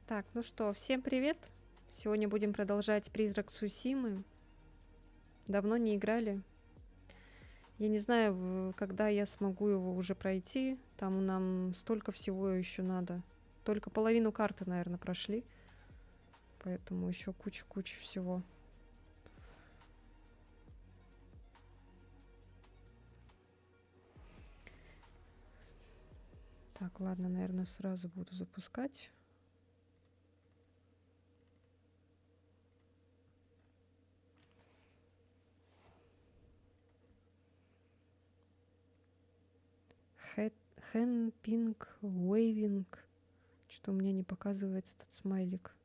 Так, ну что, всем привет! Сегодня будем продолжать Призрак Цусимы. Давно не играли. Я не знаю, когда я смогу его уже пройти. Там нам столько всего еще надо. Только половину карты, наверное, прошли. Поэтому еще куча-куча всего. Так, ладно, наверное, сразу буду запускать. Хэнпинг, вейвинг. Что у меня не показывается этот смайлик.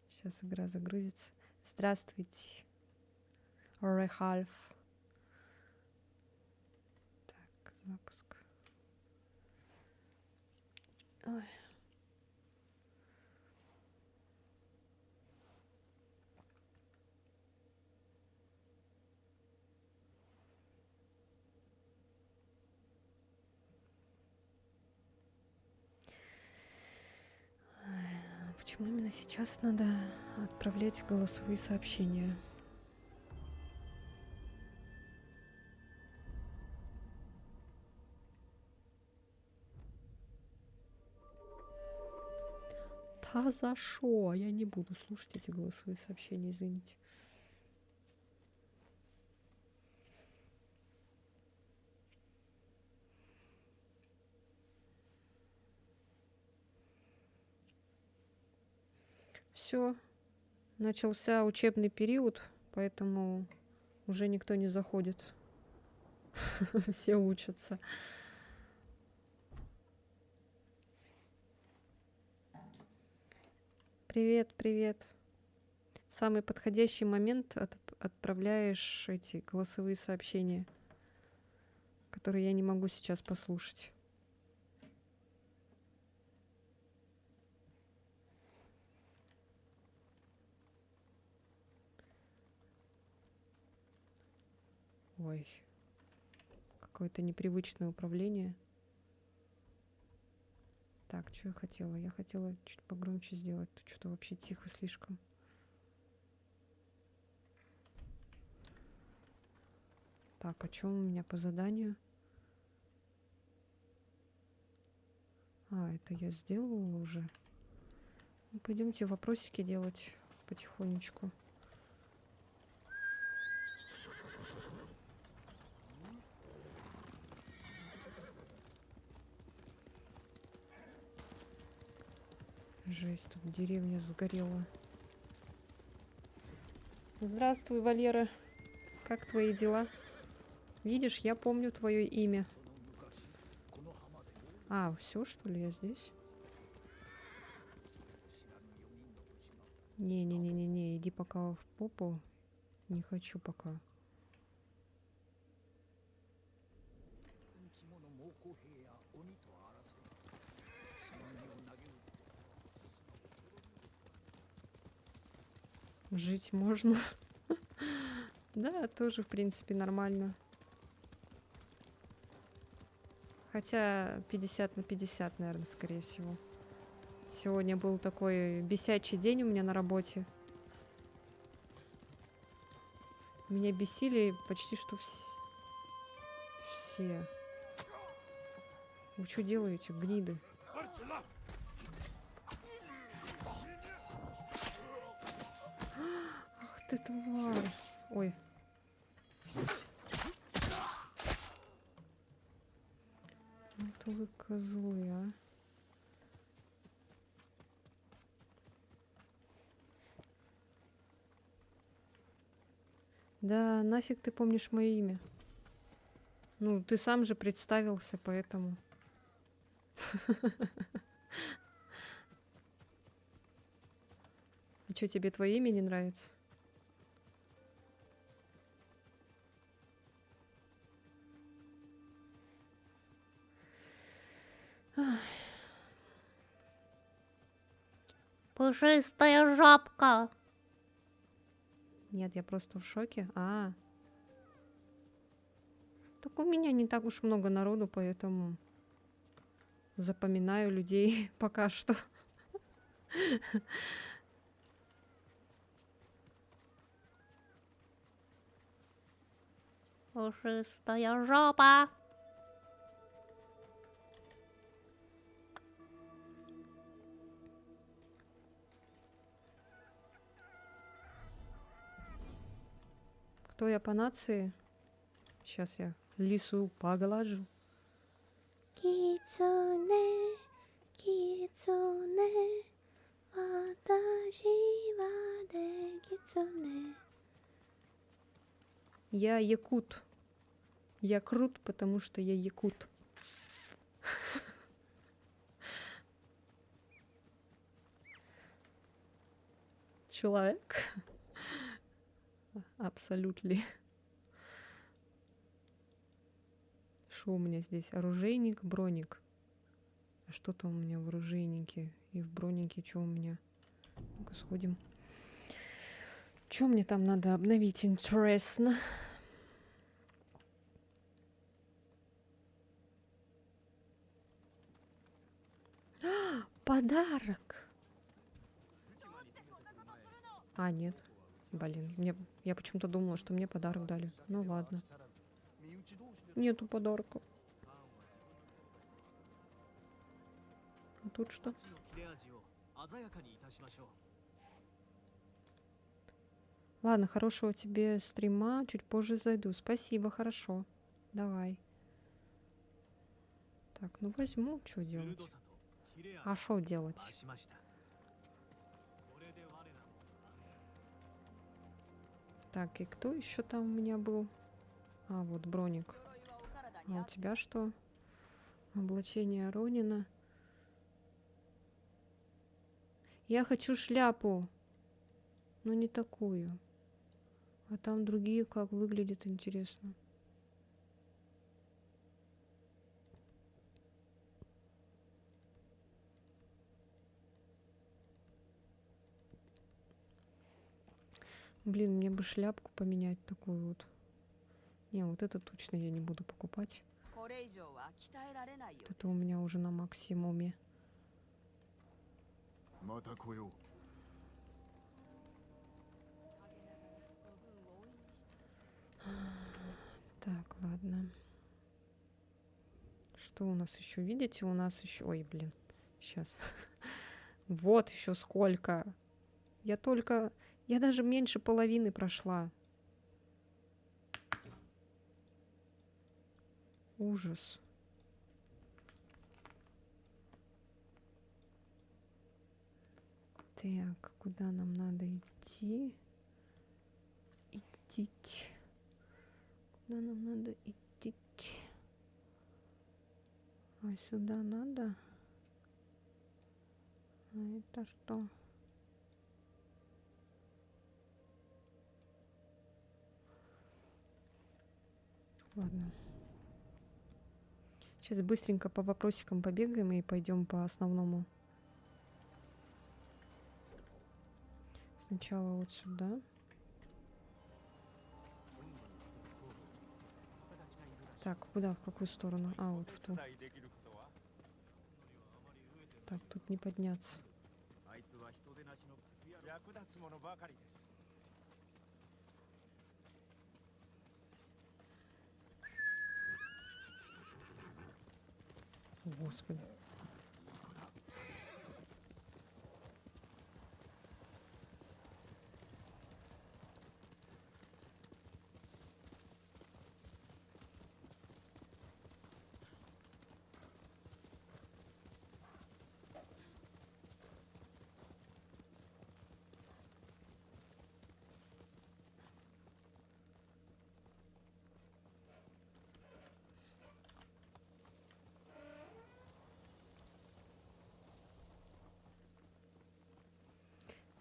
Сейчас игра загрузится. Здравствуйте. Рехальф. Так, запуск. Ой. Почему именно сейчас надо отправлять голосовые сообщения? Та за шо? Я не буду слушать эти голосовые сообщения, извините. Все, начался учебный период, поэтому уже никто не заходит. Все учатся. Привет, привет. В самый подходящий момент отправляешь эти голосовые сообщения, которые я не могу сейчас послушать. Ой, какое-то непривычное управление. Так, что я хотела? Я хотела чуть погромче сделать. Тут что-то вообще тихо слишком. Так, о чем у меня по заданию? А, это я сделала уже. Ну, пойдемте вопросики делать потихонечку. Жесть, тут деревня сгорела. Здравствуй, Валера. Как твои дела? Видишь, я помню твое имя. А, все, что ли, я здесь? Не-не-не-не-не, иди пока в попу. Не хочу пока. Жить можно. Да, тоже, в принципе, нормально. Хотя 50 на 50, наверное, скорее всего. Сегодня был такой бесячий день у меня на работе. Меня бесили почти что все. Вы что делаете, гниды? Ах ты тварь. Ой. Вот вы козлы, а. Да, нафиг ты помнишь мое имя? Ну, ты сам же представился, поэтому. А что, тебе твое имя не нравится? Пушистая жабка. Нет, я просто в шоке. А. Так у меня не так уж много народу, поэтому запоминаю людей пока что. Пушистая жопа. Кто я по нации? Сейчас я лису поглажу. Кицуне, кицуне, ваташи ва де кицуне. Я якут. Я крут, потому что я якут. Человек. Абсолютно. Что у меня здесь? Оружейник, броник. А что-то у меня в оружейнике и в бронике. Что у меня? Ну-ка сходим. Что мне там надо обновить? Интересно. Подарок. А, нет. Блин, я почему-то думала, что мне подарок дали. Ну ладно. Нету подарка. А тут что? Ладно, хорошего тебе стрима. Чуть позже зайду. Спасибо, хорошо. Давай. Так, ну возьму. Что делать? А что делать? Так, и кто еще там у меня был? А, вот броник. А у тебя что? Облачение Ронина. Я хочу шляпу. Но не такую. А там другие как выглядят, интересно. Блин, мне бы шляпку поменять такую вот. Не, вот это точно я не буду покупать. Вот это у меня уже на максимуме. Так, ладно. Что у нас еще? Видите, у нас еще... Ой, блин. Сейчас. Вот еще сколько. Я даже меньше половины прошла. Ужас. Так, куда нам надо идти? Идти. Куда нам надо идти? А сюда надо? А это что? Ладно. Сейчас быстренько по вопросикам побегаем и пойдем по основному. Сначала вот сюда. Так, куда? В какую сторону? А, вот в ту. Так, тут не подняться. Господи.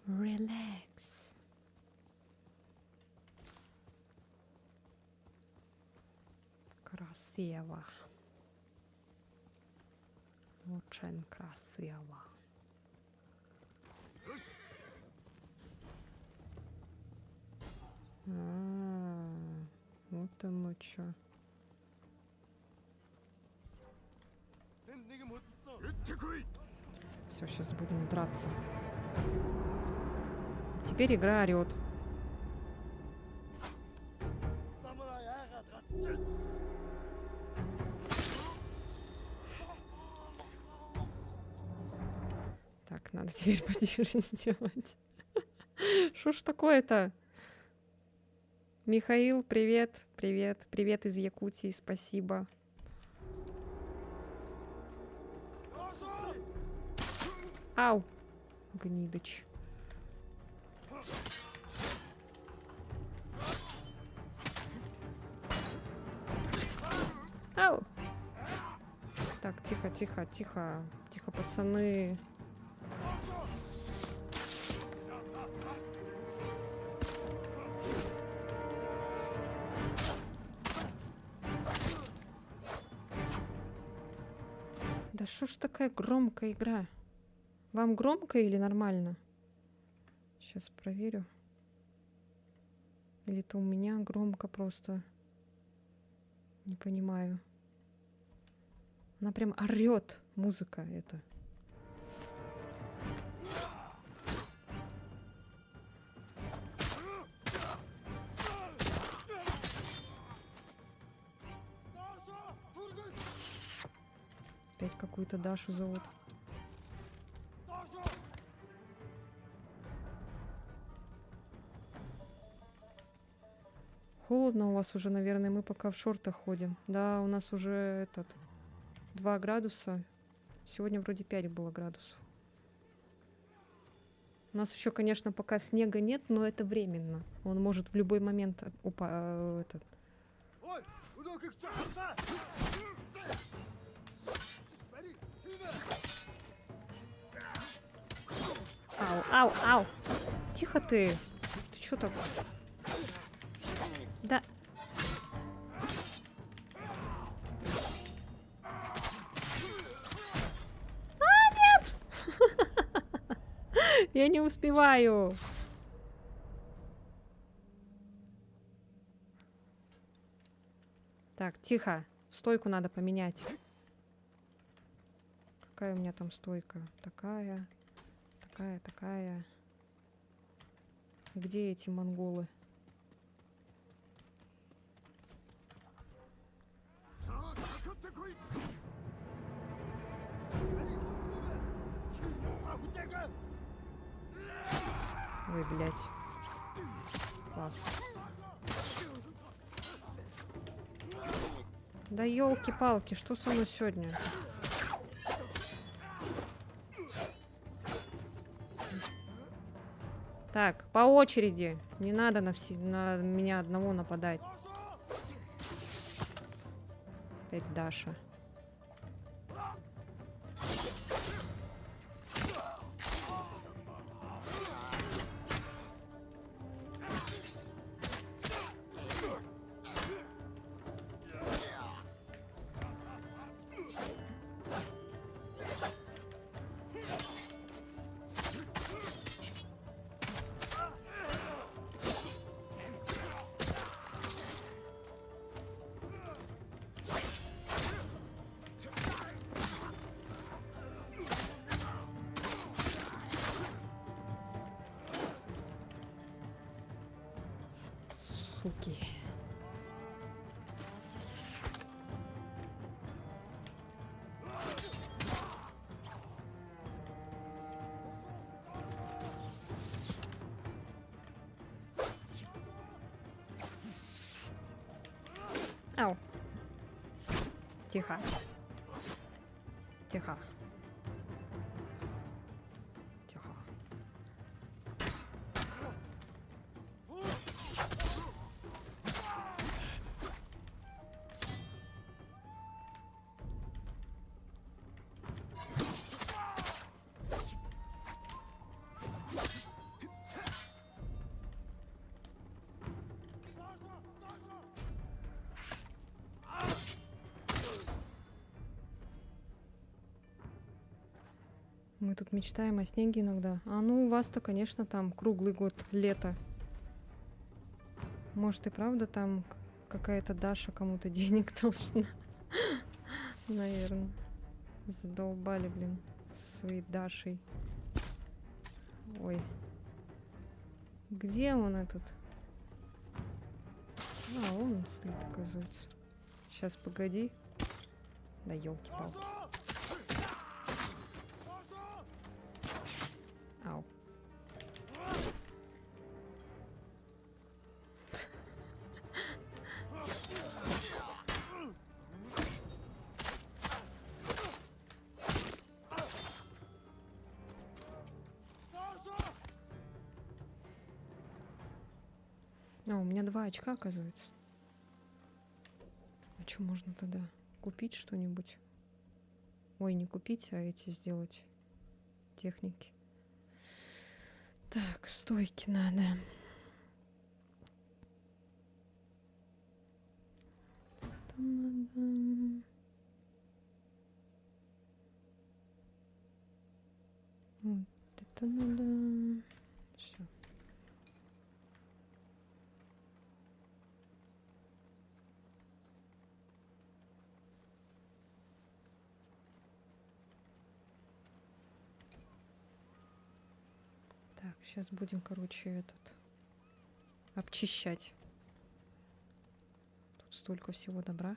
Relax. Красиво. Очень красиво. Вот оно чё. Все, сейчас будем драться. Теперь игра орет. Так, надо теперь потише сделать. Что ж такое-то? Михаил, привет, привет, привет из Якутии, спасибо. Ау, гнидыч. Ау. Так, тихо, тихо, тихо, тихо, пацаны. Да что ж такая громкая игра? Вам громко или нормально? Сейчас проверю. Или это у меня громко просто? Не понимаю. Она прям орет, музыка эта. Опять какую-то Дашу зовут. Холодно у вас уже, наверное, мы пока в шортах ходим. Да, у нас уже 2 градуса. Сегодня вроде 5 было градусов. У нас еще, конечно, пока снега нет, но это временно. Он может в любой момент Ау, ау, ау! Тихо ты! Ты что так? Да. Нет! Я не успеваю. Так, тихо. Стойку надо поменять. Какая у меня там стойка? Такая, такая, такая. Где эти монголы? Ой, блядь. Класс. Да елки-палки, что со мной сегодня? Так, по очереди. Не надо на меня одного нападать. Опять Даша. Суки. Ау. Тихо. Тихо. Тихо. Мы тут мечтаем о снеге иногда. А ну, у вас-то, конечно, там круглый год, лето. Может, и правда там какая-то Даша кому-то денег должна? Наверное. Задолбали, блин. с своей Дашей. Ой. Где он этот? А, он стоит, оказывается. Сейчас, погоди. Да елки-палки. Ау. А, у меня 2 очка, оказывается. А что можно тогда? Купить что-нибудь? Ой, не купить, а эти сделать. Техники. Так, стойки надо. Там надо... Вот это надо... Все. Так, сейчас будем, короче, этот обчищать. Тут столько всего добра.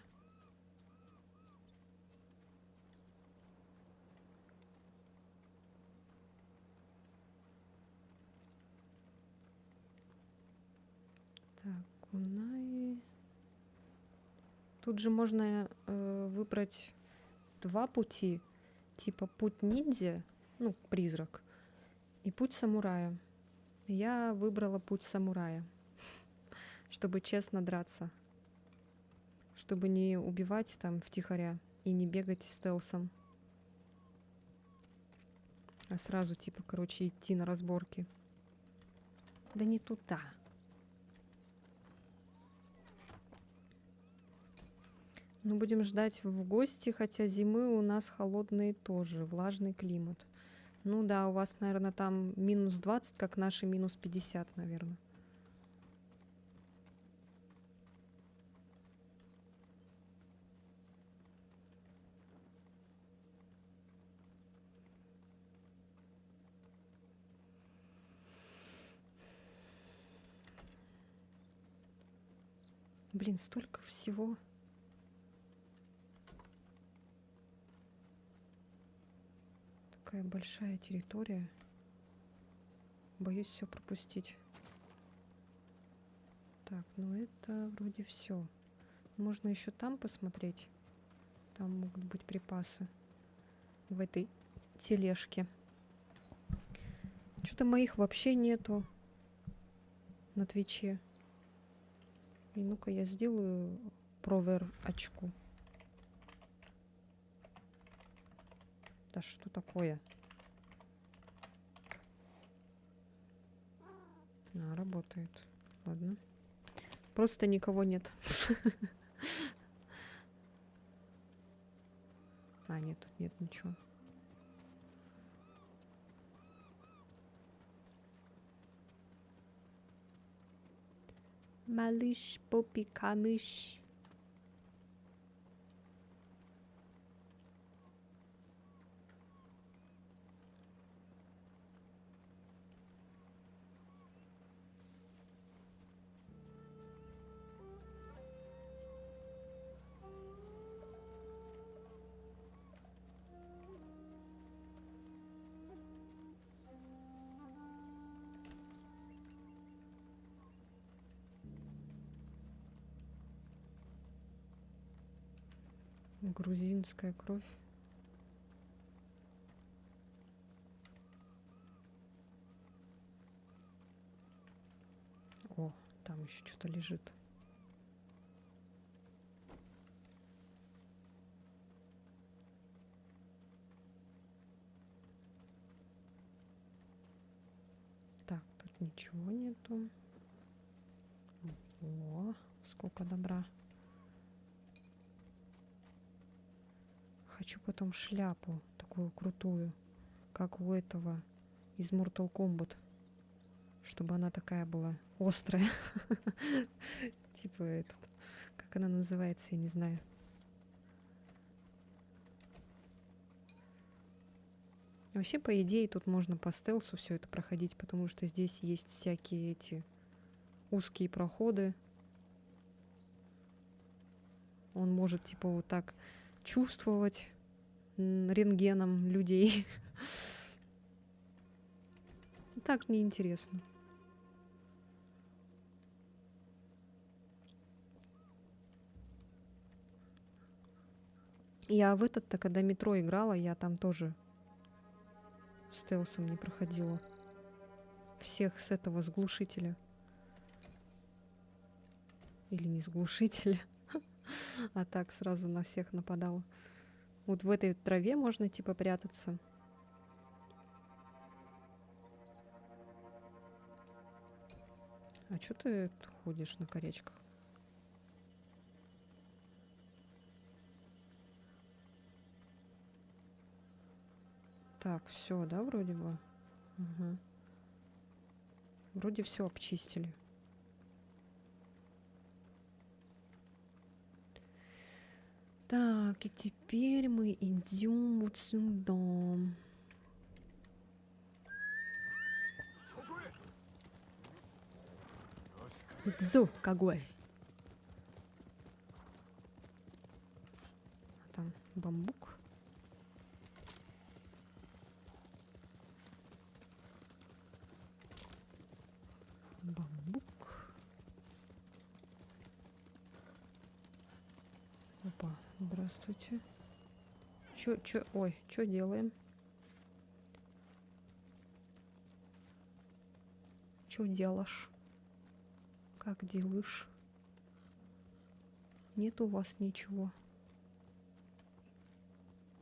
Так, кунай. Тут же можно выбрать 2 пути. Типа путь ниндзя, ну, призрак, и путь самурая. Я выбрала путь самурая, чтобы честно драться. Чтобы не убивать там втихаря и не бегать стелсом. А сразу, типа, короче, идти на разборки. Да не туда. Ну, будем ждать в гости, хотя зимы у нас холодные тоже, влажный климат. Ну да, у вас, наверное, там минус 20, как наши минус 50, наверное. Блин, столько всего. Такая большая территория. Боюсь все пропустить. Так, ну это вроде все. Можно еще там посмотреть. Там могут быть припасы. В этой тележке. Что-то моих вообще нету на Твиче. И ну-ка я сделаю провер очку. Да что такое? А, работает. Ладно. Просто никого нет. А, нет, тут нет ничего. Малыш, попи, камыш. Грузинская кровь. О, там еще что-то лежит. Так, тут ничего нету. О, сколько добра. Хочу потом шляпу такую крутую, как у этого из Mortal Kombat. Чтобы она такая была острая. Типа этот. Как она называется, я не знаю. Вообще, по идее, тут можно по стелсу все это проходить, потому что здесь есть всякие эти узкие проходы. Он может, типа, вот так чувствовать рентгеном людей. Так неинтересно. Я в этот-то, когда метро играла, я там тоже стелсом не проходила. Всех с этого, с глушителя. Или не с глушителя, а так сразу на всех нападала. Вот в этой траве можно типа прятаться. А чё ты ходишь на корячках? Так, все, да, вроде бы? Ага. Вроде все обчистили. Так, и теперь мы идем вот сюда. Идзу, кагой. А там бамбук. Бамбук. Опа, здравствуйте. Ой, чё делаем? Чё делаешь? Как делаешь? Нет у вас ничего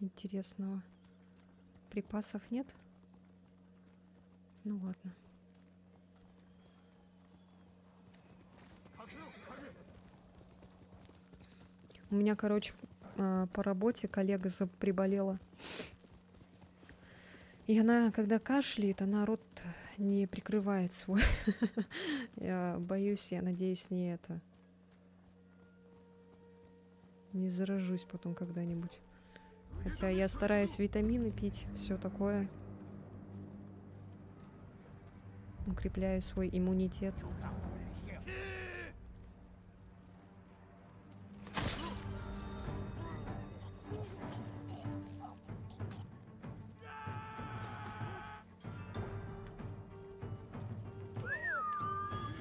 интересного? Припасов нет? Ну ладно. У меня, короче, по работе коллега приболела. И она, когда кашляет, она рот не прикрывает свой. Я боюсь, я надеюсь, не это. Не заражусь потом когда-нибудь. Хотя я стараюсь витамины пить, все такое. Укрепляю свой иммунитет.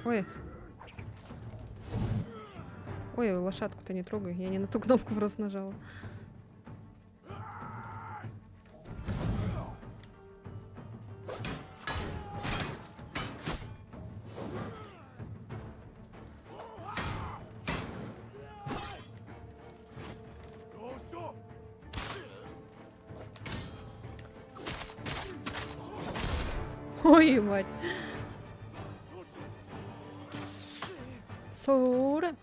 Ой. Ой, лошадку-то не трогай. Я не на ту кнопку просто нажала. Ой, мать. Сора.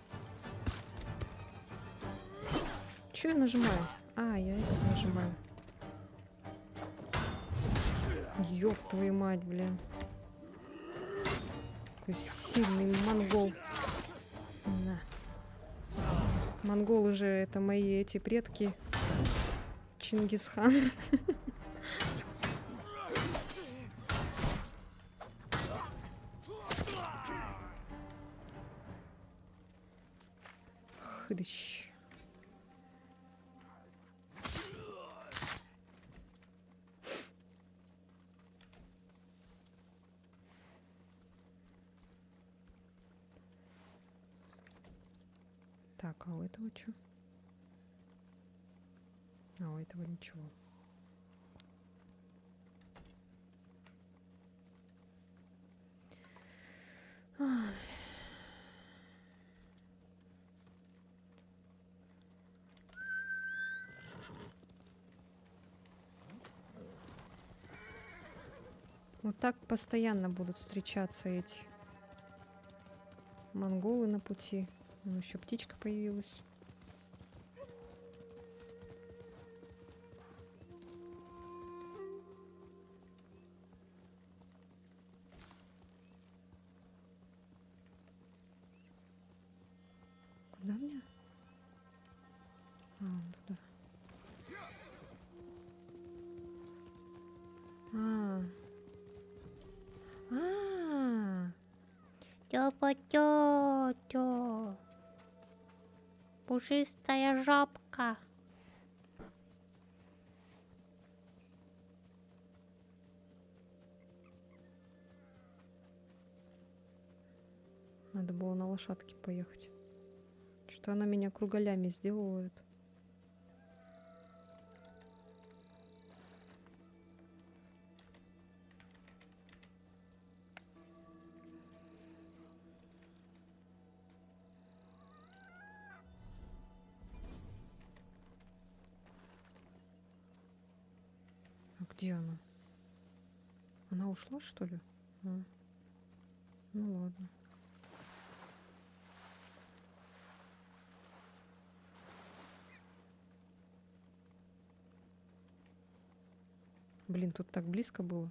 Чё я нажимаю? А, я это нажимаю. Ёб твою мать, блин. Такой сильный монгол. На. Монголы же это мои эти предки. Чингисхан. Хыдыщ. Так, а у этого что? А у этого ничего. Ай. Вот так постоянно будут встречаться эти монголы на пути. Ну, еще птичка появилась. Куда мне? А, вон туда. Тёпа-тё-тё. Пушистая жабка. Надо было на лошадке поехать. Что она меня кругалями сделает. А где она? Она ушла, что ли? А. Ну ладно. Блин, тут так близко было.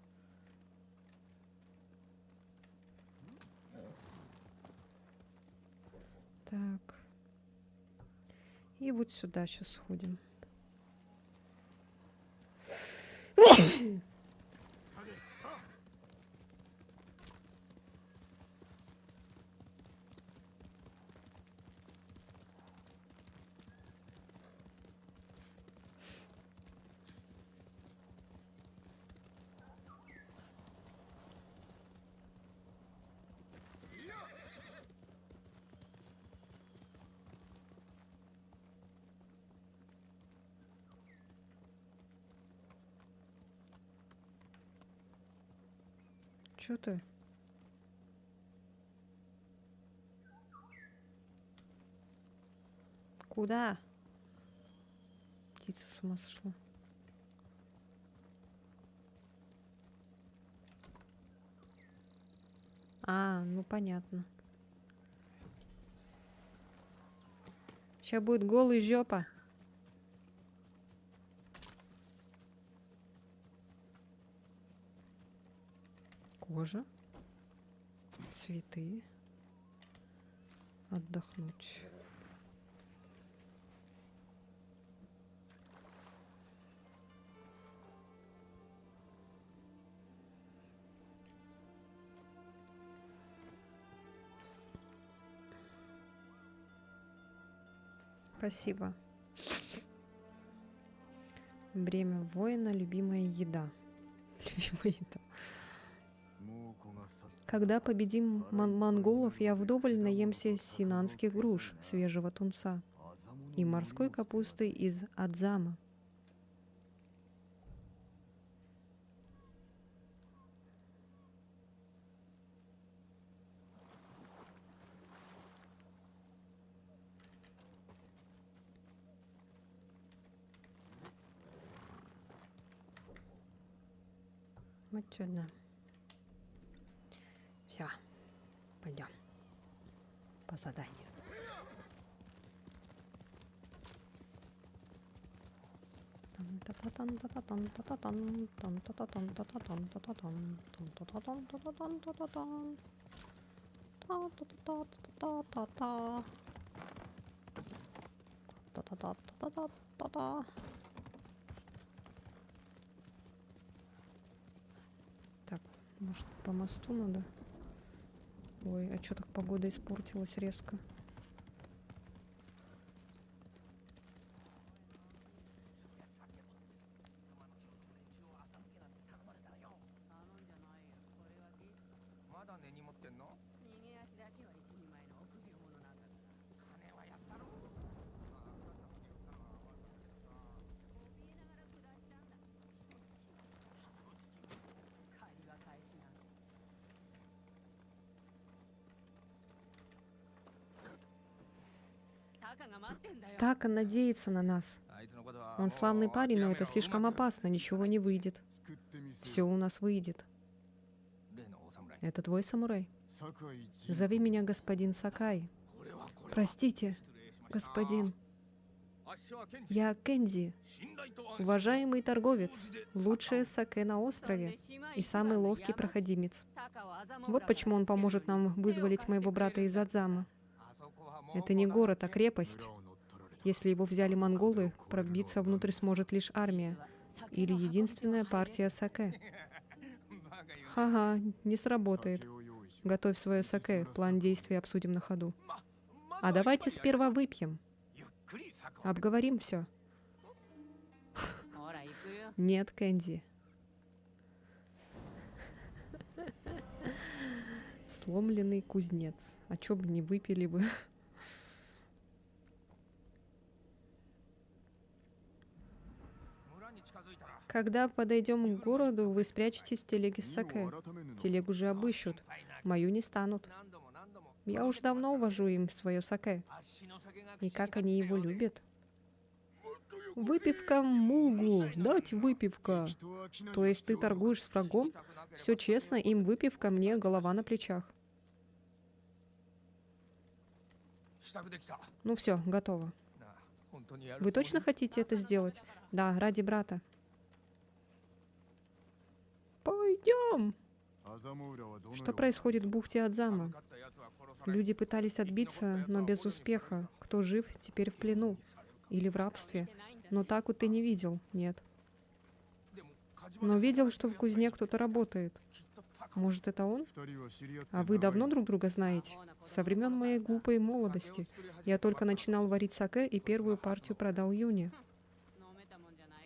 Так. И вот сюда сейчас сходим. Чё ты? Куда? Птица с ума сошла. А, ну понятно. Сейчас будет голый жопа. Кожа. Цветы. Отдохнуть. Спасибо. Бремя воина, любимая еда. Любимая еда. Когда победим монголов, я вдоволь наемся синанских груш, свежего тунца и морской капусты из Адзама. Вот сюда. Все, пойдем по заданию. Так, может, по мосту надо? Ой, а что так погода испортилась резко? Така надеется на нас. Он славный парень, но это слишком опасно, ничего не выйдет. Все у нас выйдет. Это твой самурай? Зови меня господин Сакай. Простите, господин. Я Кензи, уважаемый торговец, лучшее саке на острове и самый ловкий проходимец. Вот почему он поможет нам вызволить моего брата из Адзама. Это не город, а крепость. Если его взяли монголы, пробиться внутрь сможет лишь армия или единственная партия саке. Ага, не сработает. Готовь свое саке. План действий обсудим на ходу. А давайте сперва выпьем. Обговорим все. Нет, Кэнди. Сломленный кузнец. А чё бы не выпили бы? Когда подойдем к городу, вы спрячетесь в телеге с саке. Телегу же обыщут. Мою не станут. Я уж давно увожу им свое саке. И как они его любят. Выпивка Мугу. Дать выпивка. То есть ты торгуешь с врагом? Все честно, им выпивка, мне голова на плечах. Ну все, готово. Вы точно хотите это сделать? Да, ради брата. Пойдем. Что происходит в бухте Адзама? Люди пытались отбиться, но без успеха. Кто жив, теперь в плену. Или в рабстве. Но Таку ты не видел? Нет. Но видел, что в кузне кто-то работает. Может, это он? А вы давно друг друга знаете? Со времен моей глупой молодости. Я только начинал варить саке и первую партию продал Юне.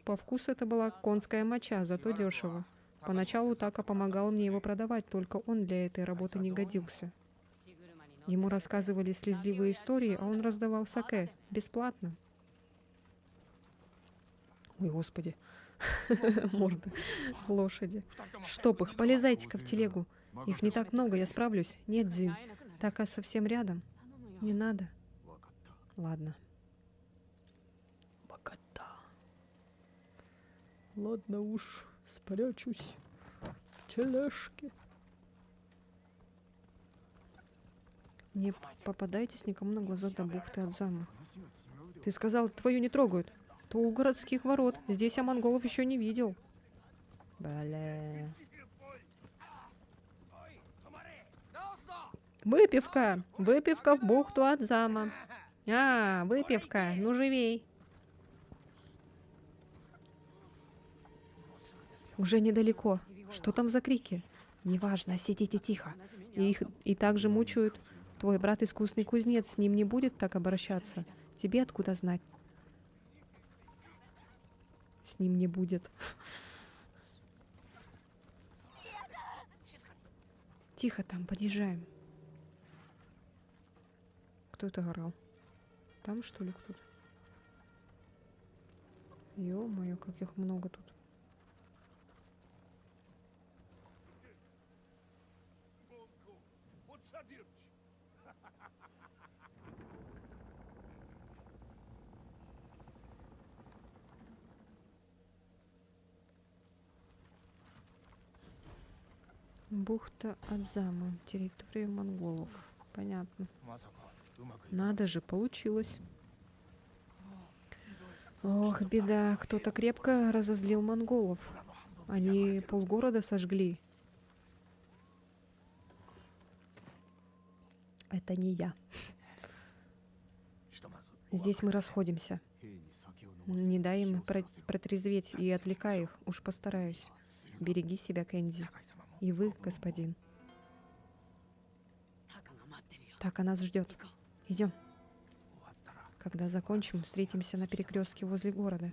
По вкусу это была конская моча, зато дешево. Поначалу Така помогал мне его продавать, только он для этой работы не годился. Ему рассказывали слезливые истории, а он раздавал саке. Бесплатно. Ой, господи. Морды лошади. Чтоб их, полезайте-ка в телегу. Их не так много, я справлюсь. Нет, Дзин. Така совсем рядом. Не надо. Ладно. Богата. Ладно уж, спрячусь в тележке. Не попадайтесь никому на глаза до бухты Адзама. Ты сказал, твою не трогают. То у городских ворот. Здесь я монголов еще не видел. Бля. Выпивка! Выпивка в бухту Адзама. А, выпивка. Ну, живей. Уже недалеко. Что там за крики? Неважно, сидите тихо. Их и так же мучают. Твой брат искусный кузнец, с ним не будет так обращаться. Тебе откуда знать? С ним не будет. Тихо там, подъезжаем. Кто это орал? Там, что ли, кто-то? Ё-моё, как их много тут. Бухта Адзама. Территория монголов. Понятно. Надо же, получилось. Ох, беда. Кто-то крепко разозлил монголов. Они полгорода сожгли. Это не я. Здесь мы расходимся. Не дай им протрезветь и отвлекай их. Уж постараюсь. Береги себя, Кэнди. И вы, господин. Так, она нас ждет. Идем. Когда закончим, встретимся на перекрестке возле города.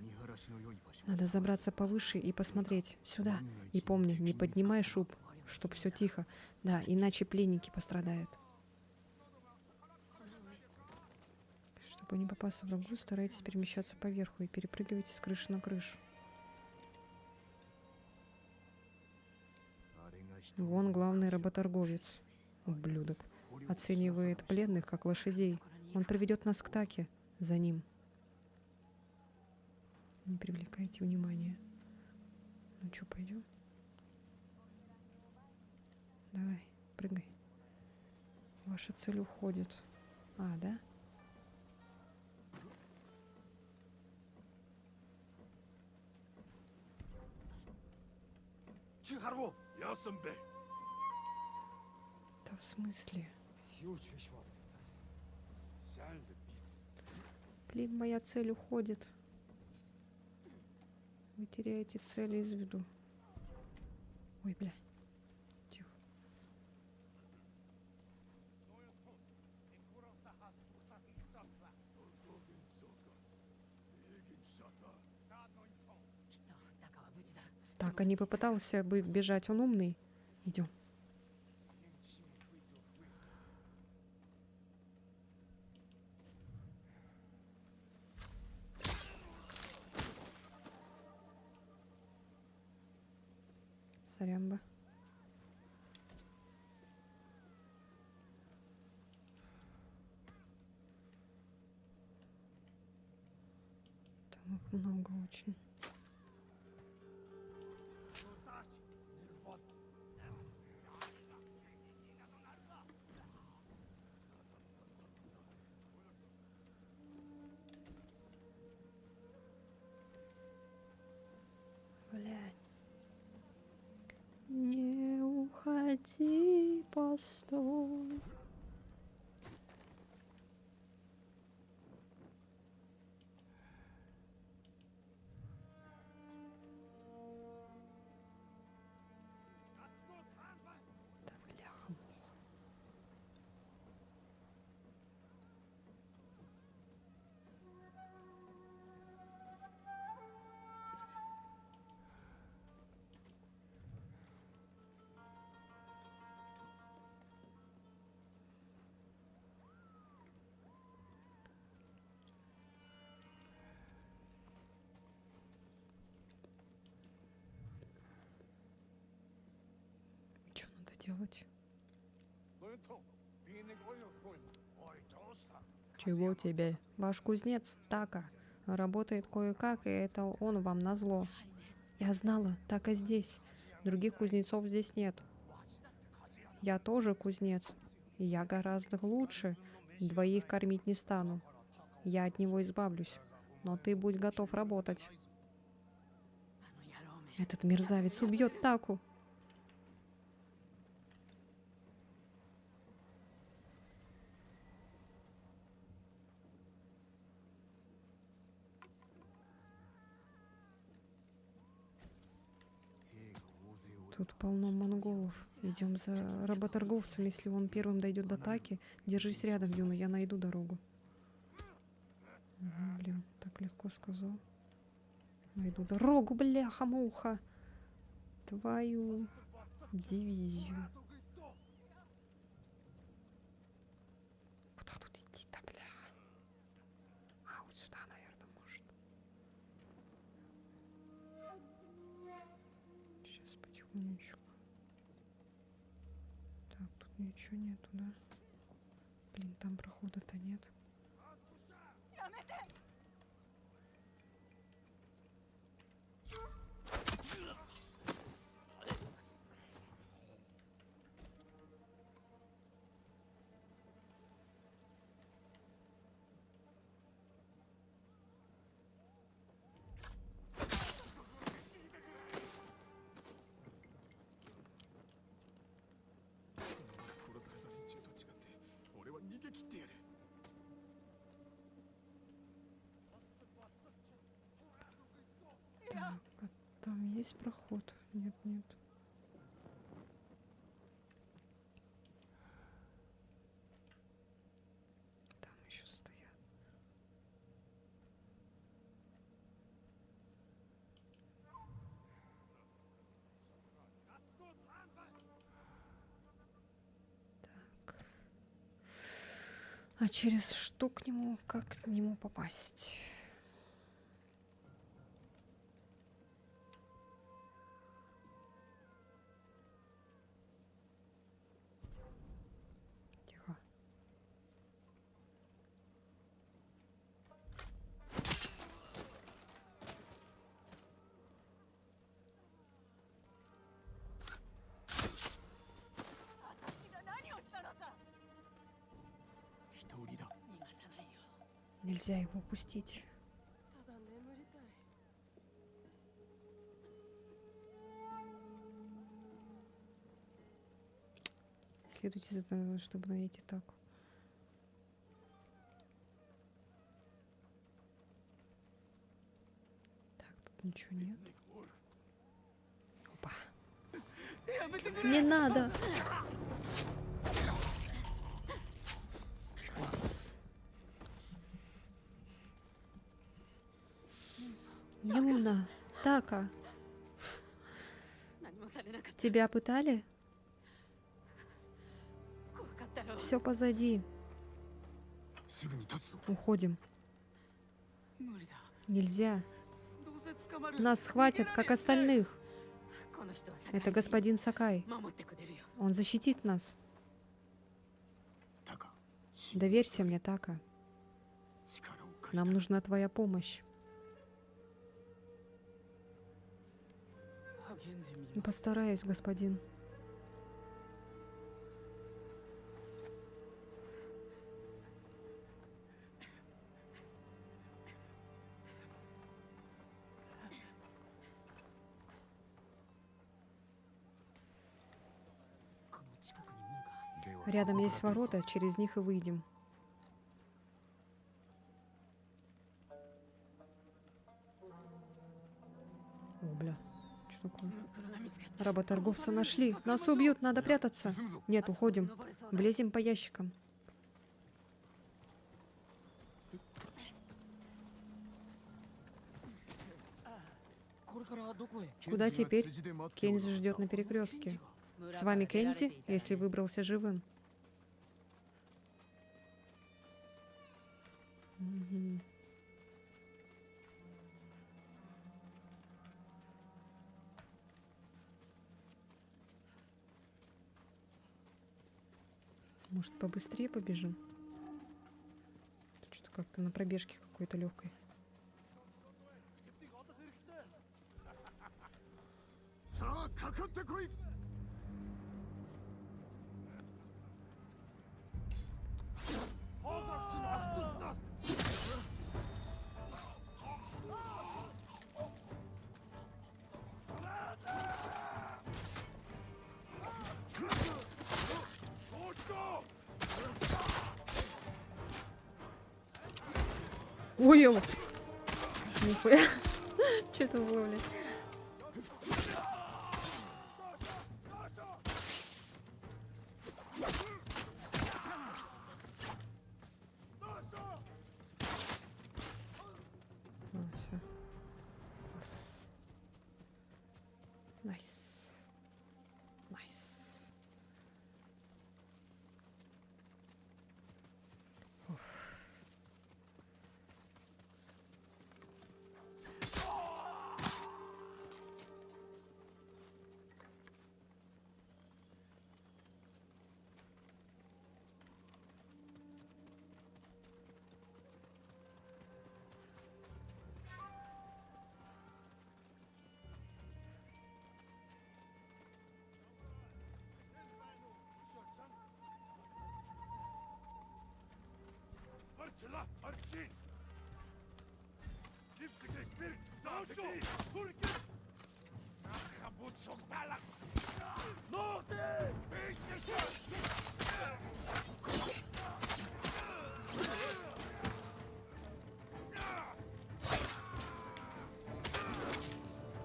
Надо забраться повыше и посмотреть. Сюда. И помни, не поднимай шуб, чтоб все тихо. Да, иначе пленники пострадают. Чтобы не попасться в врагу, старайтесь перемещаться поверху и перепрыгивайте с крыши на крышу. Вон главный работорговец. Ублюдок. Оценивает пленных, как лошадей. Он приведет нас к Таке. За ним. Не привлекайте внимания. Ну что, пойдем? Давай, прыгай. Ваша цель уходит. А, да? Да в смысле? Блин, моя цель уходит. Вы теряете цель из виду. Ой, бля. Тихо. Так, а не попытался бы бежать, он умный. Идем. Сорямба. Там их много очень. Блядь. Не уходи, постой. Да бляха-муха. Что надо делать? Чего тебе? Ваш кузнец, Така, работает кое-как, и это он вам назло. Я знала, Така здесь. Других кузнецов здесь нет. Я тоже кузнец, и я гораздо лучше. Двоих кормить не стану. Я от него избавлюсь. Но ты будь готов работать. Этот мерзавец убьет Таку. Тут полно монголов. Идем за работорговцем. Если он первым дойдет до Таки, держись рядом, Юна, я найду дорогу. Блин, так легко сказал. Найду дорогу, бляха-муха. Твою дивизию. Куда тут идти-то, бляха? А, вот сюда, наверное, может. Сейчас потихонечку. Так, тут ничего нету, да? Блин, там прохода-то нет. Так, а там есть проход? Нет, нет. Там еще стоят. Так. А через что к нему, как к нему попасть? Тихо. Нельзя его упустить. Следуйте за мной, чтобы найти Таку. Так, тут ничего нет. Опа. Не надо! Класс. жабка. Тебя пытали? Все позади. Уходим. Нельзя. Нас схватят, как остальных. Это господин Сакай. Он защитит нас. Доверься мне, Така. Нам нужна твоя помощь. Постараюсь, господин. Рядом есть ворота, через них и выйдем. О, бля, что такое? Работорговца нашли. Нас убьют, надо прятаться. Нет, уходим. Влезем по ящикам. Куда теперь? Кензи ждет на перекрестке. С вами Кензи, если выбрался живым. Мгм. Может, побыстрее побежим? Что-то как-то на пробежке какой-то легкой. Ой, ё. Нихуя. Что это было, блядь? Всё. Класс. Найс. Найс.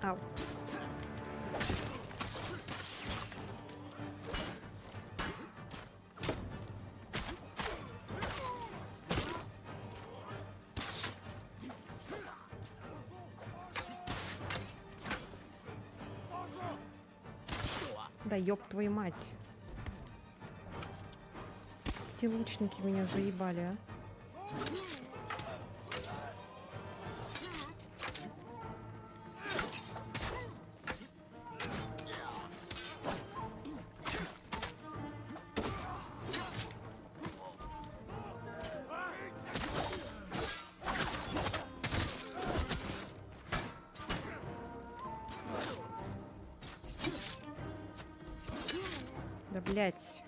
Ау. Да ёб твою мать. Эти лучники меня заебали, а. Да блять.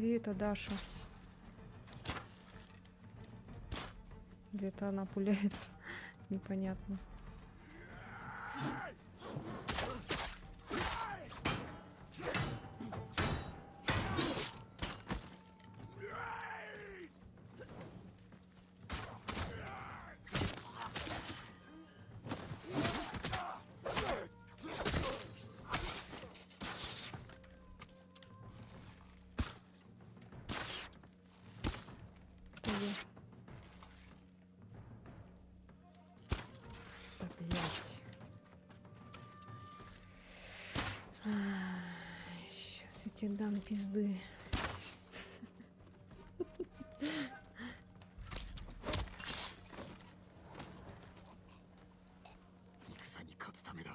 Где это Даша? Где-то она пуляется. Непонятно. Где? Да, блядь. Сейчас я тебе дам пизды. 戦に勝つためだ。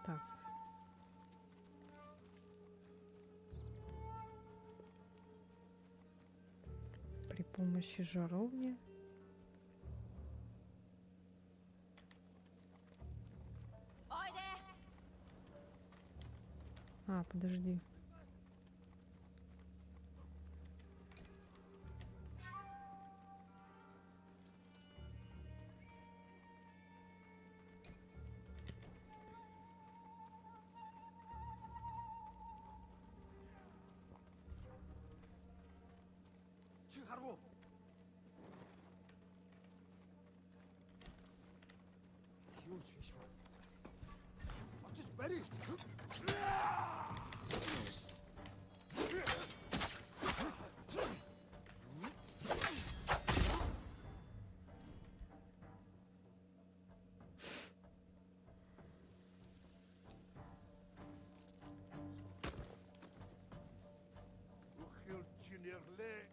Так. При помощи жаровни. А, подожди. 칭하루. 기운 주시오. 어쩌지 메리. Ухил чинерле.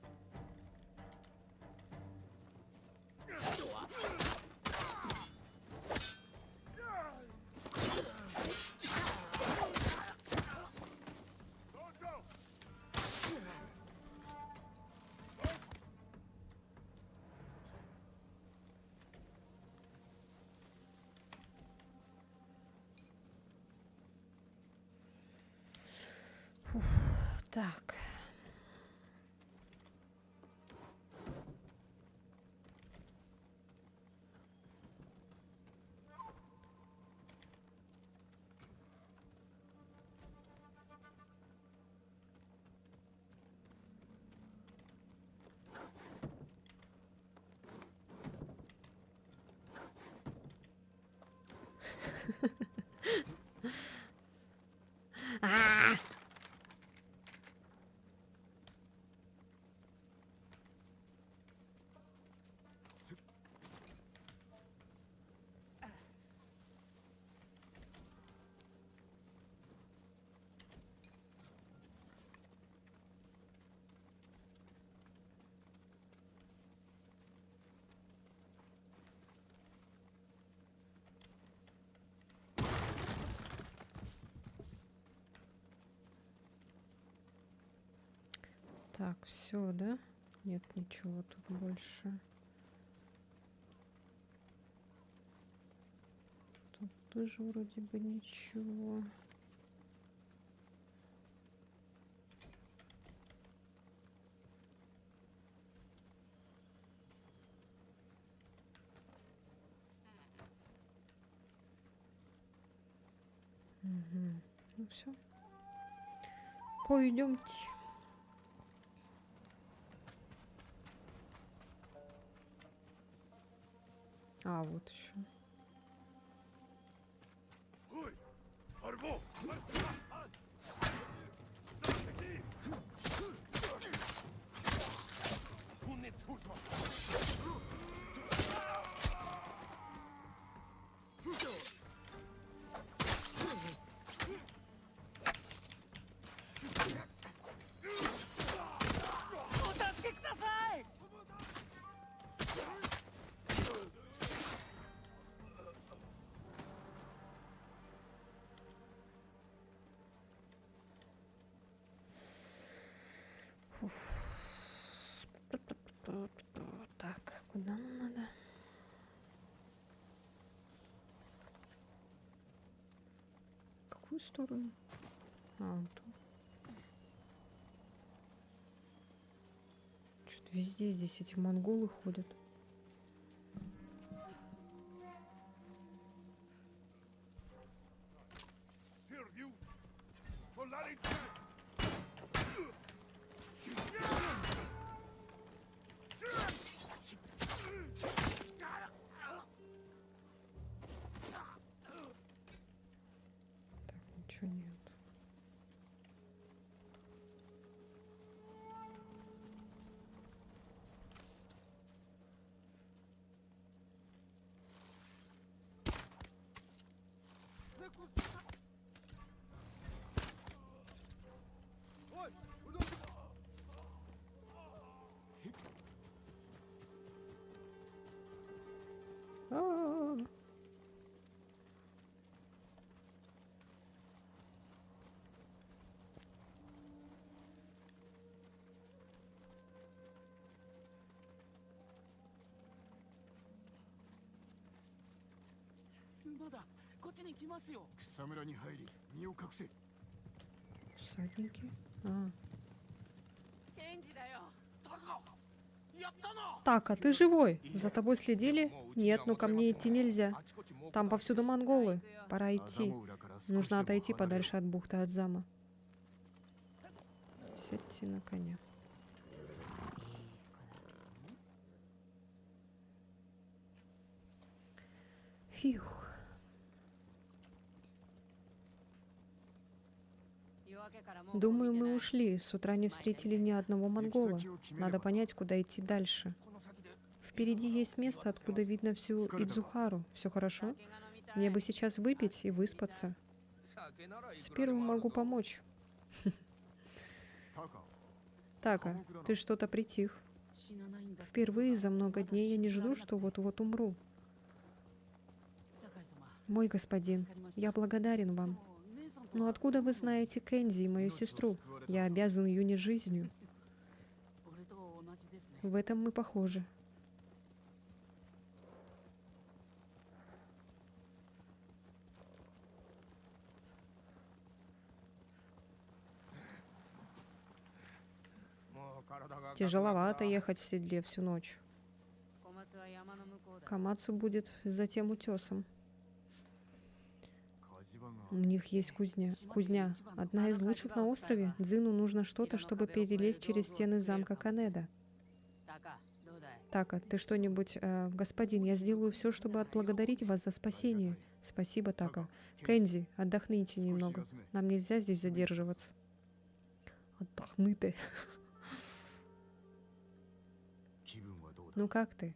Так. А! Так, все, да? Нет ничего тут больше. Тут тоже вроде бы ничего. Угу. Ну все. Пойдемте. А, вот еще. Ой, арбо. ту сторону? А, вот ту. Что-то везде здесь эти монголы ходят. Here, you. Solari. Так, ничего нет. Ой, куда? А-а-а. Всадники. А. Так, а ты живой? За тобой следили? Нет, но ко мне идти нельзя. Там повсюду монголы. Пора идти. Нужно отойти подальше от бухты Адзама. Сядьте на коня. Фух. Думаю, мы ушли. С утра не встретили ни одного монгола. Надо понять, куда идти дальше. Впереди есть место, откуда видно всю Идзухару. Все хорошо? Мне бы сейчас выпить и выспаться. С первым могу помочь. Така, ты что-то притих. Впервые за много дней я не жду, что вот-вот умру. Мой господин, я благодарен вам. Но откуда вы знаете Кэнди и мою сестру? Я обязан Юне жизнью. В этом мы похожи. Тяжеловато ехать в седле всю ночь. Камацу будет за тем утесом. У них есть кузня. Одна из лучших на острове. Дзину нужно что-то, чтобы перелезть через стены замка Канеда. Така, ты что-нибудь... господин, я сделаю все, чтобы отблагодарить вас за спасение. Спасибо, Така. Кэнди, отдохните немного. Нам нельзя здесь задерживаться. Отдохни ты. Ну как ты?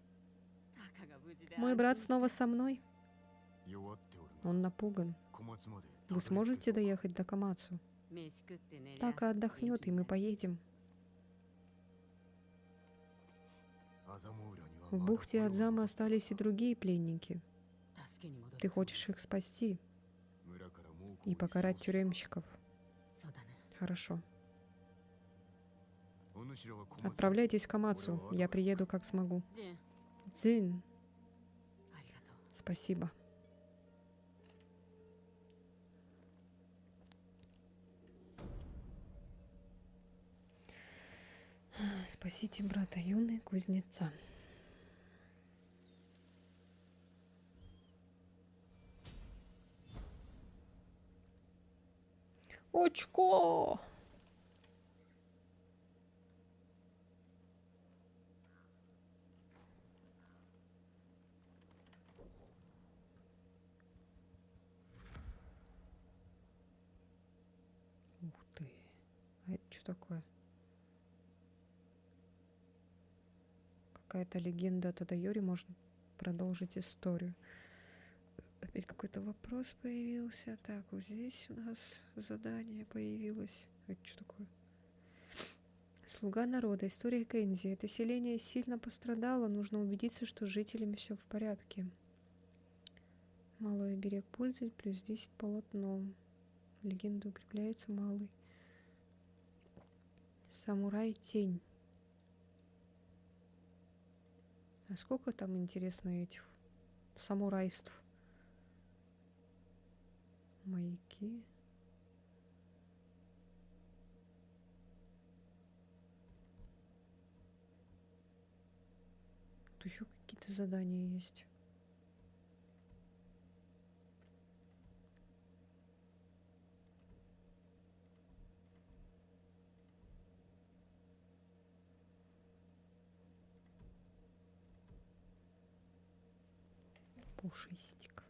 Мой брат снова со мной. Он напуган. Вы сможете доехать до Камацу? Така отдохнет, и мы поедем. В бухте Адзама остались и другие пленники. Ты хочешь их спасти и покарать тюремщиков. Хорошо. Отправляйтесь к Камацу. Я приеду, как смогу. Дзин. Спасибо. Спасите брата Юны, кузнеца. Очко! Ух ты. А это что такое? Какая-то легенда о Тадайоре, можно продолжить историю. Опять какой-то вопрос появился. Так, вот здесь у нас задание появилось. Это что такое? Слуга народа. История Кэнди. Это селение сильно пострадало. Нужно убедиться, что с жителями все в порядке. Малый берег пользует, плюс 10 полотно. Легенда укрепляется, малый. Самурай тень. А сколько там, интересно, этих самурайств? Маяки. еще какие-то задания есть. Пушистик.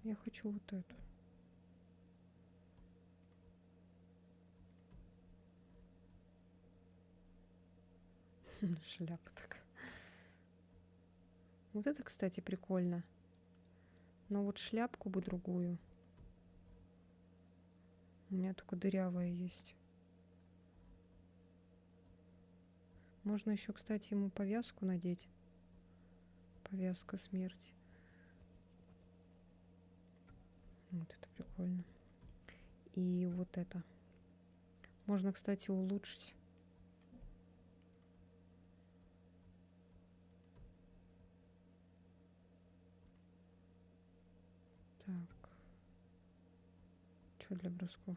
Я хочу вот эту. Шляпа такая. Вот это, кстати, прикольно. Но вот шляпку бы другую. У меня только дырявая есть. Можно еще, кстати, ему повязку надеть. Повязка смерти. Вот это прикольно. И вот это. Можно, кстати, улучшить. Так. Что для бросков?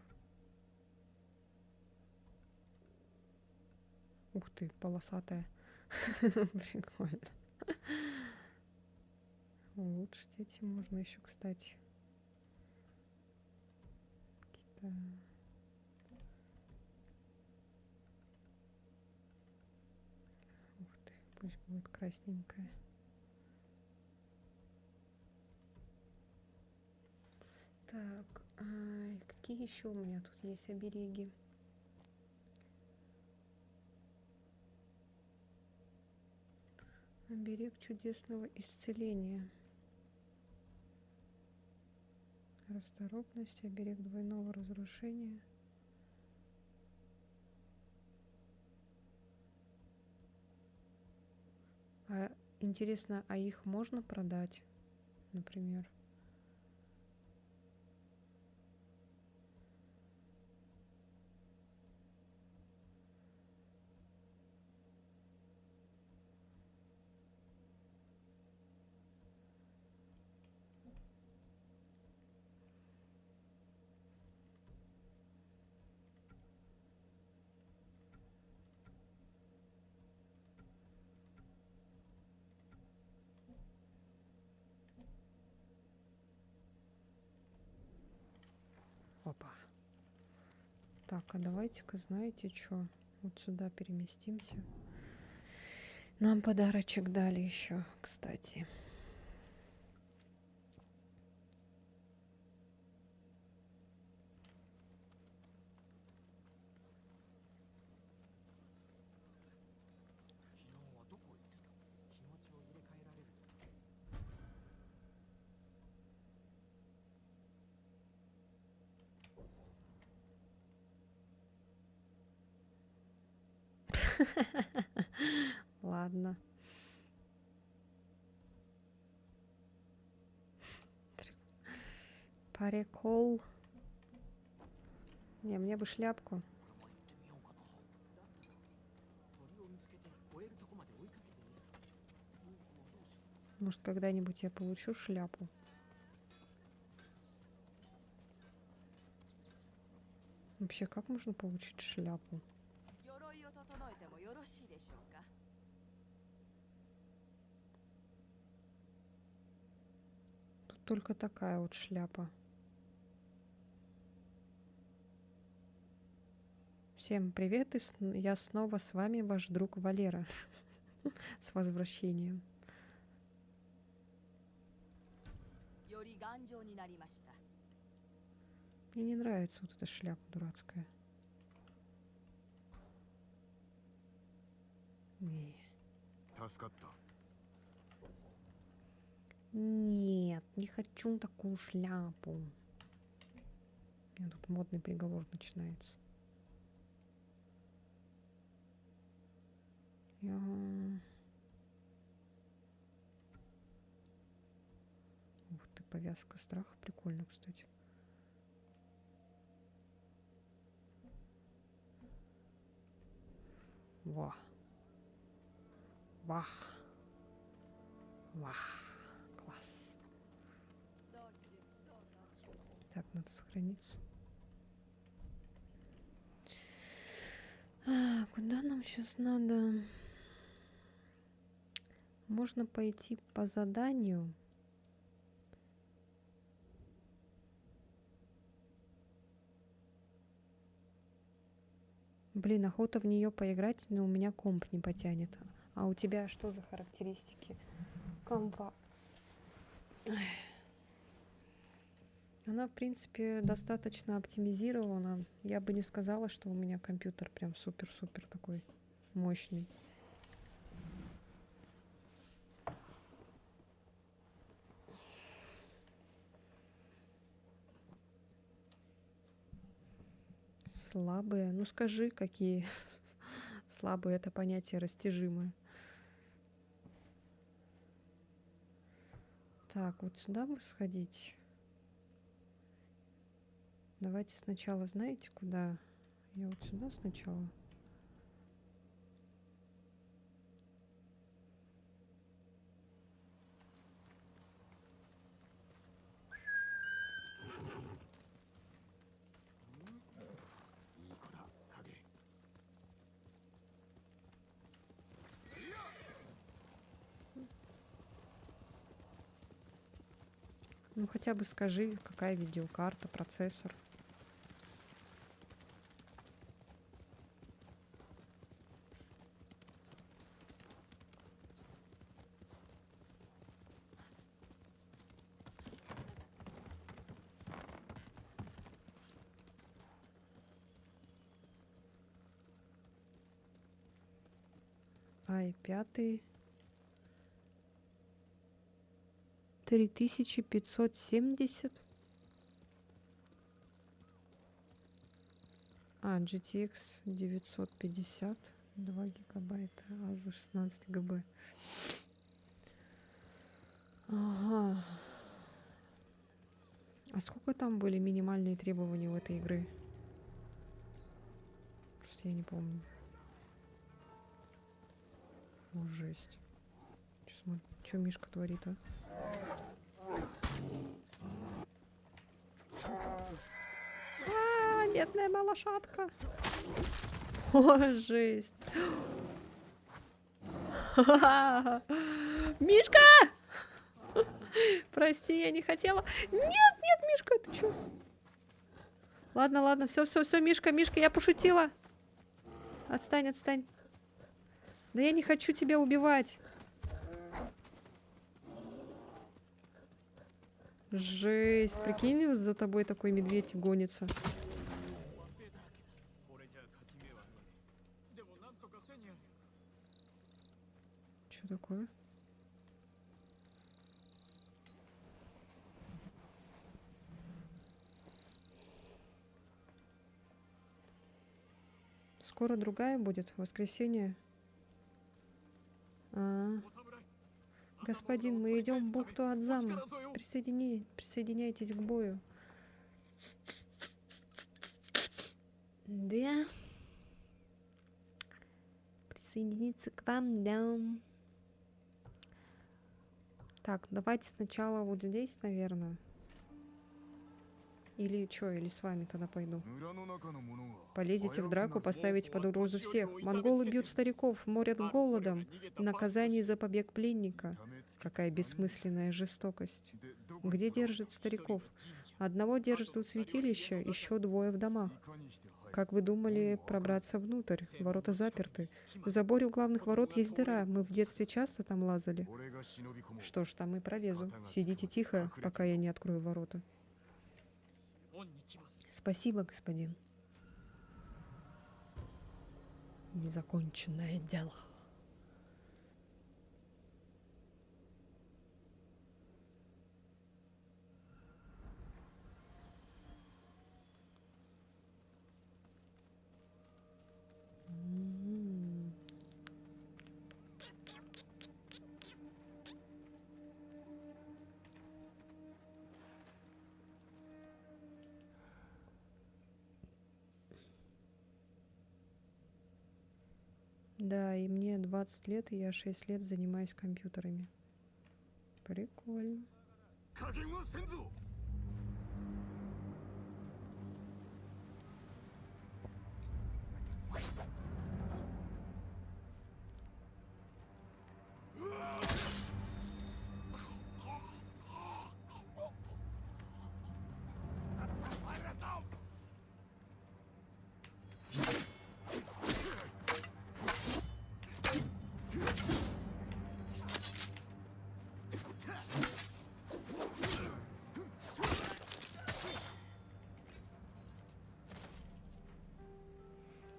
Ух ты, полосатая. Прикольно. Улучшить эти можно еще, кстати. Какие-то... Ух ты, пусть будет красненькая. Так, какие еще у меня тут есть обереги? Оберег чудесного исцеления. Расторопность, оберег двойного разрушения. Интересно, а их можно продать, например? Опа. Так, а давайте-ка, знаете что? Вот сюда переместимся. Нам подарочек дали еще, кстати. Ладно. Прикол. Не, мне бы шляпку. Может, когда-нибудь я получу шляпу. Вообще, как можно получить шляпу? Тут только такая вот шляпа. Всем привет, я снова с вами, ваш друг Валера. С возвращением. Мне не нравится вот эта шляпа дурацкая. Не. Нет, не хочу такую шляпу. У меня тут модный приговор начинается. Ух ты, повязка страха. Прикольно, кстати. Ва. Ва. Ва. Класс. Так, надо сохраниться. Куда нам сейчас надо? Можно пойти по заданию. Блин, охота в нее поиграть, но у меня комп не потянет. А у тебя что за характеристики компа? Она, в принципе, достаточно оптимизирована. Я бы не сказала, что у меня компьютер прям супер-супер такой мощный. Слабые. Ну скажи, какие слабые, это понятие растяжимое. Так, вот сюда бы сходить. Давайте сначала, знаете, куда? Я вот сюда сначала. Ну хотя бы скажи, какая видеокарта, процессор. i5 3570. GTX 950, 2 гигабайта, за 16 ГБ. Ага. А сколько там были минимальные требования у этой игры? Просто я не помню. О, жесть. Что Мишка творит, а? Бедная малышатка. О, жесть. Мишка! Прости, я не хотела. Нет, Мишка, ты чё? Ладно, все, Мишка, я пошутила. Отстань. Да я не хочу тебя убивать. Жесть, прикинь, за тобой такой медведь гонится. Что такое? Скоро другая будет, воскресенье. Господин, мы идем в бухту Адзама. Присоединяйтесь к бою. Да. Присоединиться к вам, да. Так, давайте сначала вот здесь, наверное. Или что, или с вами тогда пойду. Полезете в драку, поставите под угрозу всех. Монголы бьют стариков, морят голодом. Наказание за побег пленника. Какая бессмысленная жестокость. Где держат стариков? Одного держат у святилища, еще двое в домах. Как вы думали пробраться внутрь? Ворота заперты. В заборе у главных ворот есть дыра. Мы в детстве часто там лазали. Что ж, там и пролезу. Сидите тихо, пока я не открою ворота. Спасибо, господин. Незаконченное дело. Да, и мне 20 лет, и я 6 лет занимаюсь компьютерами. Прикольно.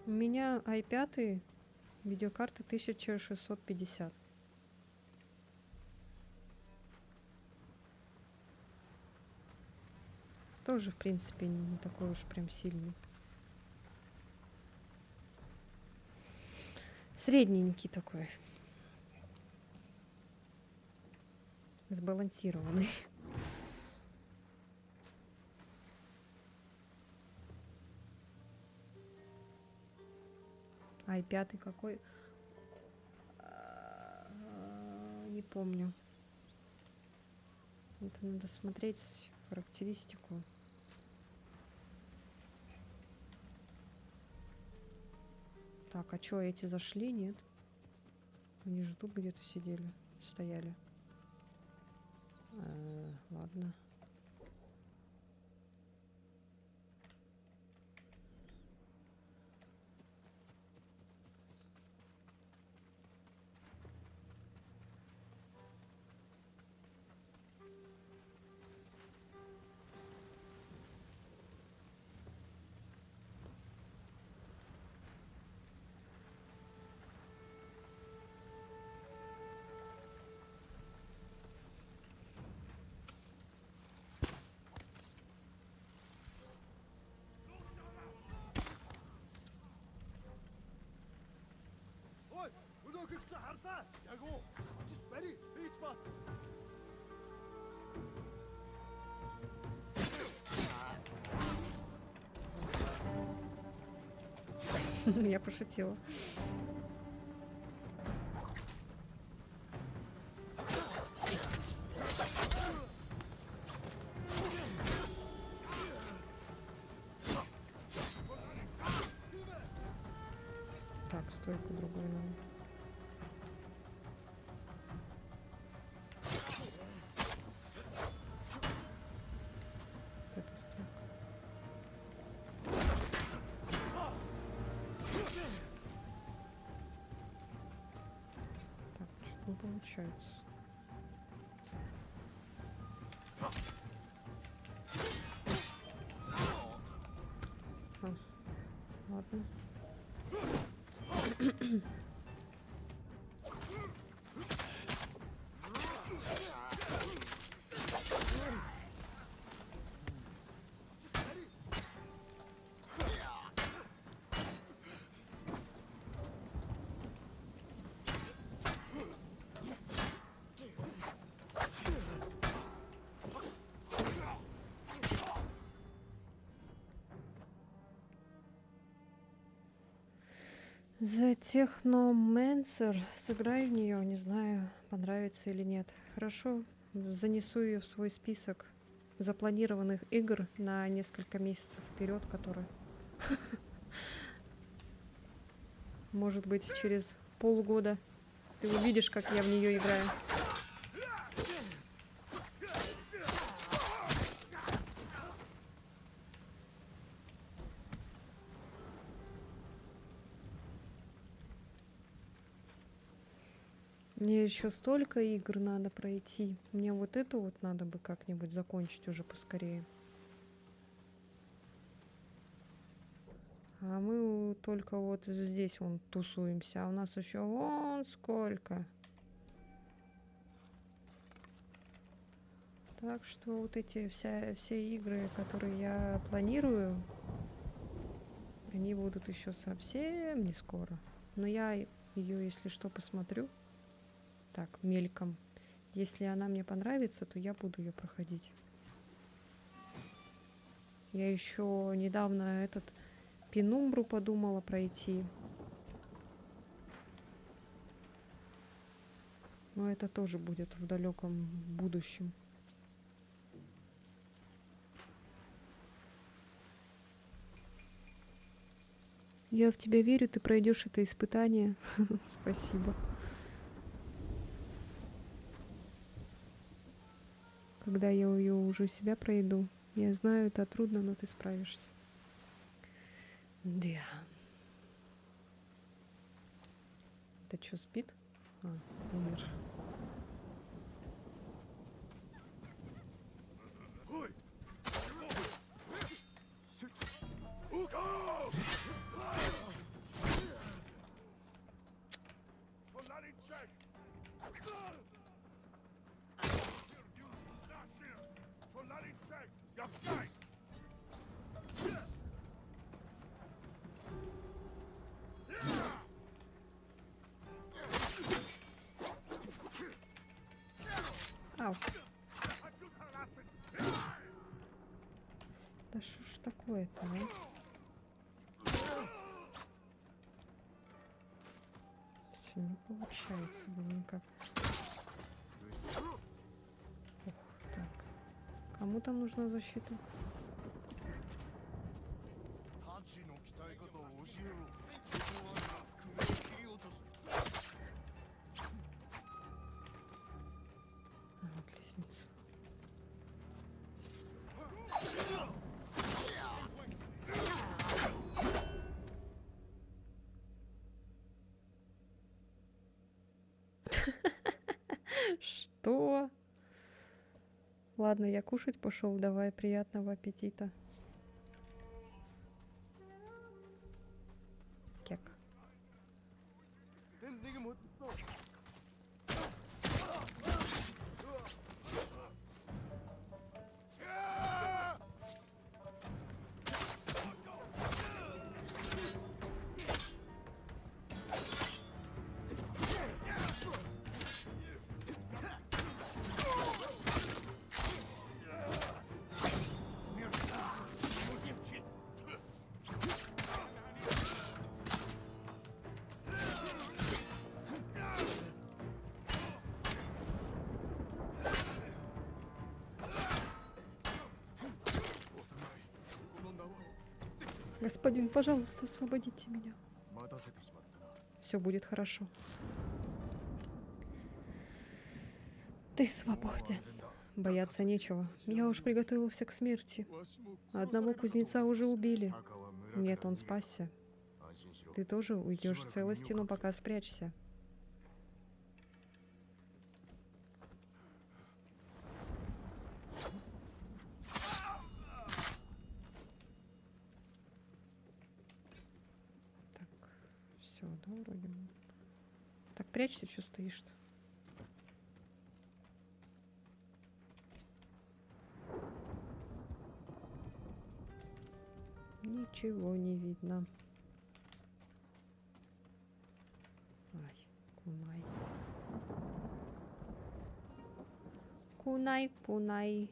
У меня i5, видеокарта 1650. Тоже, в принципе, не такой уж прям сильный. Средненький такой. Сбалансированный. i5 какой? Не помню. Это надо смотреть характеристику. Так, а чё, эти зашли? Нет. Они же тут где-то сидели, стояли. Ладно. Ой, өнөөхийг чи хардаа. Яг уу. Очиж барь. Бийч бас. Я пошутила. Так, стойку другую надо. Вот эта стойка. Так, что-то не получается. Ладно. The Technomancer. Сыграй в нее, не знаю, понравится или нет. Хорошо, занесу ее в свой список запланированных игр на несколько месяцев вперед, которые, может быть, через полгода ты увидишь, как я в нее играю. Мне еще столько игр надо пройти. Мне вот эту вот надо бы как-нибудь закончить уже поскорее. А мы только вот здесь вон тусуемся. А у нас еще вон сколько. Так что вот эти все игры, которые я планирую, они будут еще совсем не скоро. Но я ее, если что, посмотрю. Так, мельком. Если она мне понравится, то я буду ее проходить. Я еще недавно этот Пенумбру подумала пройти. Но это тоже будет в далеком будущем. Я в тебя верю, ты пройдешь это испытание. Спасибо. Когда я ее уже себя пройду. Я знаю, это трудно, но ты справишься. Да. Это что, спит? А, умер. Ой. Ука! Что это, а? Всё не получается, блин, никак. Ух, так. Кому там нужна защита? ハチの鍛え方を教えろ。ここは首を切り落とす。 А, вот лестница. Что? Ладно, я кушать пошел. Давай, приятного аппетита. Кек. 내게 못 써. Господин, пожалуйста, освободите меня. 待たせてしまったな。 Все будет хорошо. Ты свободен. Бояться нечего. Я уж приготовился к смерти. Одного кузнеца уже убили. Нет, он спасся. Ты тоже уйдешь в целости, но пока спрячься. Так, все, да, вроде бы. Так, прячься, что стоишь-то? Ничего не видно. Ай, кунай. Кунай, кунай.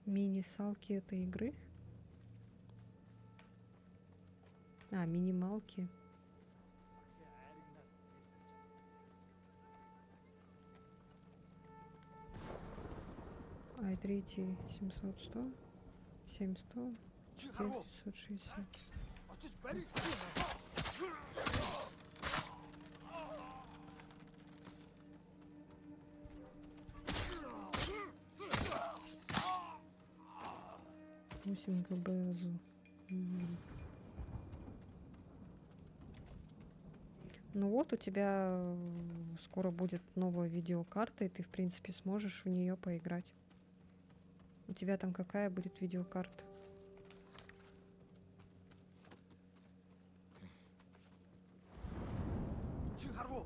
Мини-салки этой игры? А, минималки. i3 700, 100, 700, 960. 아치스 베리. Восемь ГБ. Ну вот, у тебя скоро будет новая видеокарта, и ты, в принципе, сможешь в нее поиграть. У тебя там какая будет видеокарта? 칭하고.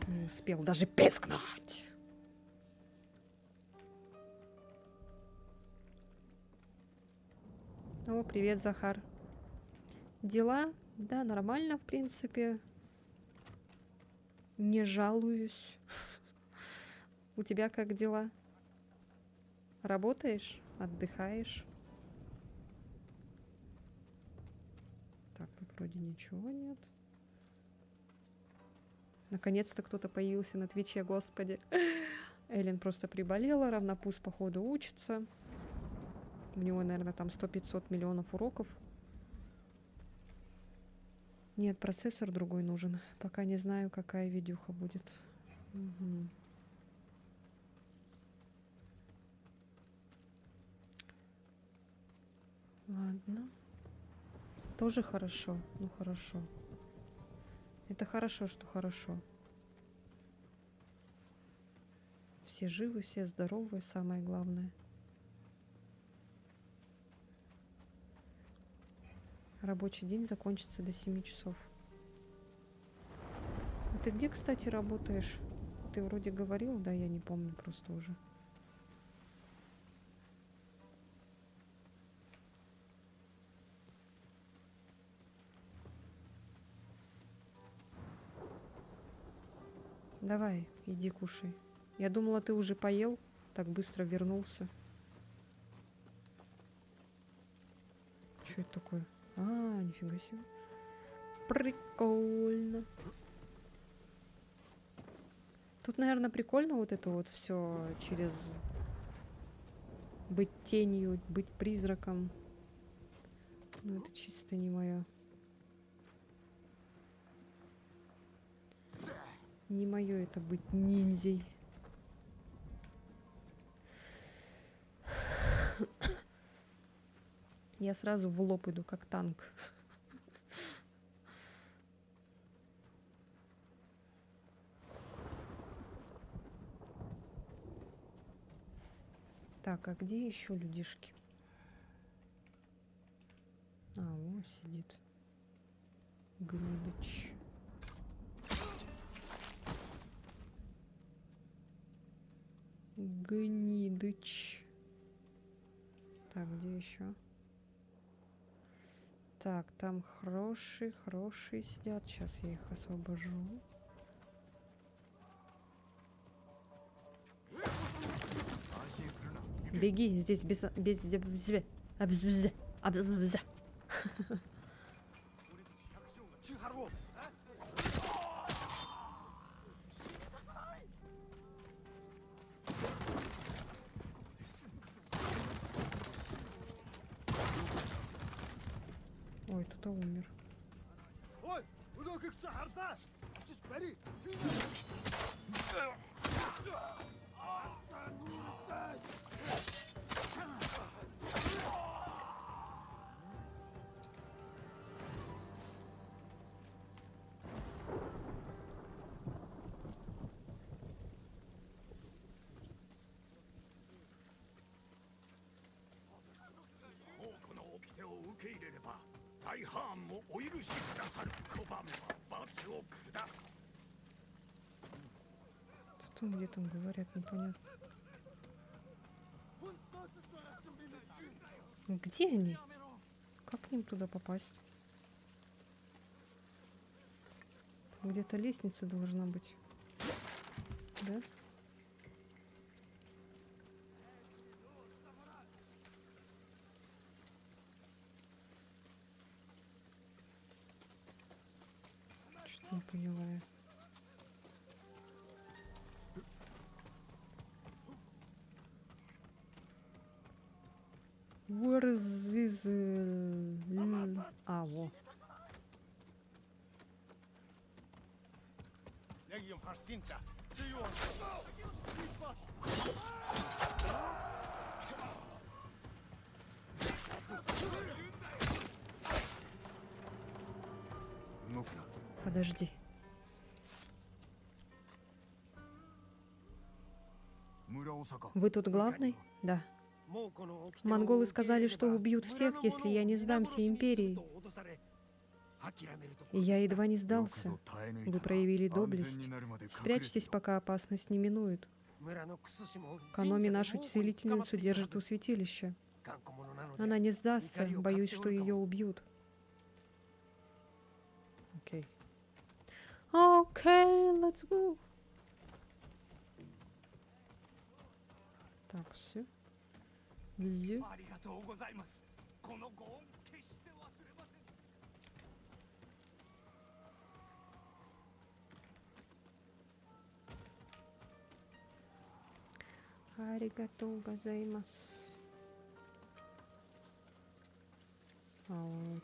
Не успел даже пискнуть. О, привет, Захар. Дела? Да, нормально, в принципе. Не жалуюсь. У тебя как дела? Работаешь? Отдыхаешь? Так, тут вроде ничего нет. Наконец-то кто-то появился на Твиче, господи. Эллен просто приболела, Равнопус, походу, учится. У него, наверное, там 100-500 миллионов уроков. Нет, процессор другой нужен. Пока не знаю, какая видюха будет. Угу. Ладно. Тоже хорошо. Ну, хорошо. Это хорошо, что хорошо. Все живы, все здоровы, самое главное. Рабочий день закончится до 7 часов. А ты где, кстати, работаешь? Ты вроде говорил, да, я не помню просто уже. Давай, иди кушай. Я думала, ты уже поел, так быстро вернулся. Что это такое? А, нифига себе. Прикольно. Тут, наверное, прикольно вот это вот все через быть тенью, быть призраком. Ну, это чисто не мое. Не мое это быть ниндзей. Я сразу в лоб иду, как танк. Так, а где еще людишки? А, вон сидит. Гнидыч. Гнидыч. Так, где еще? Так, там хорошие сидят. Сейчас я их освобожу. Беги, здесь без... Ой, кто-то умер. Что где там говорят, непонятно. Где они? Как к ним туда попасть? Где-то лестница должна быть. Да? Что не поняла я. Where is this? А, во. Подожди. Вы тут главный? Да. Монголы сказали, что убьют всех, если я не сдамся империи. И я едва не сдался. Вы проявили доблесть. Спрячьтесь, пока опасность не минует. Каноми нашу целительницу держит у святилища. Она не сдастся, боюсь, что ее убьют. Окей. Окей, let's go. Так, все. Все. Аригато гозаимасу. А вот.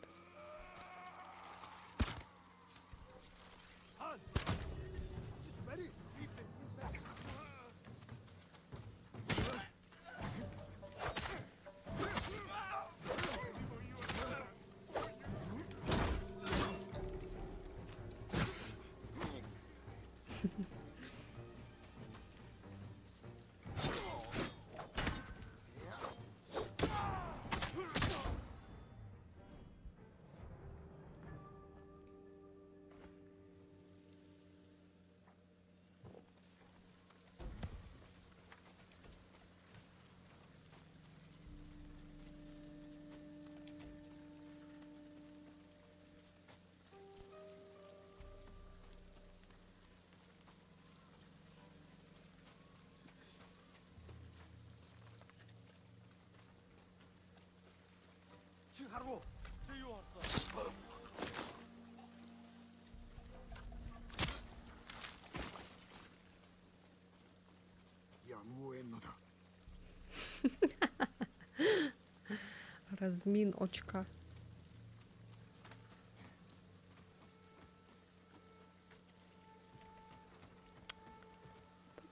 Казмин очка.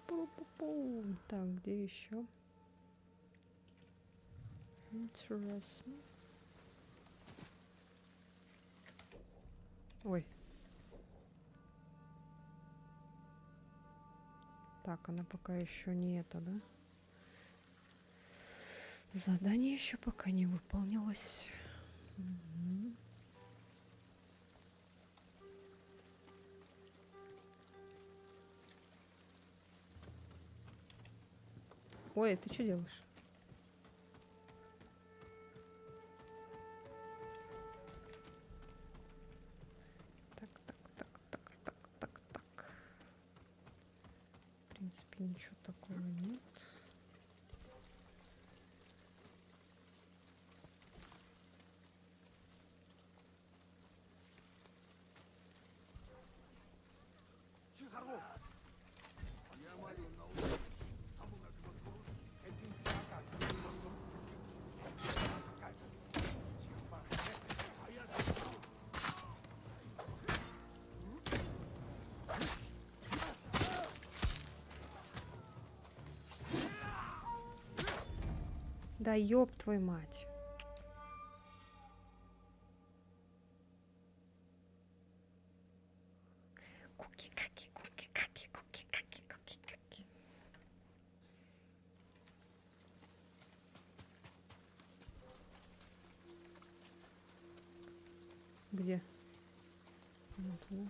Пу-пу-пу. Так, где еще? Интересно. Ой. Так, она пока еще не это, да? Задание еще пока не выполнилось. Мгм. Ой, ты что делаешь? Так, так, так, так, так, так, так. В принципе, ничего такого нет. Да ёб твою мать. Куки-каки, куки-каки, куки-каки, куки-каки. Где? Вот, да.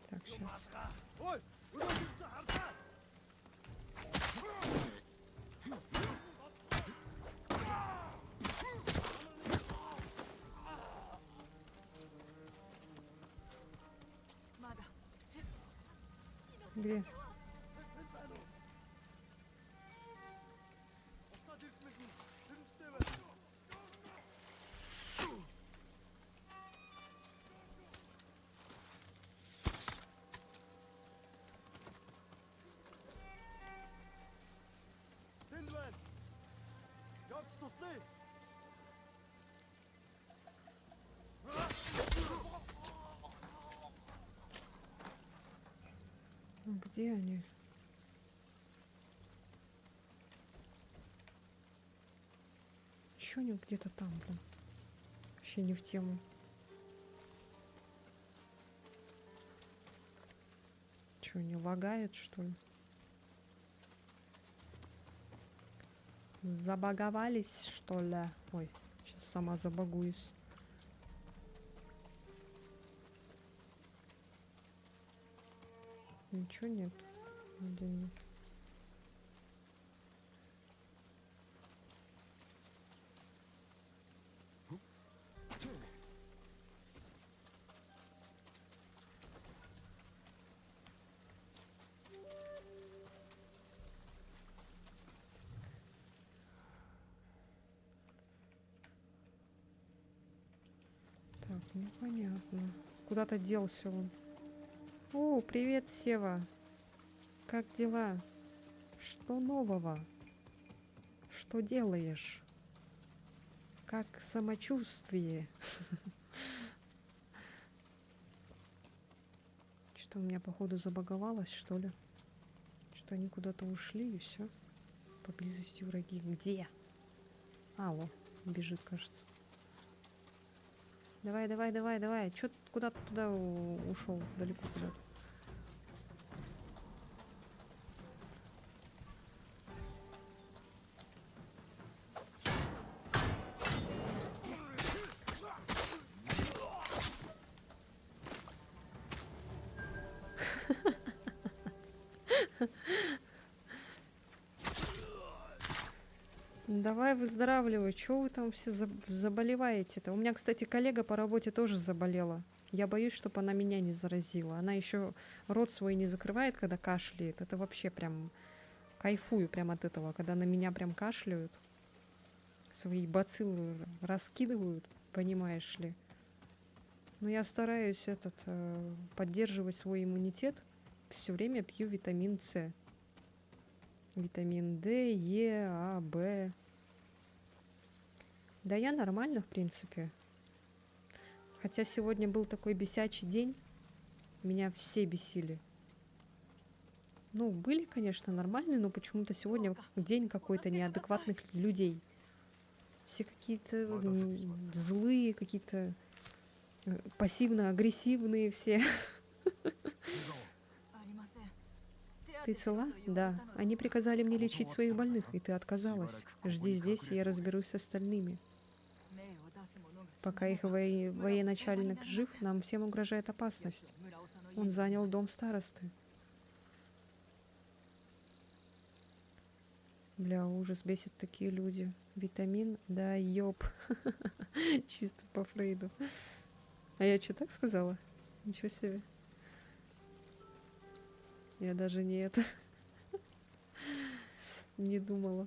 Так, сейчас. Где? Где они? Чё они где-то там, блин? Вообще не в тему. Чё, не лагает, что ли? Забаговались, что ли? Ой, сейчас сама забагуюсь. Ничего нет. Нигде нет. Так, непонятно. Куда-то делся он. О, привет, Сева. Как дела? Что нового? Что делаешь? Как самочувствие? Что у меня, походу, забаговалось, что ли? Что они куда-то ушли, и все. Поблизости враги. Где? Алло, бежит, кажется. Давай, давай, давай, давай. Чё ты куда-то туда ушел? Далеко куда-то. Давай выздоравливай. Чего вы там все заболеваете-то? У меня, кстати, коллега по работе тоже заболела. Я боюсь, чтобы она меня не заразила. Она еще рот свой не закрывает, когда кашляет. Это вообще прям кайфую прям от этого, когда на меня прям кашляют. Свои бациллы раскидывают, понимаешь ли. Но я стараюсь поддерживать свой иммунитет. Все время пью витамин С. Витамин D, Е, А, Б. Да я нормально, в принципе. Хотя сегодня был такой бесячий день. Меня все бесили. Ну, были, конечно, нормальные, но почему-то сегодня день какой-то неадекватных людей. Все какие-то злые, какие-то пассивно-агрессивные все. Ты цела? Да. Они приказали мне лечить своих больных, и ты отказалась. Жди здесь, и я разберусь с остальными. Пока их военачальник жив, нам всем угрожает опасность. Он занял дом старосты. Бля, ужас, бесит такие люди. Витамин, да, ёб. Чисто по Фрейду. А я что, так сказала? Ничего себе. Я даже не это не думала.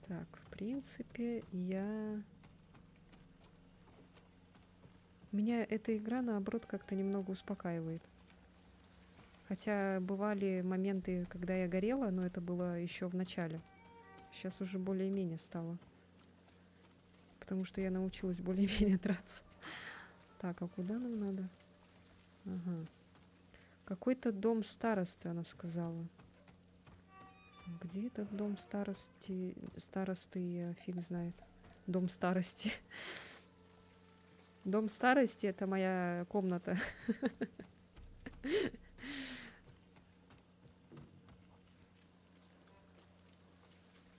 Так, в принципе, меня эта игра, наоборот, как-то немного успокаивает. Хотя бывали моменты, когда я горела, но это было еще в начале. Сейчас уже более-менее стало. Потому что я научилась более-менее драться. Так, а куда нам надо? Ага. Какой-то дом старосты, она сказала. Где этот дом старосты, я фиг знает. Дом старости. Дом старости — это моя комната.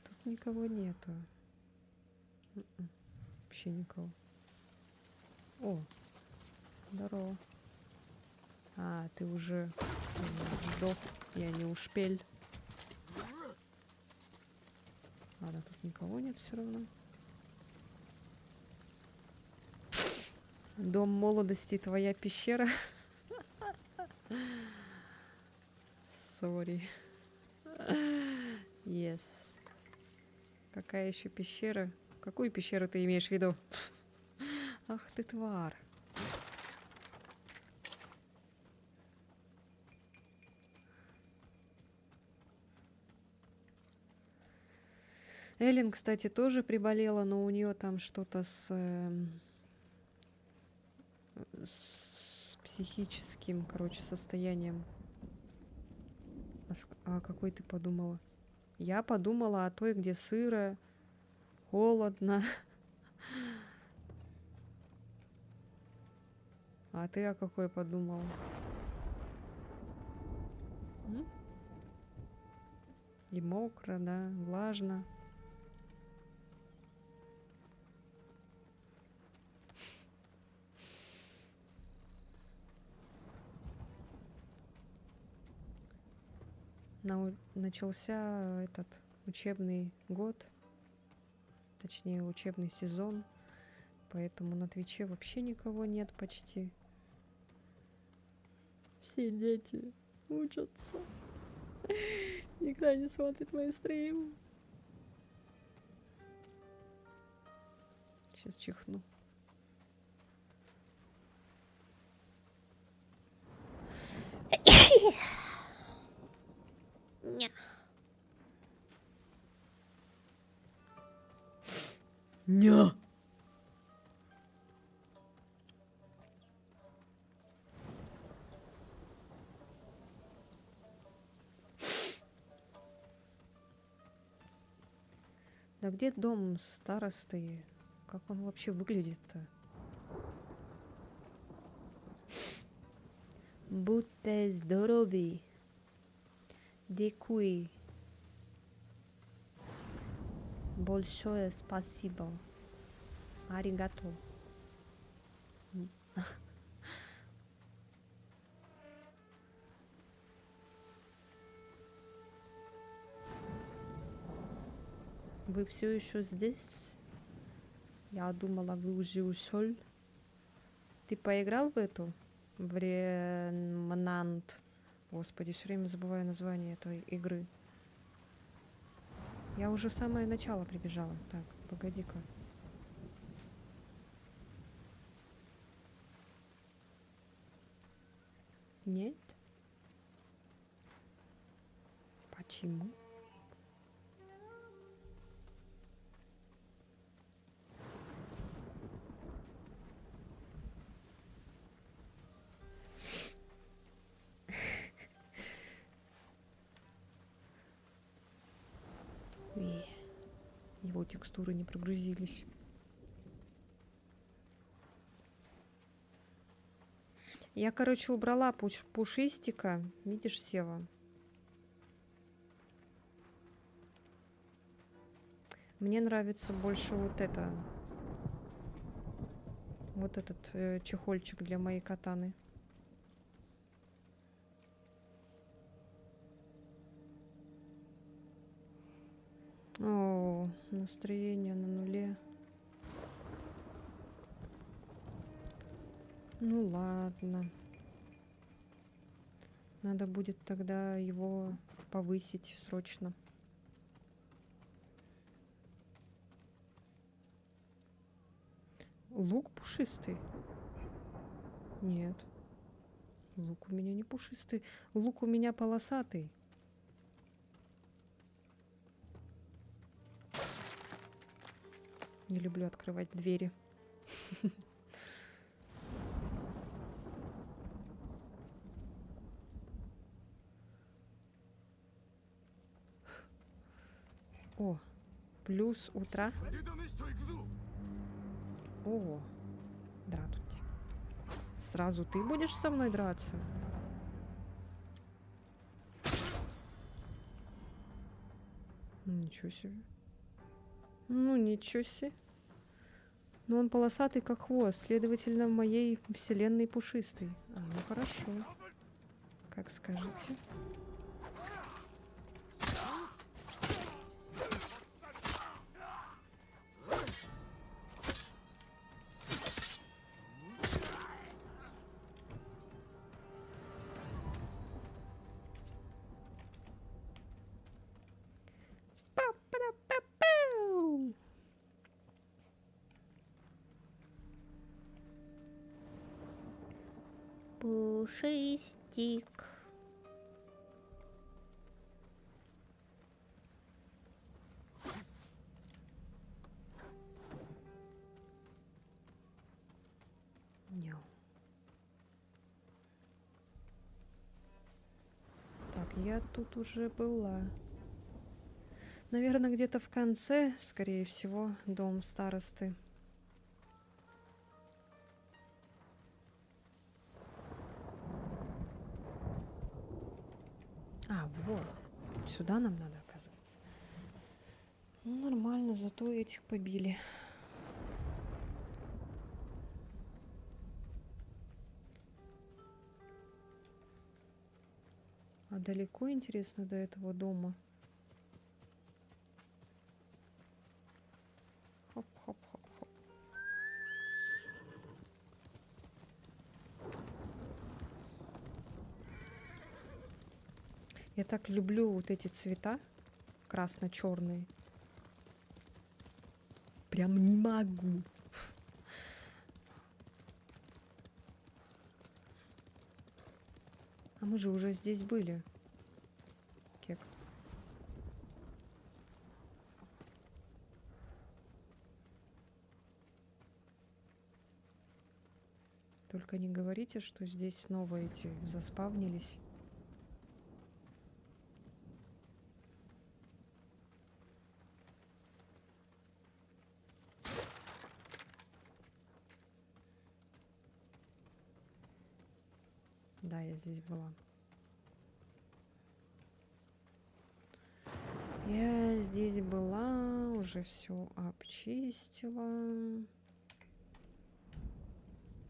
Тут никого нету. Вообще никого. О, здорово. А, ты уже сдох. Я не ушпель. Ладно, тут никого нет все равно. Дом молодости, твоя пещера. Сори. Yes. Какая еще пещера? Какую пещеру ты имеешь в виду? Ах ты тварь. Эллен, кстати, тоже приболела, но у нее там что-то с психическим, короче, состоянием. А какой ты подумала? Я подумала о той, где сыро, холодно. А ты о какой подумала? И мокро, да, влажно. Начался этот учебный год, точнее учебный сезон, поэтому на Твиче вообще никого нет почти. Все дети учатся. Никто не смотрит мои стримы. Сейчас чихну. Не. Ня. Да где дом старосты? Как он вообще выглядит-то? Будьте здоровы. Дякую. Большое спасибо. Аригато. Вы все еще здесь? Я думала, вы уже ушел. Ты поиграл в эту? В Ремнант. Господи, все время забываю название этой игры. Я уже в самое начало прибежала. Так, погоди-ка. Нет? Почему? Его текстуры не прогрузились. Я, короче, убрала пушистика. Видишь, Сева? Мне нравится больше вот это. Вот этот чехольчик для моей катаны. О, настроение на нуле. Ну ладно. Надо будет тогда его повысить срочно. Лук пушистый? Нет. Лук у меня не пушистый. Лук у меня полосатый. Не люблю открывать двери. О, плюс утра. О, здравствуйте. Сразу ты будешь со мной драться? Ничего себе. Ну, ничего себе. Но он полосатый, как хвост. Следовательно, в моей вселенной пушистый. А, ну хорошо. Как скажете. Па-па-па-пау! Пушистик. Няу. Так, я тут уже была. Наверное, где-то в конце, скорее всего, дом старосты. А, вот. Сюда нам надо, оказывается. Ну, нормально, зато этих побили. А далеко, интересно, до этого дома? Хоп-хоп-хоп-хоп. Я так люблю вот эти цвета красно-черные. Прям не могу. А мы же уже здесь были. Кек. Только не говорите, что здесь снова эти заспавнились. Да, я здесь была. Я здесь была, уже все обчистила.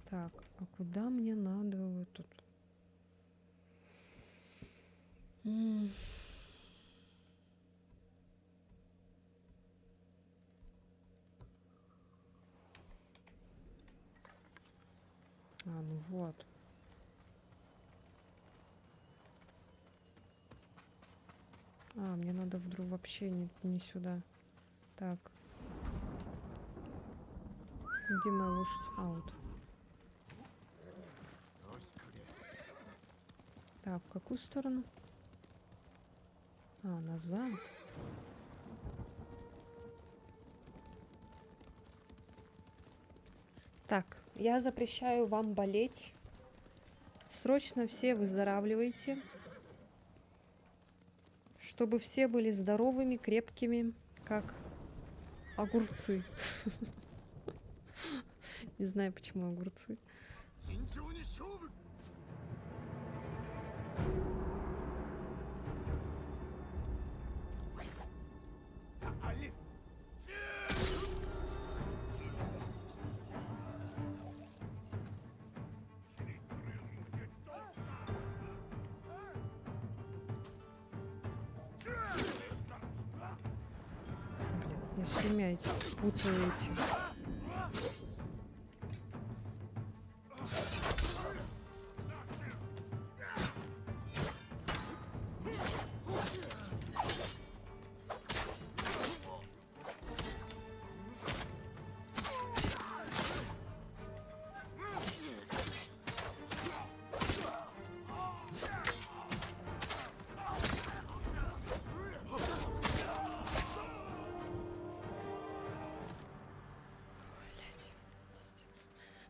Так, а куда мне надо вот тут? А, ну вот. А, мне надо вдруг вообще не сюда. Так. Где моя лошадь? А, вот. Так, в какую сторону? А, назад. Так, я запрещаю вам болеть. Срочно все выздоравливайте. Чтобы все были здоровыми, крепкими, как огурцы. Не знаю, почему огурцы. 慎重に勝負 Блин, я все время эти путаю эти.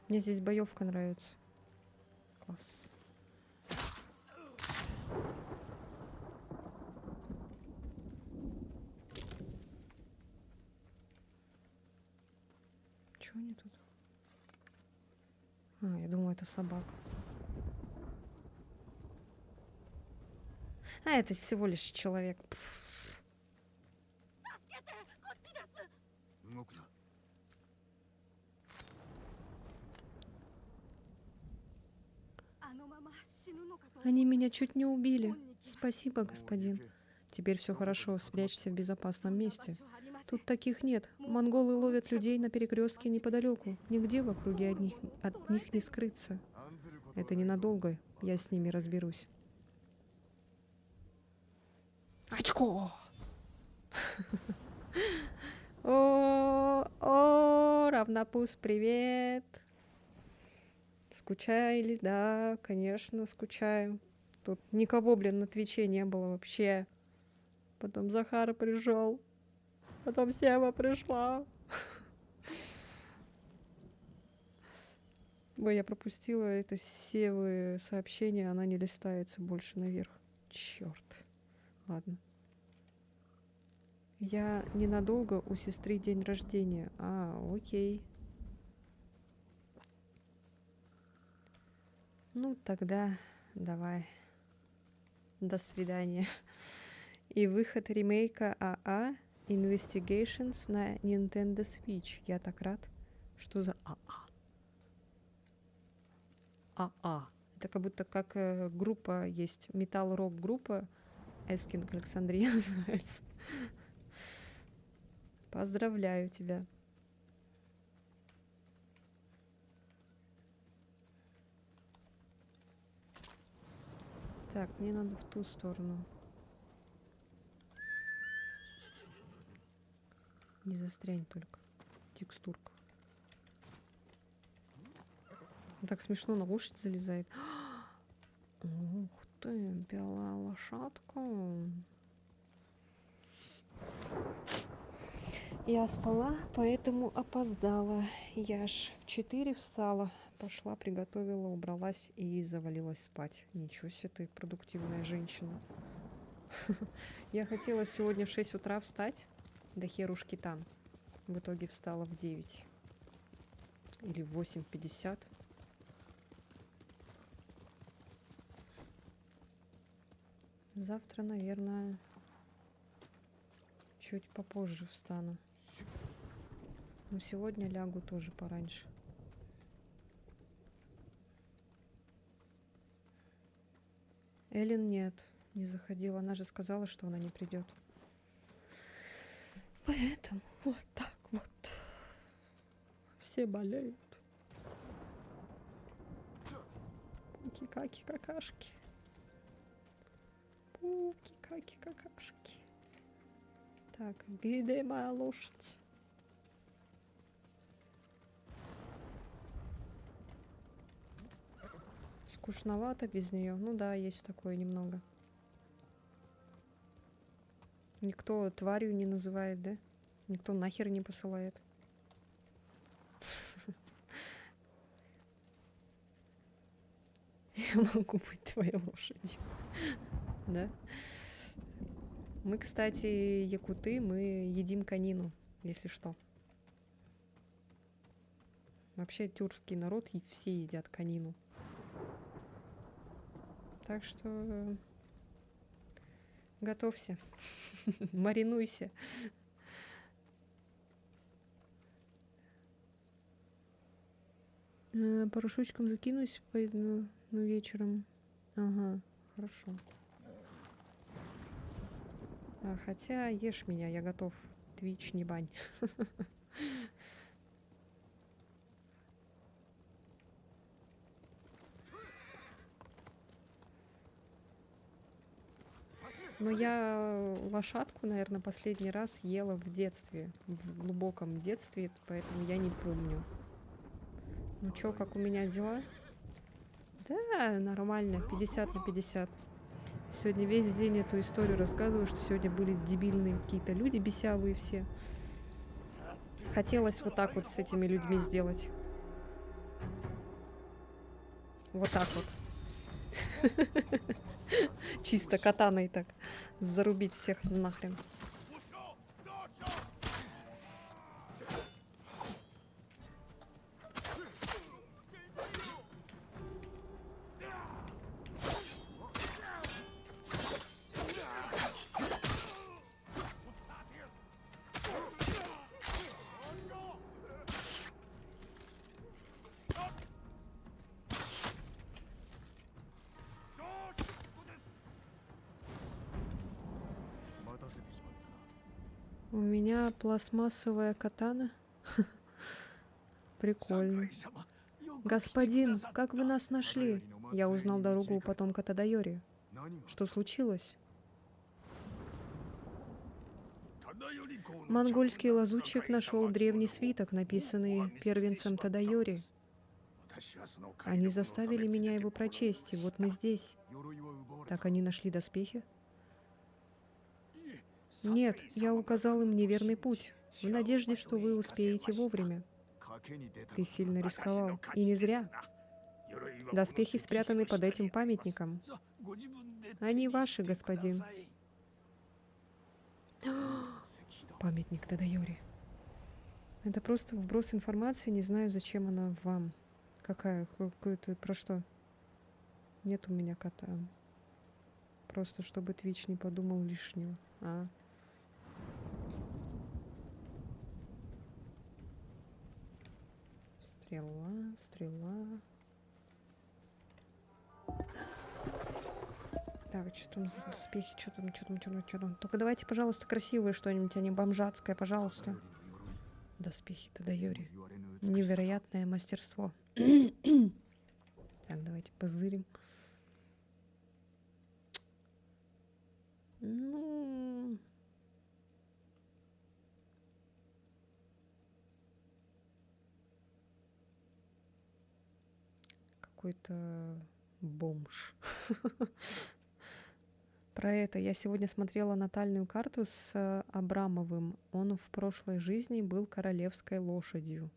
Мне здесь боевка нравится. Класс. Чего они тут? А, я думаю, это собака. А, это всего лишь человек. Пф. 動くな Они меня чуть не убили. Спасибо, господин. Теперь все хорошо, спрячься в безопасном месте. Тут таких нет. Монголы ловят людей на перекрестке неподалеку. Нигде в округе от них не скрыться. 案ずること Это ненадолго. Я с ними разберусь. Очко! О, равнопуст, привет! Скучали? Да, конечно, скучаю. Тут никого, блин, на Твиче не было вообще. Потом Захар пришел. Потом Сева пришла. Ой, я пропустила это Севы сообщение, она не листается больше наверх. Черт. Ладно. Я ненадолго, у сестры день рождения. А, окей. Ну, тогда давай. До свидания. И выход ремейка АА Investigations на Nintendo Switch. Я так рад. Что за АА? АА. Это как будто как группа есть. Металл-рок группа. Эскинг Александрия называется. Поздравляю тебя. Так, мне надо в ту сторону. Не застрянь только. Текстурка. Так смешно, на лошадь залезает. Ух ты, белая лошадка. Я спала, поэтому опоздала. Я ж в 4 встала, пошла, приготовила, убралась и завалилась спать. Ничего себе ты, продуктивная женщина. Я хотела сегодня в 6 утра встать, да херушки там. В итоге встала в 9. Или в 8:50. Завтра, наверное, чуть попозже встану. Но сегодня лягу тоже пораньше. Эллен нет, не заходила. Она же сказала, что она не придет. Поэтому вот так вот. Все болеют. Пуки-каки-какашки. Пуки-каки-какашки. Так, где моя лошадь? Скучновато без нее. Ну да, есть такое немного. Никто тварью не называет, да? Никто нахер не посылает. Я могу быть твоей лошадью. Да? Мы, кстати, якуты, мы едим конину, если что. Вообще тюркский народ и все едят конину. Так что готовься, маринуйся. По рушечкам закинусь вечером. Ага, хорошо. Хотя ешь меня, я готов. Твич, не бань. Но я лошадку, наверное, последний раз ела в детстве, в глубоком детстве, поэтому я не помню. Ну чё, как у меня дела? Да, нормально, 50 на 50. Сегодня весь день эту историю рассказываю, что сегодня были дебильные какие-то люди, бесявые все. Хотелось вот так вот с этими людьми сделать. Вот так вот. Чисто катаной так. Зарубить всех нахрен. У меня пластмассовая катана. Прикольно. Господин, как вы нас нашли? Я узнал дорогу у потомка Тадайори. Что случилось? Монгольский лазутчик нашел древний свиток, написанный первенцем Тадайори. Они заставили меня его прочесть, и вот мы здесь. Так они нашли доспехи? Нет, я указал им неверный путь, в надежде, что вы успеете вовремя. Ты сильно рисковал, и не зря. Доспехи спрятаны под этим памятником. Они ваши, господин. Памятник Тадайори. Это просто вброс информации, не знаю, зачем она вам. Какая? Какую-то про что? Нет у меня кота. Просто чтобы Twitch не подумал лишнего. Стрела. Так, что там за доспехи? Что там? Только давайте, пожалуйста, красивое что-нибудь, а не бомжатское, пожалуйста. Доспехи Тадайори. Невероятное мастерство. Так, давайте позырим. Ну... Какой-то бомж. Про это я сегодня смотрела натальную карту с Абрамовым. Он в прошлой жизни был королевской лошадью.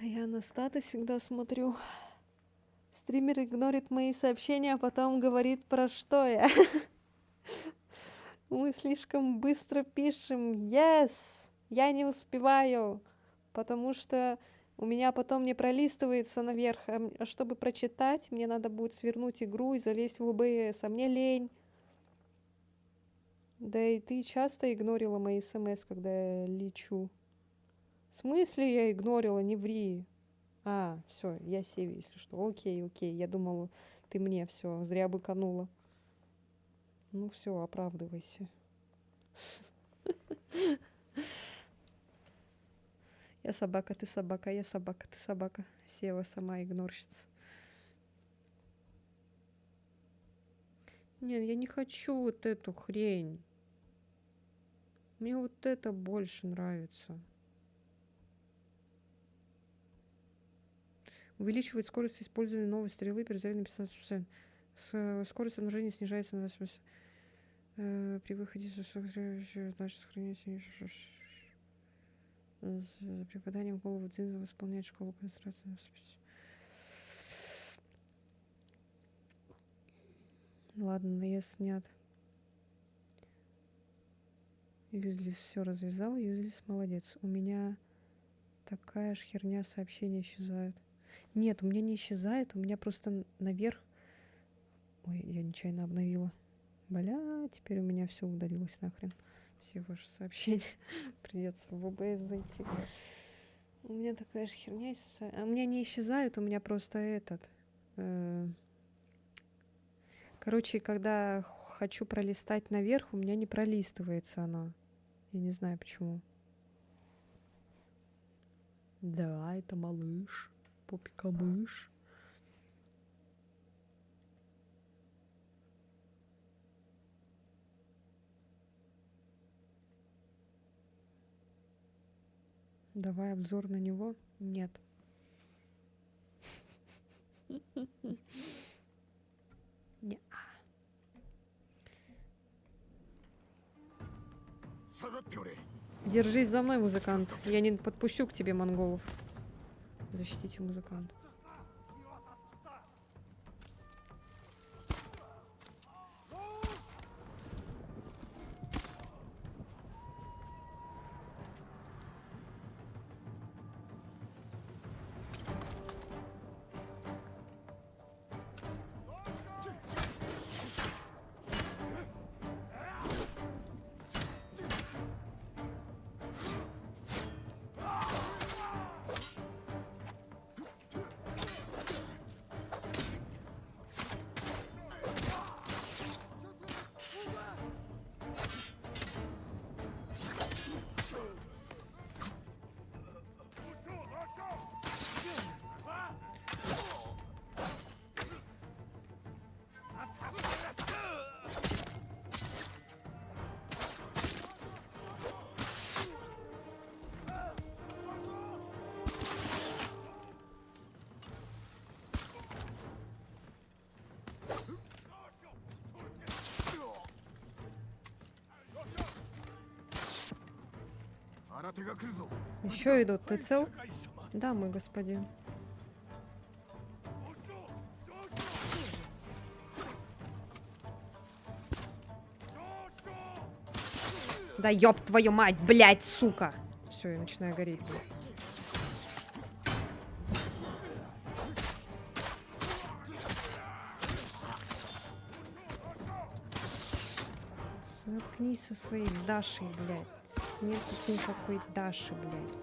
Я на статы всегда смотрю. Стример игнорит мои сообщения, а потом говорит, про что я. Мы слишком быстро пишем. Yes! Я не успеваю, потому что у меня потом не пролистывается наверх. А чтобы прочитать, мне надо будет свернуть игру и залезть в ОБС. А мне лень. Да и ты часто игнорила мои смс, когда я лечу. В смысле я игнорила? Не ври. Все, я Севе, если что. Окей. Я думала, ты мне все, зря быканула. Ну все, оправдывайся. Я собака, ты собака, я собака, ты собака. Сева сама игнорщица. Нет, я не хочу вот эту хрень. Мне вот это больше нравится. Увеличивает скорость использования новой стрелы при заряде на 15%. Скорость обнаружения снижается на 80%. При выходе значит сохраняется. С преподанием в голову Дзинза восполняет школу концентрации. Ладно, наезд снят. Юзлис все развязал. Юзлис молодец. У меня такая же херня, сообщения исчезают. Нет, у меня не исчезает, у меня просто наверх. Ой, я нечаянно обновила. Бля, теперь у меня все удалилось нахрен. Все ваши сообщения. Придется в ОБС зайти. У меня такая же херня. А у меня не исчезает, у меня просто этот. Короче, когда хочу пролистать наверх, у меня не пролистывается оно. Я не знаю почему. Да, это малыш. Попика мышь. Давай обзор на него. Нет. Не. 下がっておれ。 Держись за мной, музыкант. Я не подпущу к тебе монголов. Защитите музыканта. Еще идут. Ты цел? Да, мой господин. Да ёб твою мать, блядь, сука! Все, я начинаю гореть. Заткнись со своей Дашей, блядь. Нет тут никакой Даши, блядь.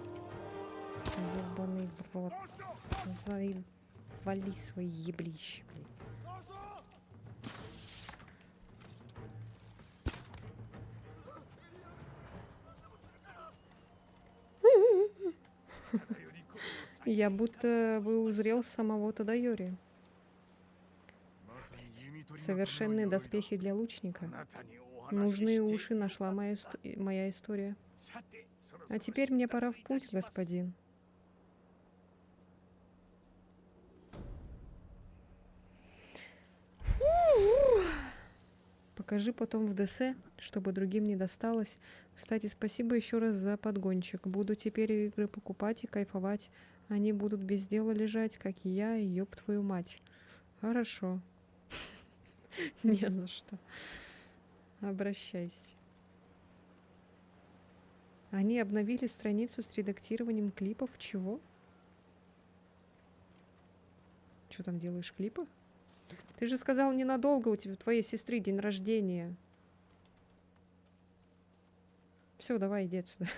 Ёбаный в рот. Завали свои еблища, блядь. Я будто бы узрел самого Тадайори. Совершенные доспехи для лучника. Нужные уши нашла моя история. А теперь мне пора в путь, господин. Покажи потом в ДС, чтобы другим не досталось. Кстати, спасибо еще раз за подгончик. Буду теперь игры покупать и кайфовать. Они будут без дела лежать, как и я, и ёб твою мать. Хорошо. Не за что. Обращайся. Они обновили страницу с редактированием клипов. Чего? Что там делаешь, клипы? Ты же сказал ненадолго, у тебя, у твоей сестры день рождения. Все, давай, иди отсюда.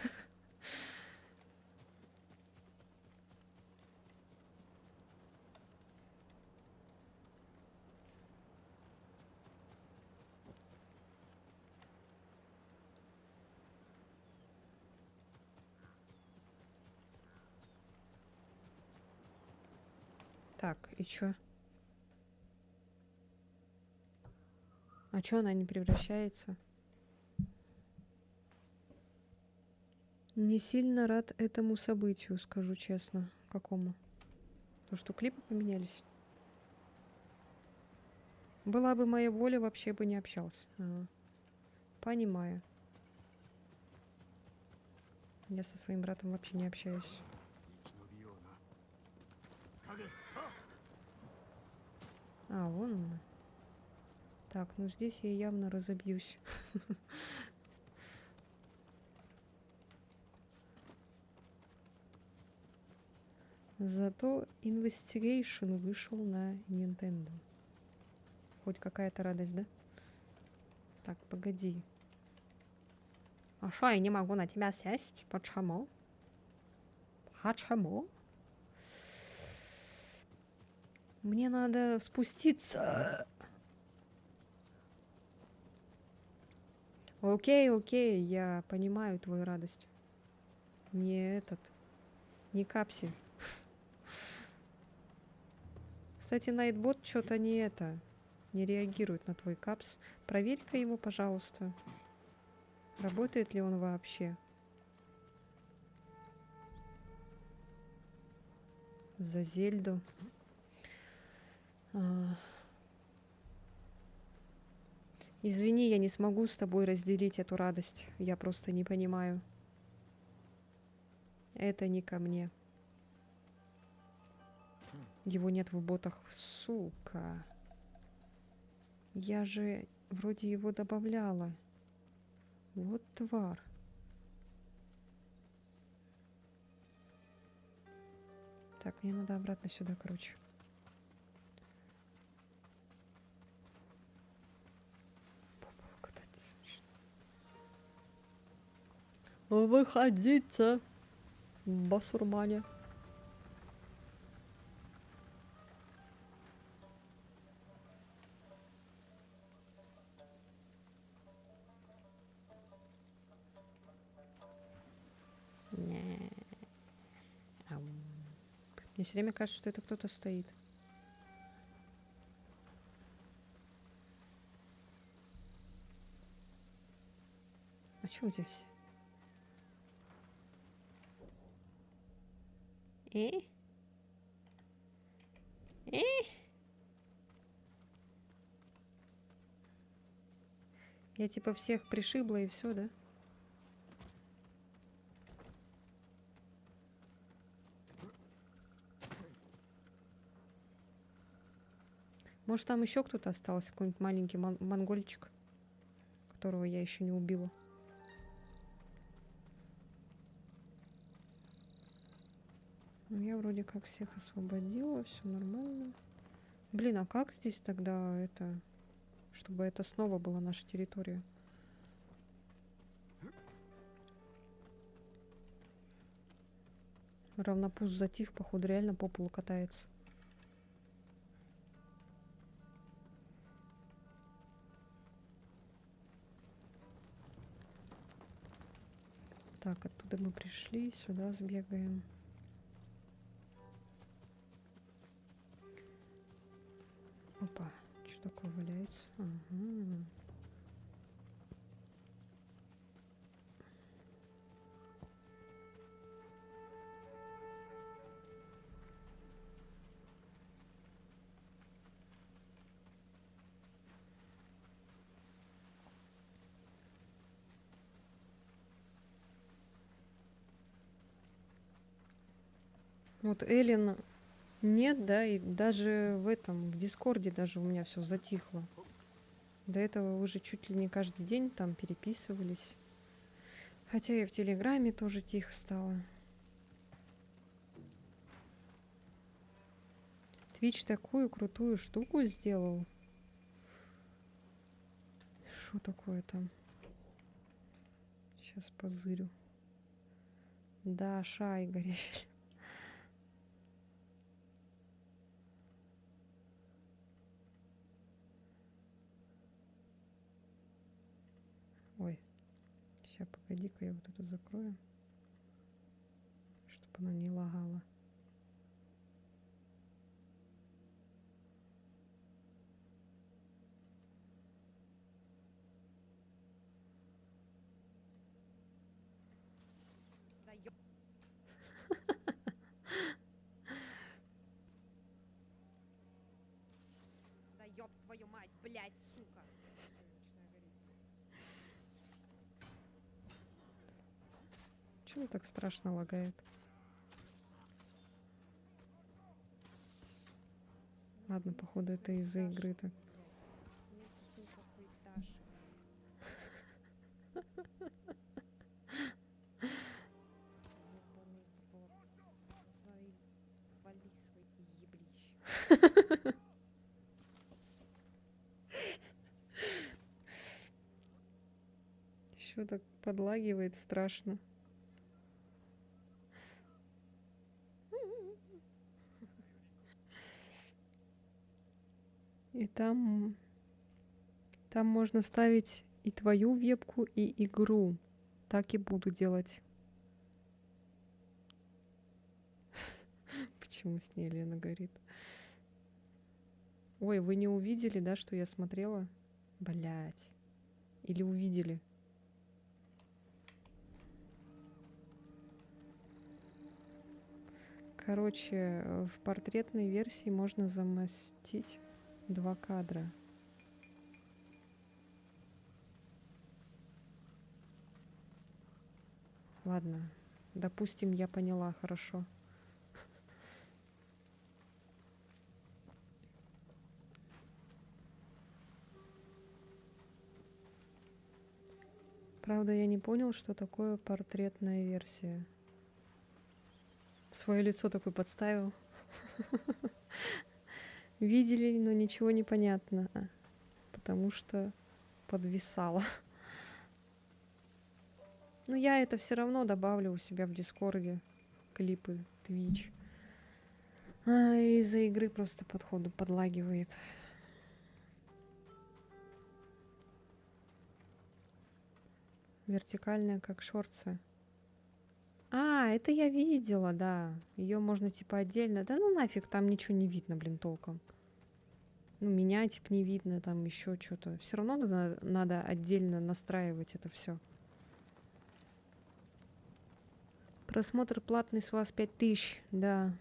Так, и чё? А чё она не превращается? Не сильно рад этому событию, скажу честно. Какому? То, что клипы поменялись? Была бы моя воля, вообще бы не общался. Ага. Понимаю. Я со своим братом вообще не общаюсь. 生き延びような影さあ А, вон она. Так, ну здесь я явно разобьюсь. Зато Investigation вышел на Nintendo. Хоть какая-то радость, да? Так, погоди. А шо, я не могу на тебя сесть? Почему? Почему? Мне надо спуститься. Окей, окей, я понимаю твою радость. Не этот, не капси. Кстати, Найтбот что-то не это, не реагирует на твой капс. Проверь-ка его, пожалуйста. Работает ли он вообще? За Зельду. Извини, я не смогу с тобой разделить эту радость. Я просто не понимаю. Это не ко мне. Его нет в ботах. Сука. Я же вроде его добавляла. Вот тварь. Так, мне надо обратно сюда, короче. По полу кататься начну. Выходите, басурмане. Не. Ам. Мне все время кажется, что это кто-то стоит. А чего у тебя все? Э? Я типа всех пришибла и все, да? Может, там еще кто-то остался, какой-нибудь маленький монгольчик, которого я еще не убила. Ну, я вроде как всех освободила, все нормально. Блин, а как здесь тогда это, чтобы это снова была наша территория? Равнопуст затих, походу, реально по полу катается. Так, оттуда мы пришли, сюда сбегаем. Опа, что такое валяется? Ага. Вот Эллен нет, да, и даже в этом, в Дискорде даже у меня все затихло. До этого уже чуть ли не каждый день там переписывались. Хотя и в Телеграме тоже тихо стало. Твич такую крутую штуку сделал. Что такое там? Сейчас позырю. Да, Шайгорель. Ой, сейчас погоди-ка я вот это закрою, чтобы она не лагала. Да ёб твою мать, блядь, сука. Чего так страшно лагает? Ладно, походу это из-за игры-то. Еще так подлагивает страшно. И там можно ставить и твою вебку, и игру. Так и буду делать. Почему с ней Лена горит? Ой, вы не увидели, да, что я смотрела? Блять. Или увидели? Короче, в портретной версии можно замостить 2 кадра. Ладно, допустим, я поняла, хорошо. Правда, я не понял, что такое портретная версия. Свое лицо такое подставил. Видели, но ничего не понятно, потому что подвисало. Но я это все равно добавлю у себя в Дискорде. Клипы, Twitch. Из-за игры просто подходу подлагивает. Вертикальная, как шорты. Это я видела, да. Ее можно типа отдельно. Да ну нафиг, там ничего не видно, блин, толком. Ну, меня типа не видно, там еще что-то. Все равно надо отдельно настраивать это все. Просмотр платный с вас 5000, да.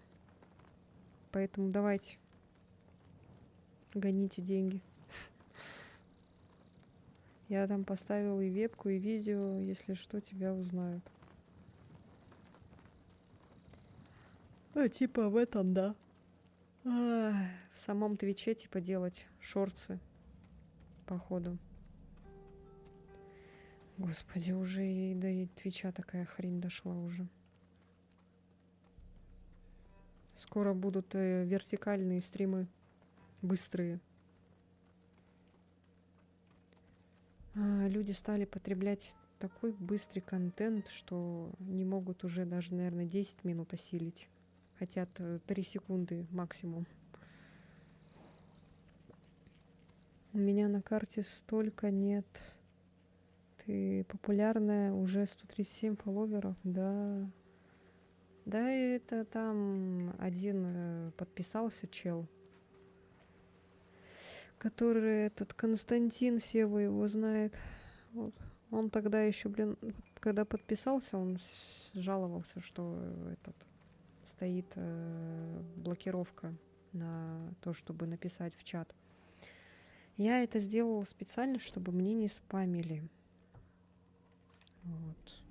Поэтому давайте. Гоните деньги. Я там поставила и вебку, и видео. Если что, тебя узнают. Типа в этом, да. В самом Твиче типа делать шорты, походу. Господи, уже и до Твича такая хрень дошла уже. Скоро будут вертикальные стримы, быстрые. Люди стали потреблять такой быстрый контент, что не могут уже даже, наверное, 10 минут осилить. Хотят 3 секунды максимум. У меня на карте столько нет. Ты популярная, уже 137 фолловеров, да. Да, это там один подписался чел, который этот Константин Сева его знает. Вот. Он тогда еще, блин, когда подписался, он жаловался, что этот стоит блокировка на то, чтобы написать в чат. Я это сделала специально, чтобы мне не спамили. Вот.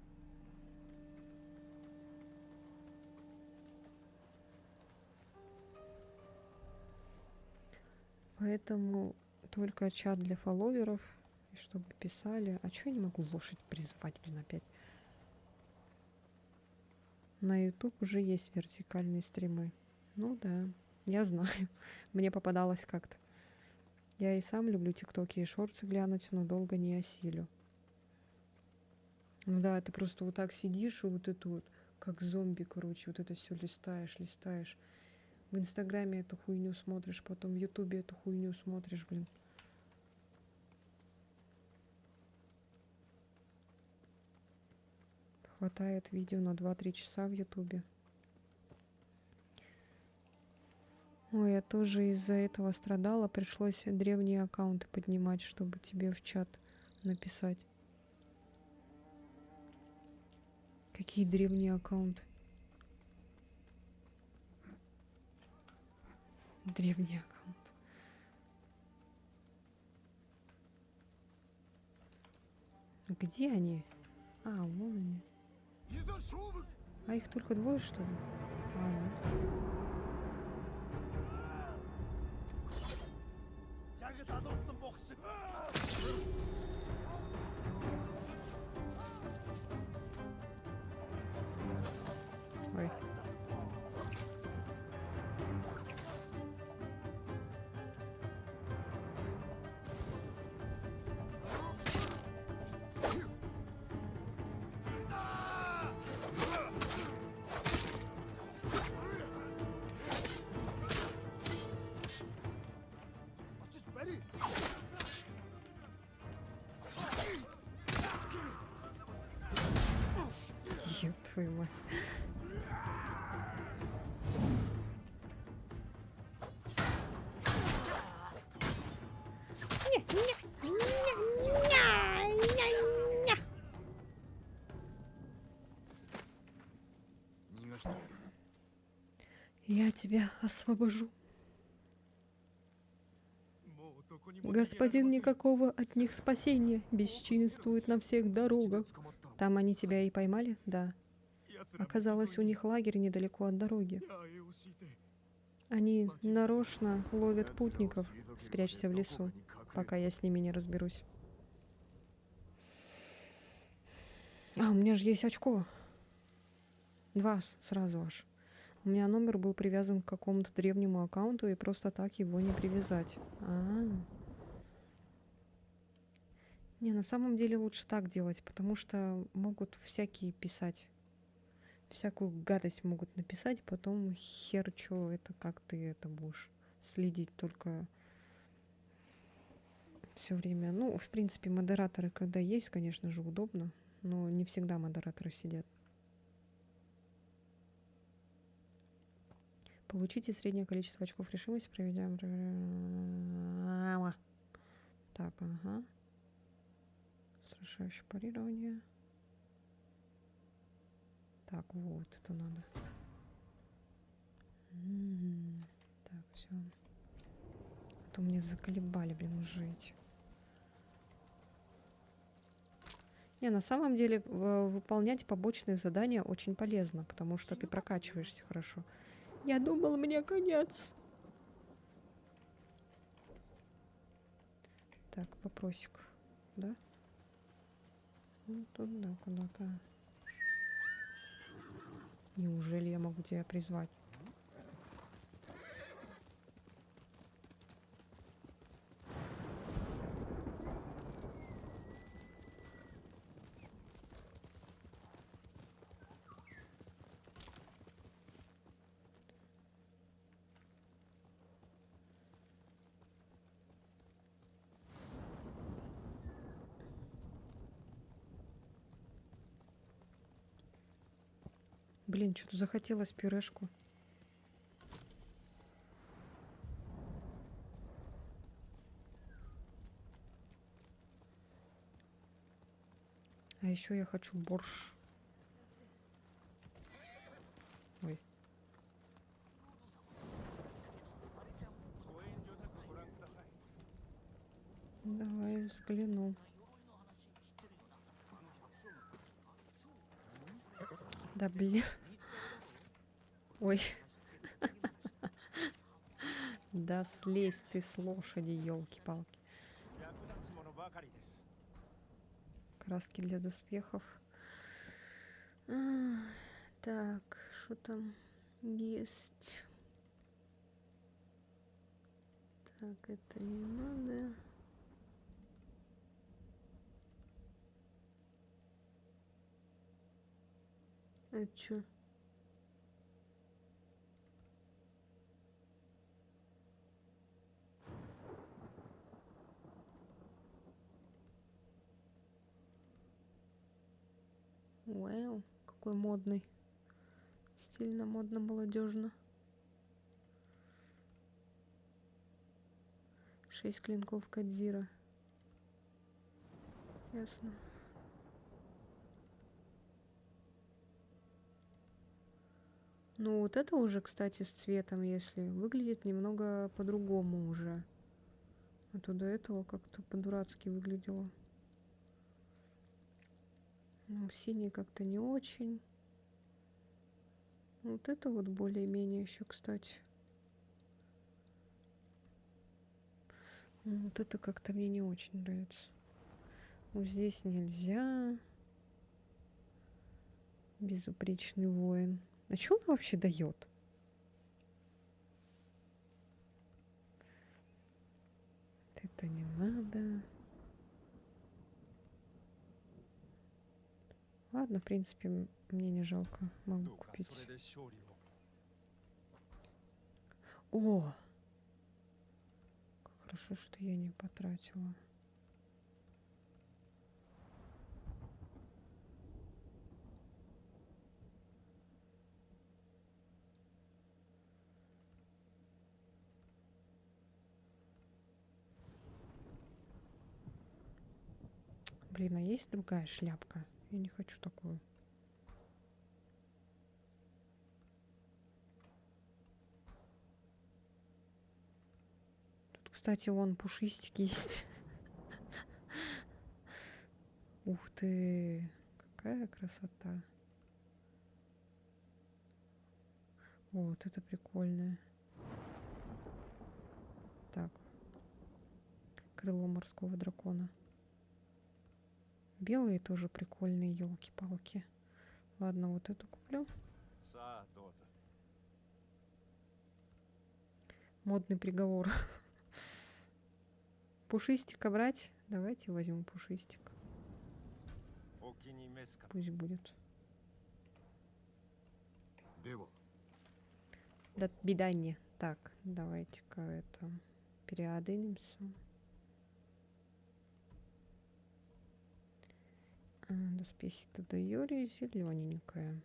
Поэтому только чат для фолловеров, и чтобы писали. А чё я не могу лошадь призвать, блин, опять? На YouTube уже есть вертикальные стримы. Ну да, я знаю. Мне попадалось как-то. Я и сам люблю тиктоки и шорты глянуть, но долго не осилю. Ну да, ты просто вот так сидишь и вот это вот, как зомби, короче, вот это все листаешь. В Инстаграме эту хуйню смотришь, потом в Ютубе эту хуйню смотришь, блин. Хватает видео на 2-3 часа в Ютубе. Ой, я тоже из-за этого страдала. Пришлось древние аккаунты поднимать, чтобы тебе в чат написать. Какие древние аккаунты. Древний аккаунт. Где они? А, вон они. いざ勝負 А их только двое, что ли? Ладно. やげたどっすんぼくし Ой. Ёб твою мать. Ня-ня-ня-ня. 逃がしてやる Я тебя освобожу. もうどこにも Господин, никакого от них спасения. Бесчинствуют на всех дорогах. Там они тебя и поймали? Да. Оказалось, у них лагерь недалеко от дороги. Они нарочно ловят путников. Спрячься в лесу, пока я с ними не разберусь. А, у меня же есть очко. Два сразу аж. У меня номер был привязан к какому-то древнему аккаунту, и просто так его не привязать. Не, на самом деле лучше так делать, потому что могут всякие писать. Всякую гадость могут написать, потом хер чё это, как ты это будешь следить только все время. Ну, в принципе, модераторы, когда есть, конечно же, удобно, но не всегда модераторы сидят. Получите среднее количество очков решимости, проведя... Так, ага. Страшающее парирование. Так, вот, это надо. Так, все. А то мне заколебали, блин, жить. Не, на самом деле выполнять побочные задания очень полезно, потому что ты прокачиваешься хорошо. Я думал, мне конец. Так, вопросик, да? Ну, туда куда-то. Неужели я могу тебя призвать? Блин, что-то захотелось пюрешку. А еще я хочу борщ. Ой. Давай взгляну. Да блин. Ой. Да слезь ты с лошади, елки-палки. Краски для доспехов. Так, что там есть? Так, это не надо. А чё? Вау, какой модный. Стильно, модно, молодежно. 6 клинков Кадзира. Ясно. Ну, вот это уже, кстати, с цветом, если выглядит немного по-другому уже. А то до этого как-то по-дурацки выглядело. Ну, синий как-то не очень. Вот это вот более-менее еще, кстати. Вот это как-то мне не очень нравится. Вот здесь нельзя. Безупречный воин. А что он вообще дает? Это не надо. Ладно, в принципе, мне не жалко. Могу どうか купить. それで勝利を О! Как хорошо, что я не потратила. Блин, а есть другая шляпка? Я не хочу такую. Тут, кстати, вон пушистик есть. Ух ты! Какая красота! Вот это прикольное. Так. Крыло морского дракона. Белые тоже прикольные, елки-палки. Ладно, вот эту куплю. さあどうぞ Модный приговор. Пушистика брать? Давайте возьмем пушистик. お気に召すか Пусть будет. では До свидания. Так, давайте-ка это переоденемся. Доспехи Тадайори зелененькая.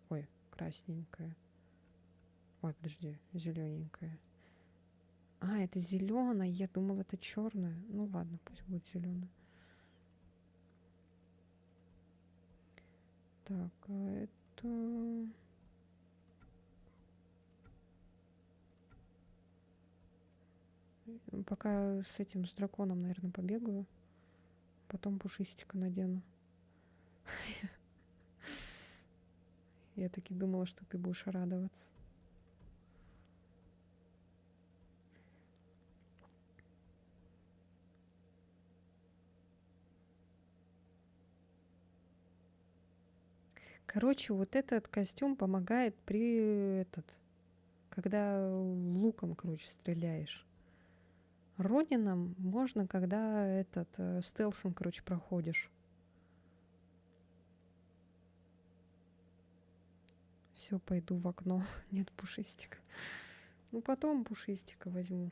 Ой, красненькая. Ой, подожди, зелененькая. А, это зеленая. Я думала, это черная. Ну ладно, пусть будет зеленая. Так, а это... Пока с этим, с драконом, наверное, побегаю. Потом пушистика надену. Я таки думала, что ты будешь радоваться. Короче, вот этот костюм помогает когда луком, короче, стреляешь. Ронином можно, когда стелсом, короче, проходишь. Все, пойду в окно. Нет пушистика. Ну, потом пушистика возьму.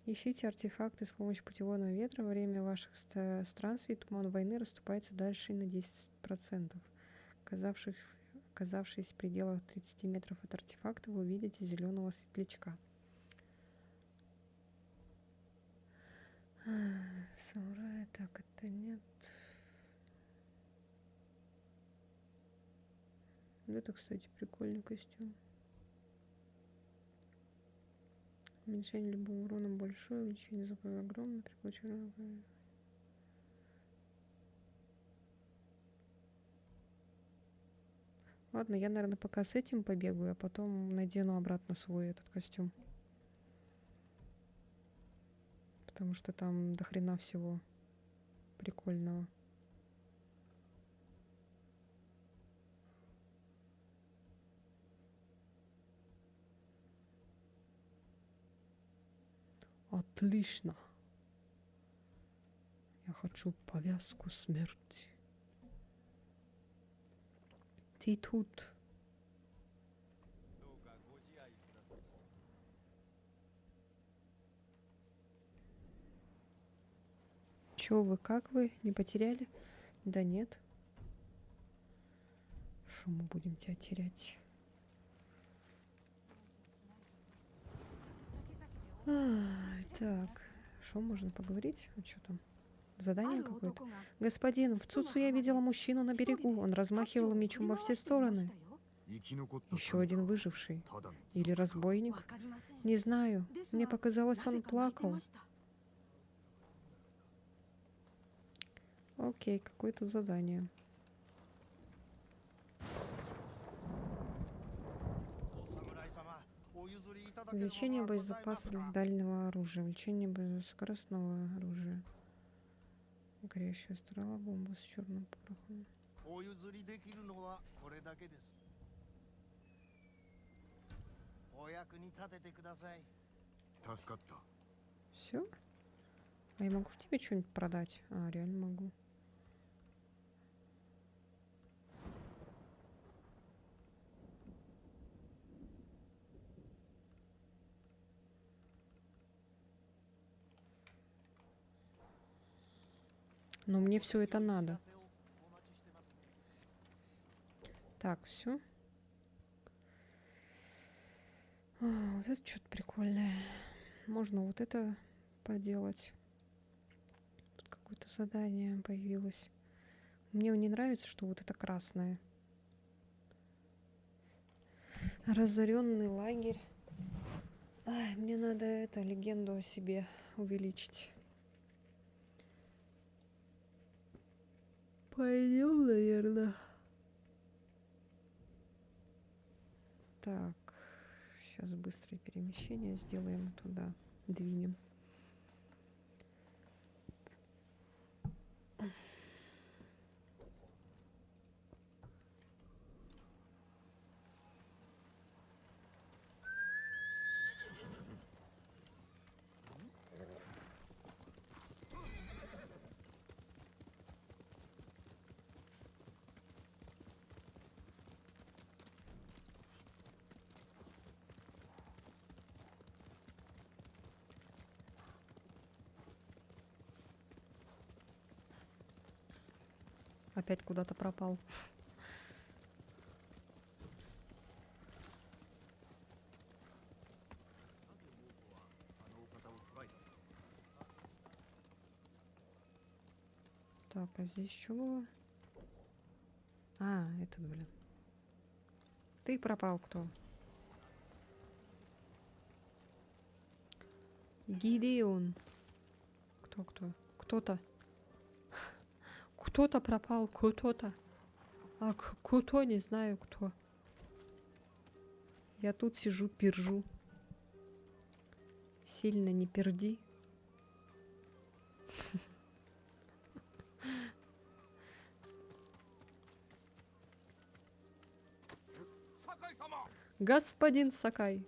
Ищите артефакты с помощью путеводного ветра. Во время ваших странствий туман войны расступается дальше на 10%. Оказавшись в пределах 30 метров от артефакта, вы увидите зеленого светлячка. Самурай, так, это нет. Это, кстати, прикольный костюм. Уменьшение любого урона большое, увеличение запаса огромное, при получении... Ладно, я, наверное, пока с этим побегаю, а потом надену обратно свой этот костюм. Потому что там до хрена всего прикольного. Отлично. Я хочу повязку смерти. Ты тут. どうかご自愛ください Чё вы, как вы? Не потеряли? Да нет. Что мы будем тебя терять? Так, что можно поговорить? А что там? Задание какое-то? Господин, в Цуцу я видела мужчину на берегу. Он размахивал мечом во все стороны. 生き残った Еще один выживший. ただの Или разбойник? Не знаю. Мне показалось, он плакал. Окей, какое-то задание. お侍様お譲りいただけるものは Увеличение ございますか боезапаса дальнего оружия. Увеличение боескоростного оружия. Горящая стрела, бомба с черным порохом. お譲りできるのはこれだけです。お役に立ててください。助かった。 Все? А я могу тебе что-нибудь продать? А, реально могу. Но мне все это надо. Так, все. Вот это что-то прикольное. Можно вот это поделать. Тут какое-то задание появилось. Мне не нравится, что вот это красное. Разоренный лагерь. Ай, мне надо это, легенду о себе увеличить. Пойдем, наверное. Так, сейчас быстрое перемещение сделаем туда, двинем. Опять куда-то пропал. Так, а здесь что было? А, этот, блин. Ты пропал кто? Гидеон. Кто? Кто-то. Кто-то пропал, кто-то. А кто, не знаю кто. Я тут сижу, пержу. Сильно не перди. Господин Сакай.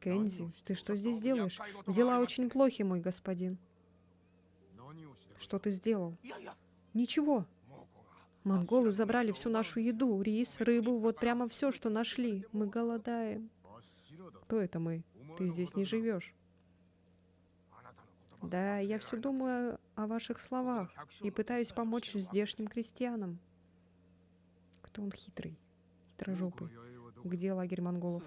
Кензи, ты что здесь делаешь? Дела очень плохи, мой господин. Что ты сделал? Ничего. Монголы забрали всю нашу еду, рис, рыбу, вот прямо все, что нашли. Мы голодаем. Кто это мы? Ты здесь не живешь. Да, я все думаю о ваших словах и пытаюсь помочь здешним крестьянам. Кто он хитрый? Хитрожопый. Где лагерь монголов?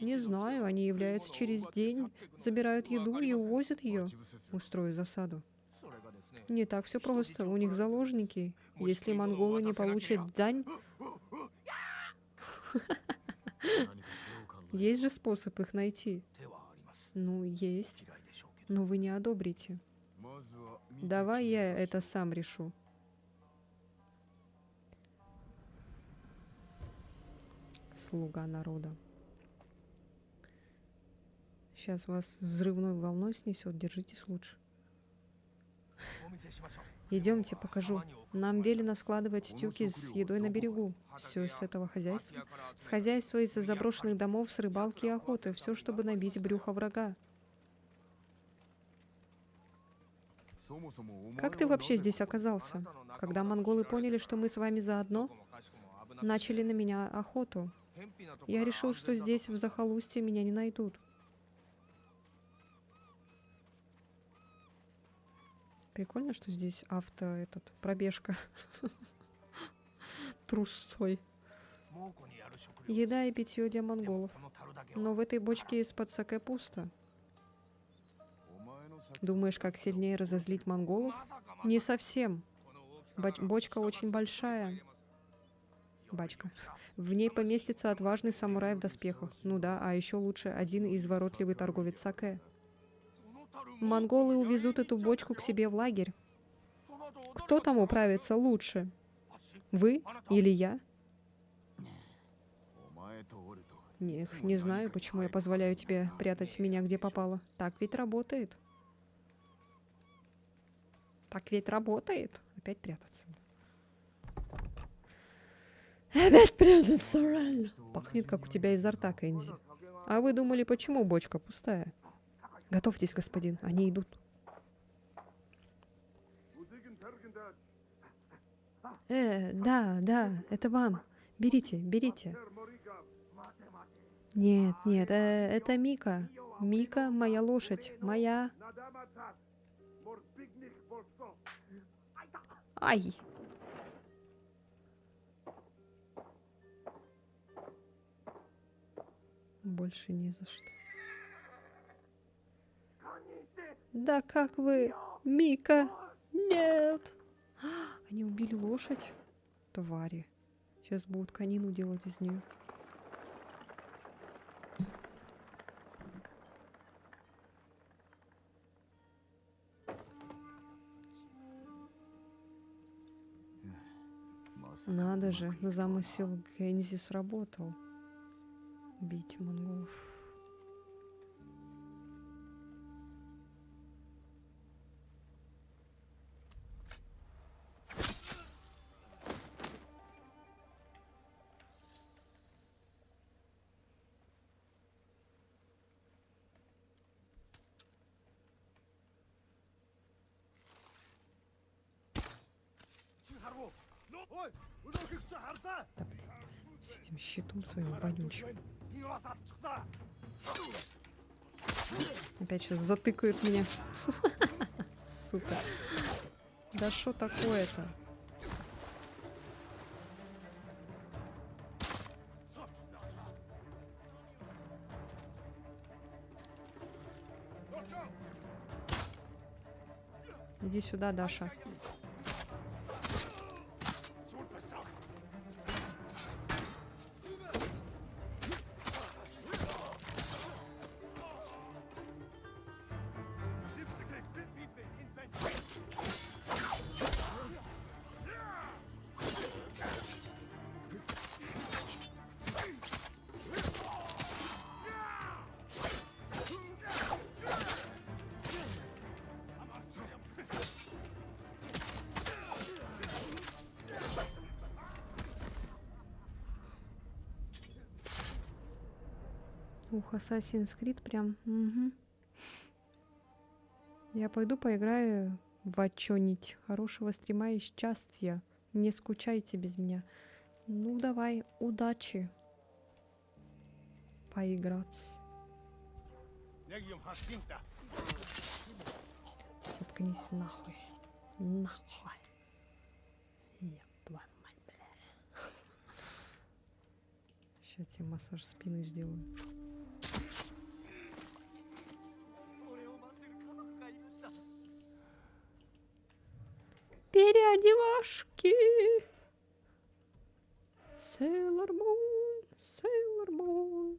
Не знаю, они являются через день, забирают еду и увозят ее. Устрою засаду. Не так все просто. У них заложники. Если монголы не получат дань... Есть же способ их найти. Ну, есть. Но вы не одобрите. Давай я это сам решу. Слуга народа. Сейчас вас взрывной волной снесет. Держитесь лучше. Идемте, покажу. Нам велено складывать тюки с едой на берегу. Все с этого хозяйства. С хозяйства из-за заброшенных домов, с рыбалки и охоты. Все, чтобы набить брюхо врага. Как ты вообще здесь оказался? Когда монголы поняли, что мы с вами заодно, начали на меня охоту. Я решил, что здесь, в захолустье, меня не найдут. Прикольно, что здесь пробежка трусцой. Еда и питье для монголов. Но в этой бочке из-под саке пусто. Думаешь, как сильнее разозлить монголов? Не совсем. Бочка очень большая. Бачка. В ней поместится отважный самурай в доспехах. Ну да, а еще лучше один изворотливый торговец саке. Монголы увезут эту бочку к себе в лагерь. Кто там управится лучше? Вы или я? お前とおると Нет, не знаю, почему я позволяю тебе прятать меня где попало. Так ведь работает. Так ведь работает. Опять прятаться. Опять прятаться, реально. Пахнет, как у тебя изо рта, Кэнзи. А вы думали, почему бочка пустая? Готовьтесь, господин, они идут. Да, это вам. Берите, берите. Нет, нет, это Мика. Мика, моя лошадь. Моя. Ай. Больше не за что. Да как вы, Мика? Нет. Они убили лошадь? Твари. Сейчас будут конину делать из нее. Надо же, замысел Гэнзи сработал. Бить монголов. С этим щитом своим вонючим. Опять сейчас затыкают меня. Сука. Да что такое-то? Иди сюда, Даша. Ух, Assassin's Creed прям. Угу. Я пойду поиграю в чё-нибудь. Хорошего стрима и счастья. Не скучайте без меня. Ну, давай, удачи. Поиграть. Заткнись нахуй. Нахуй. Нет, твою мать, бля. Сейчас тебе массаж спины сделаю. Переодевашки. Sailor Moon, Sailor Moon.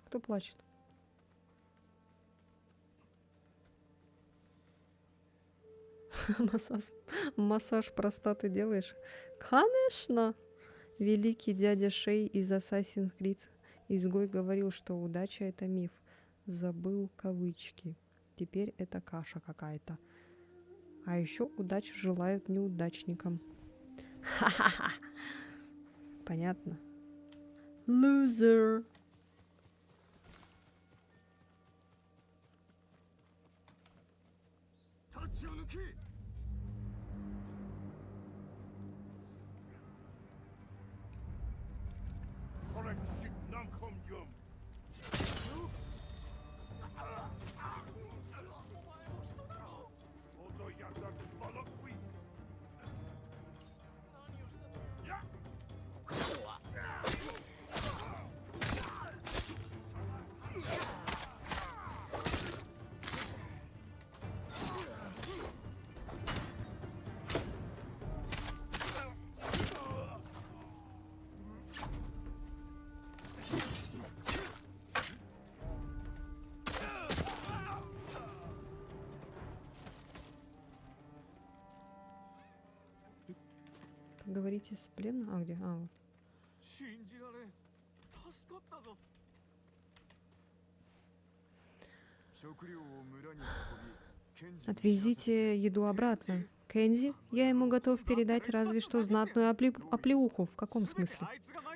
Кто плачет? Массаж простаты делаешь? Конечно! Великий дядя Шей из Assassin's Creed изгой говорил, что удача — это миф. Забыл кавычки. Теперь это каша какая-то. А еще удачу желают неудачникам. Ха-ха-ха. Понятно. Loser. Correct nam không yum. Oto yandan balık wi. Ya. 'Поговорите с пленным. А где? А, вот. 信じられん。助かったぞ。食料を村に運び、ケンジに知らせて Отвезите еду обратно. Кэнзи, я ему готов передать разве что знатную оплеуху. В каком смысле?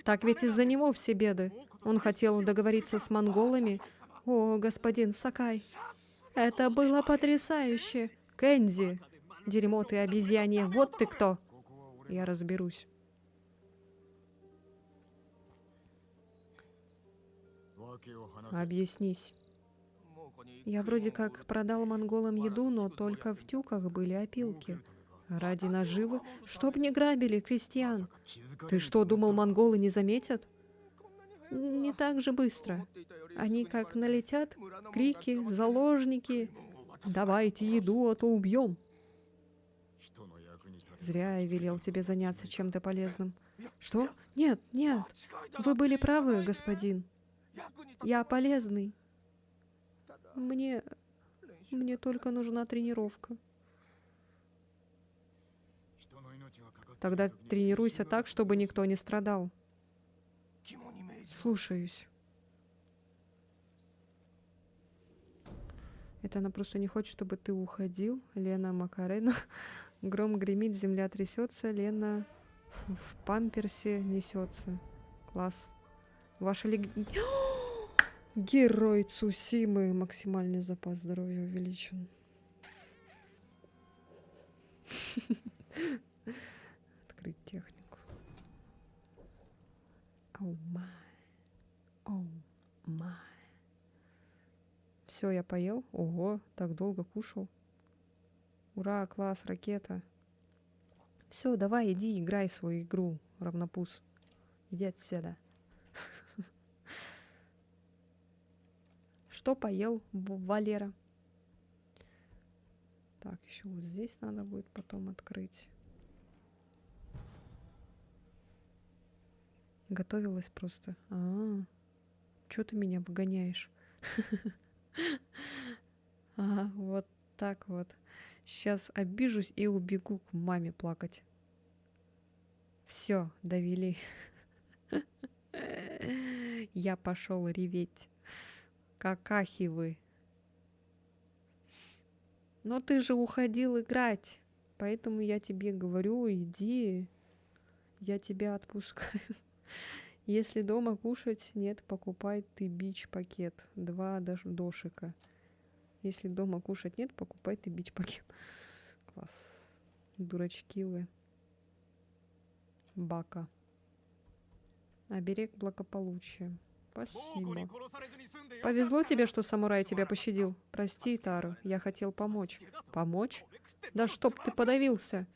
Так ведь из-за него все беды. Он хотел договориться с монголами. О, господин Сакай, это было потрясающе. Кэнзи, дерьмо ты обезьянье, вот ты кто. Я разберусь. Объяснись. Я вроде как продал монголам еду, но только в тюках были опилки. Ради наживы? Чтоб не грабили крестьян. Ты что, думал, монголы не заметят? Не так же быстро. Они как налетят, крики, заложники. Давайте еду, а то убьем. Зря я велел тебе заняться чем-то полезным. Что? Нет, нет. Вы были правы, господин. Я полезный. Мне только нужна тренировка. Тогда тренируйся так, чтобы никто не страдал. Слушаюсь. Это она просто не хочет, чтобы ты уходил. Лена Макарена. Гром гремит, земля трясется. Лена в памперсе несется. Класс. Ваша Герой Цусимы. Максимальный запас здоровья увеличен. Открыть технику. Оу май. Оу май. Все, я поел. Ого, так долго кушал. Ура, класс, ракета. Все, давай, иди, играй в свою игру, равнопуз. Иди отсюда. Что поел Валера? Так, еще вот здесь надо будет потом открыть. Готовилась просто. Чё ты меня выгоняешь? Ага, вот так вот. Сейчас обижусь и убегу к маме плакать. Все, довели. Я пошел реветь. Какахи вы. Но ты же уходил играть. Поэтому я тебе говорю, иди. Я тебя отпускаю. Если дома кушать нет, покупай ты бич-пакет. 2 дошика. Если дома кушать нет, покупай ты бич-пакет. Класс. Дурачки вы. Бака. Оберег благополучия. Спасибо. Повезло тебе, что самурай тебя пощадил. Прости, Тару, я хотел помочь. Помочь? Да чтоб ты подавился.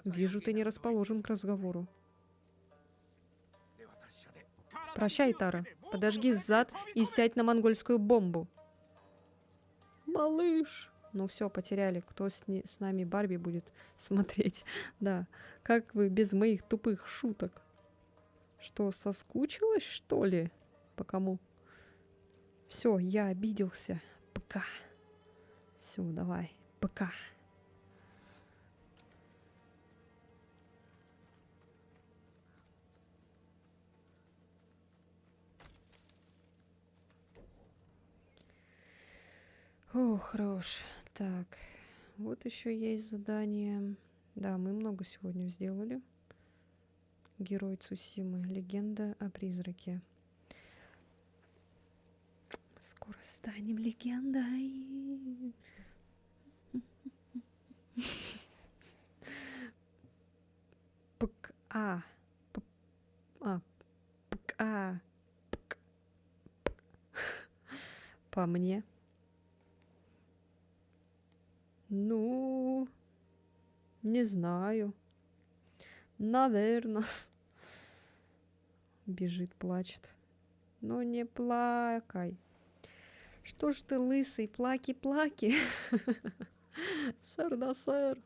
Вижу, ты не расположен к разговору. Прощай, Тара. Подожги зад и сядь на монгольскую бомбу. Малыш. Ну все, потеряли. Кто с нами Барби будет смотреть? Да. Как вы без моих тупых шуток? Что, соскучилась, что ли? По кому? Все, я обиделся. Пока. Все, давай. Пока. О, хорош. Так, вот еще есть задание. Да, мы много сегодня сделали. Герой Цусимы. Легенда о призраке. станем легендой. Пк-а. А. Пк-а. По мне. Ну, не знаю. Наверно. Бежит, плачет. Но не плакай. Что ж ты, лысый, плаки-плаки? Сэр да сэр.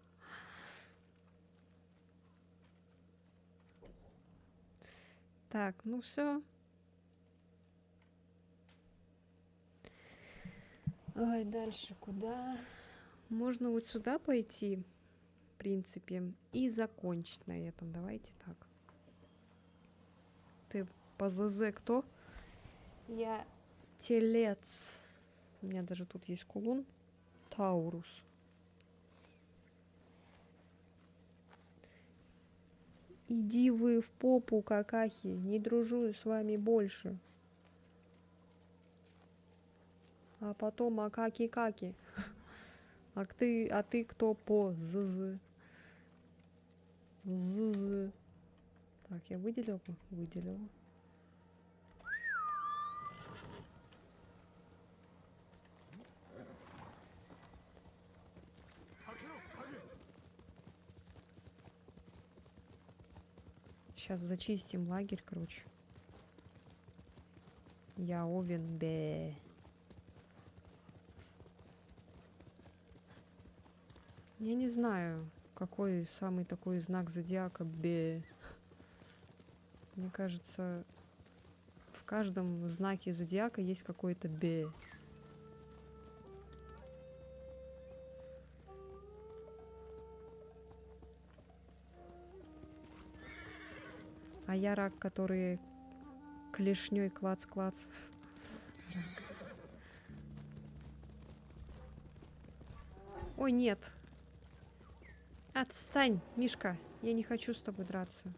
Так, ну все. Ой, дальше куда? Можно вот сюда пойти, в принципе, и закончить на этом. Давайте так. Ты по ЗЗ кто? Я телец. У меня даже тут есть кулон. Таурус. Иди вы в попу, какахи. Не дружу с вами больше. А потом акаки-каки. А ты кто по ЗЗ? ЗЗ. Так, я выделила? Выделила. Сейчас зачистим лагерь, короче. Я Овен Бе. Я не знаю, какой самый такой знак зодиака Бе. Мне кажется, в каждом знаке зодиака есть какой-то Бе. А я рак, который клешней клац-клац. Ой, нет. Отстань, Мишка. Я не хочу с тобой драться.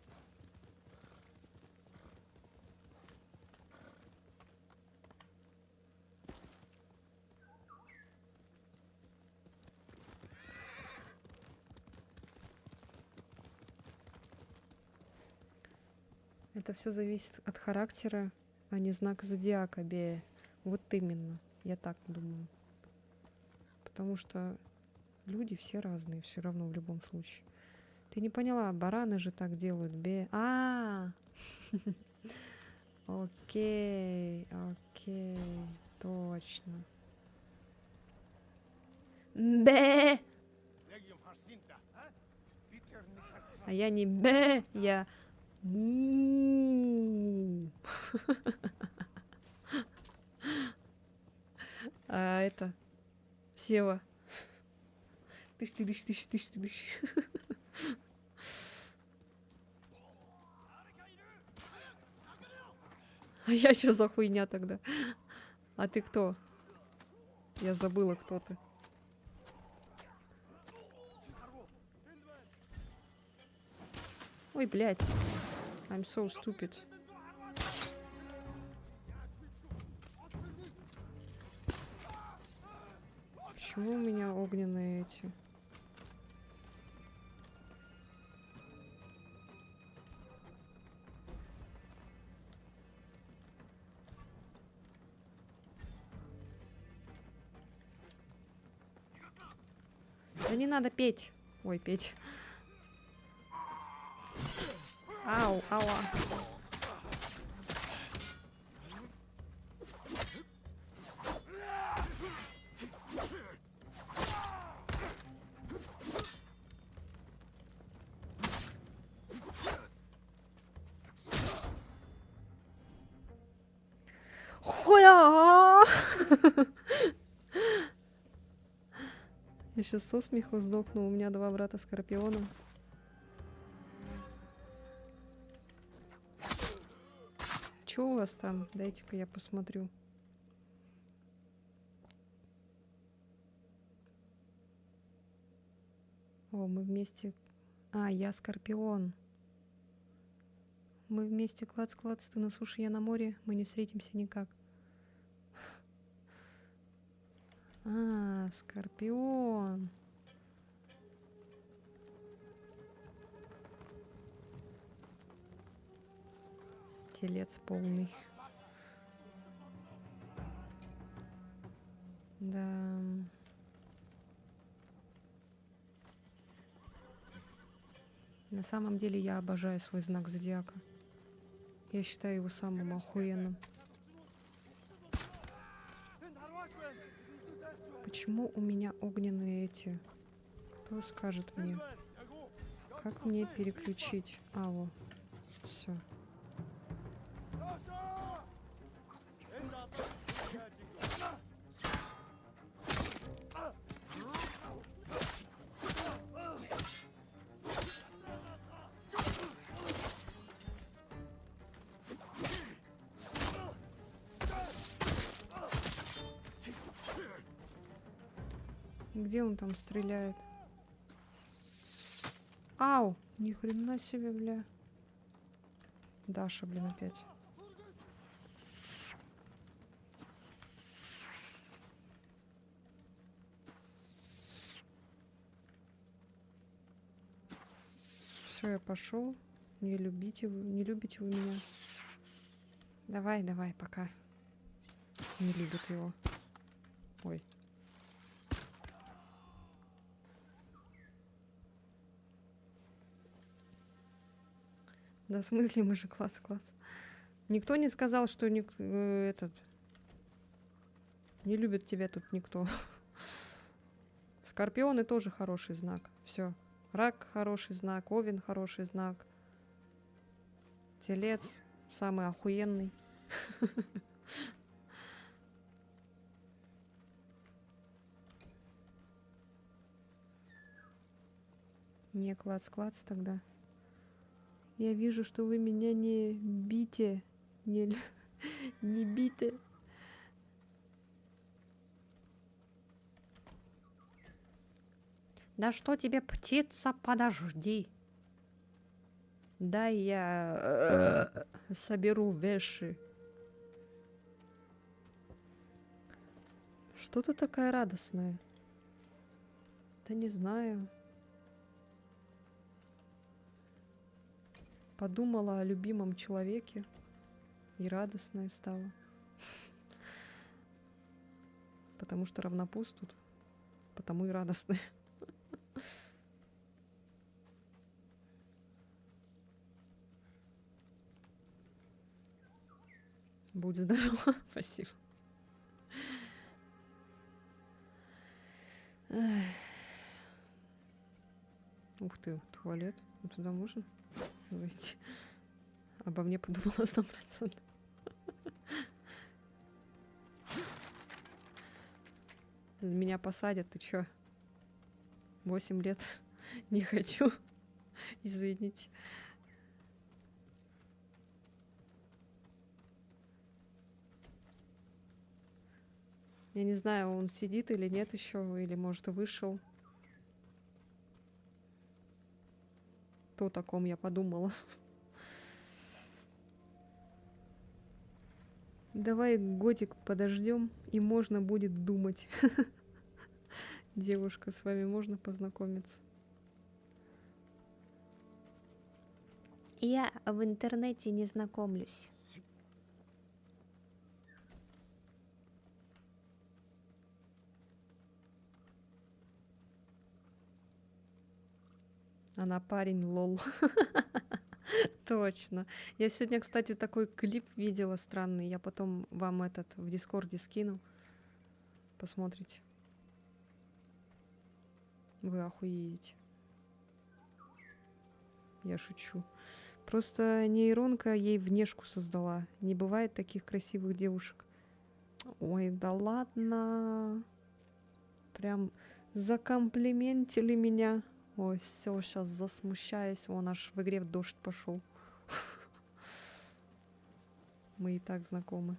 Это все зависит от характера, а не знака зодиака, Бе. Вот именно. Я так думаю. Потому что люди все разные, все равно в любом случае. Ты не поняла, бараны же так делают, Бе. Окей, окей, точно. Бе! А я не бе, я му. А это Сева. Тыщ. А я что за хуйня тогда? А ты кто? Я забыла, кто ты. Ой, блядь. I'm so stupid. Почему у меня огненные эти? Да не надо петь. Ой, петь. Ау, ауа. Хуя! Я сейчас со смеху сдохну. У меня 2 брата Скорпиона. Чё у вас там? Дайте-ка я посмотрю. О, мы вместе... А, я Скорпион. Мы вместе клац-клац, ты на суше, я на море. Мы не встретимся никак. А, скорпион. Телец полный. Да. На самом деле я обожаю свой знак зодиака. Я считаю его самым охуенным. Почему у меня огненные эти? Кто скажет мне? Как мне переключить? А, вот. Все. Где он там стреляет? Ау! Ни хрена себе, бля. Даша, блин, опять. Все, я пошел. Не любите вы меня. Давай, давай, пока. Не любит его. Ой. Да в смысле, мы же класс. Никто не сказал, что этот не любит тебя тут никто. Скорпионы тоже хороший знак. Все. Рак хороший знак, Овен хороший знак. Телец самый охуенный. Не клац-клац тогда. Я вижу, что вы меня не бите. Не бите. Да что тебе, птица, подожди. Да я соберу вещи. Что ты такая радостная? Да не знаю. Подумала о любимом человеке и радостная стала. Потому что равнопуст тут. Потому и радостная. Будь здорова. Спасибо. Эх. Ух ты, туалет. Ну, туда можно зайти? Обо мне подумала 100%. Меня посадят, ты чё? 8 лет. Не хочу. Извините. Я не знаю, он сидит или нет еще, или может и вышел. То, о ком я подумала. Давай годик подождем, и можно будет думать. Девушка, с вами можно познакомиться? Я в интернете не знакомлюсь. Она парень, лол. Точно. Я сегодня, кстати, такой клип видела странный. Я потом вам этот в Дискорде скину. Посмотрите. Вы охуеете. Я шучу. Просто нейронка ей внешку создала. Не бывает таких красивых девушек. Ой, да ладно. Прям закомплиментили меня. Ой, все, сейчас засмущаюсь. Вон аж в игре в дождь пошел. Мы и так знакомы.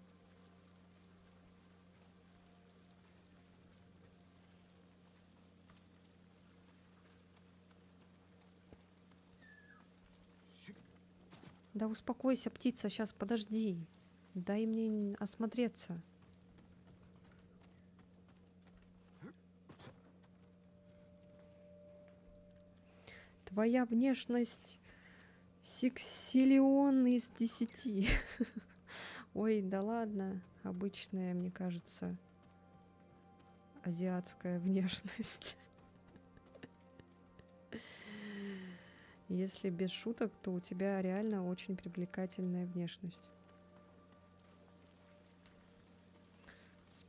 Да успокойся, птица, сейчас подожди. Дай мне осмотреться. Твоя внешность сексиллион из 10. Ой, да ладно. Обычная, мне кажется, азиатская внешность. Если без шуток, то у тебя реально очень привлекательная внешность.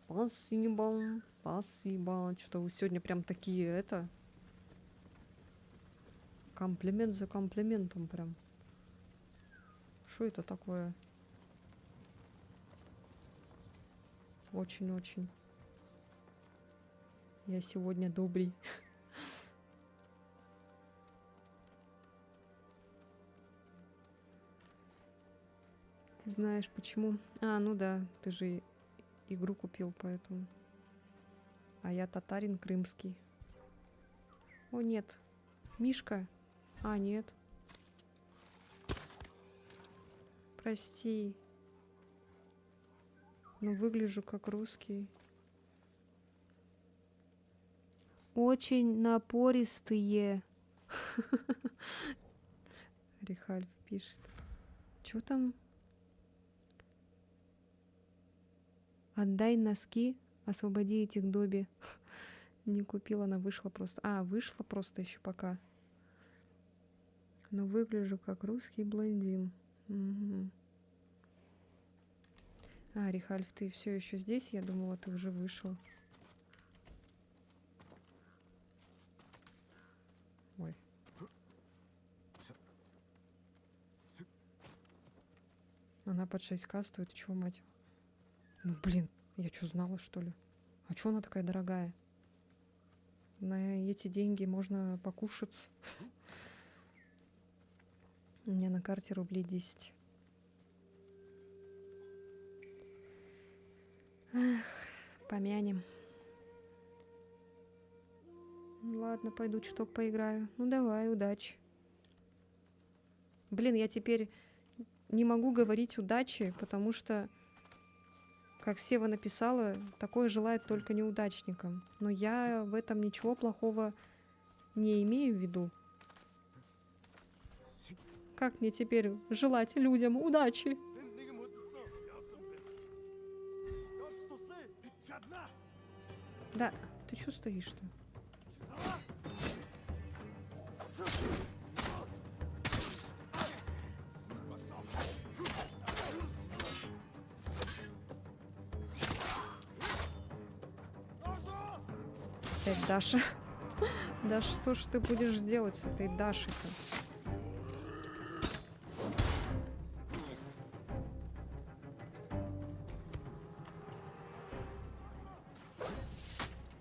Спасибо, спасибо. Что-то вы сегодня прям такие, это... Комплимент за комплиментом прям. Что это такое? Очень-очень. Я сегодня добрый. Ты знаешь почему? А, ну да, ты же игру купил, поэтому. А я татарин крымский. О, нет. Мишка? А, нет. Прости. Но выгляжу как русский. Очень напористые. Рихальф пишет. Чё там? Отдай носки, освободи этих Добби. Не купила, она вышла просто. А, вышла просто еще пока. Но выгляжу как русский блондин. Угу. А, Рихальф, ты все еще здесь? Я думала, ты уже вышел. Ой. Она под 6К стоит. Чего, мать? Ну, блин, я что, знала, что ли? А чё она такая дорогая? На эти деньги можно покушать. У меня на карте рублей 10. Эх, помянем. Ладно, пойду чуток поиграю. Ну давай, удачи. Блин, я теперь не могу говорить удачи, потому что, как Сева написала, такое желает только неудачникам. Но я в этом ничего плохого не имею в виду. Как мне теперь желать людям удачи? エンディングもさヤスとしてピッチャーな Да, ты чё стоишь-то? Опять Даша. Да что ж ты будешь делать с этой Дашей-то?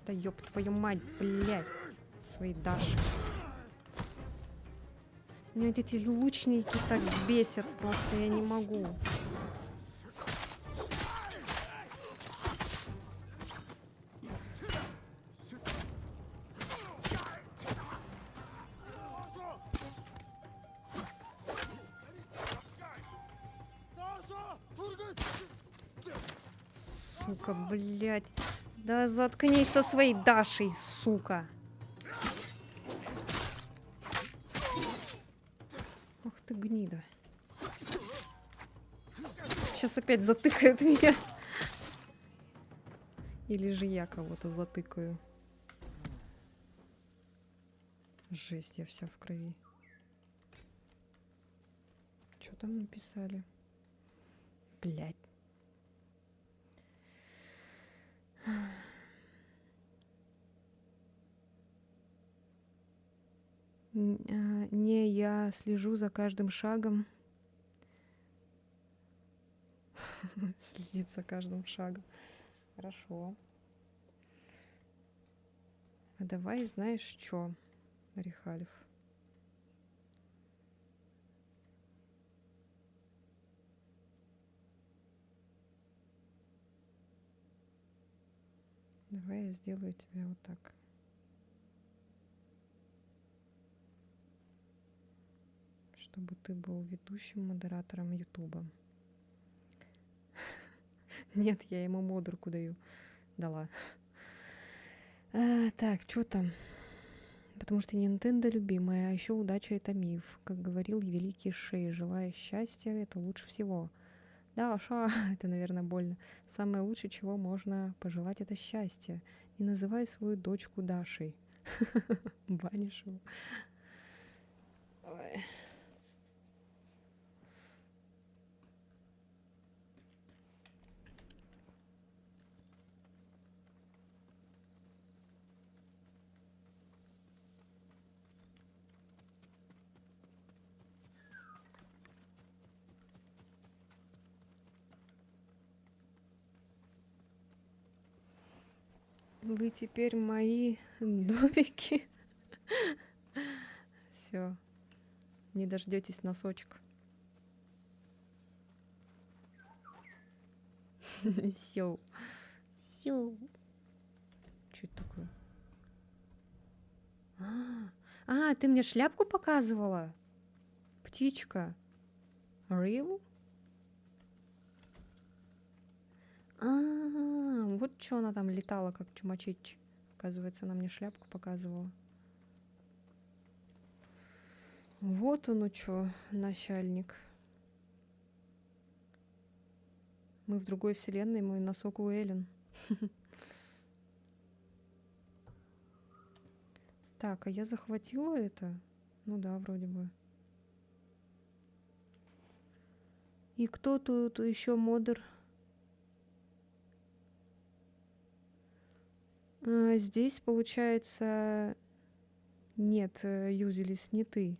Да ёб твою мать, блядь, своей Даши. Меня эти лучники так бесят просто, я не могу. Сука, блядь. Да заткнись со своей Дашей, сука. Ах ты гнида. Сейчас опять затыкают меня. Или же я кого-то затыкаю. Жесть, я вся в крови. Что там написали? Блядь. Не, я слежу за каждым шагом. Следит за каждым шагом. Хорошо. А давай, знаешь, что, Рихальф? Давай я сделаю тебя вот так. Чтобы ты был ведущим модератором Ютуба. Нет, я ему модерку даю. Дала. Так, что там? Потому что Nintendo любимая, а еще удача это миф. Как говорил великий Шей, желая счастья, это лучше всего. Да, Ша, это, наверное, больно. Самое лучшее, чего можно пожелать, это счастье. Не называй свою дочку Дашей. Банишь его. Ой. Вы теперь мои домики. Все, не дождетесь носочек. Все. Сю. Что это такое? Ты мне шляпку показывала? Птичка. Real? Вот что она там летала, как чумачич. Оказывается, она мне шляпку показывала. Вот он что, начальник. Мы в другой вселенной, мой носок у Эллен. Так, а я захватила это? Ну да, вроде бы. И кто тут еще модер? Здесь, получается... Нет, Юзелис, не ты.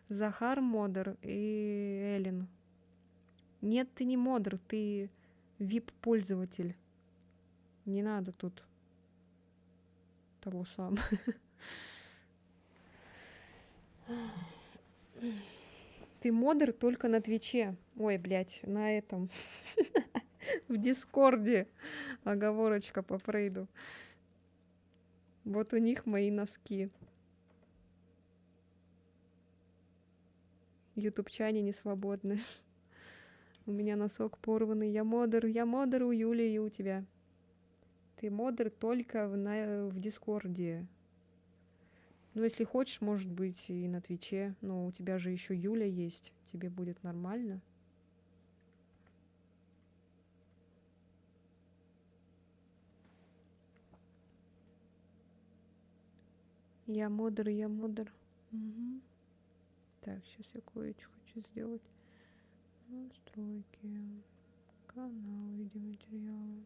Захар модер и Эллен. Нет, ты не модер, ты VIP-пользователь. Не надо тут того самого. Ты модер только на Твиче. Ой, блядь, на этом. В Дискорде. Оговорочка по Фрейду. Вот у них мои носки. Ютубчане не свободны. У меня носок порванный. Я модер у Юли и у тебя. Ты модер только в Дискорде. Ну, если хочешь, может быть, и на Твиче. Но у тебя же еще Юля есть. Тебе будет нормально. Я модер, я модер. Угу. Так, сейчас я кое-что хочу сделать. Настройки. Канал, видеоматериалы.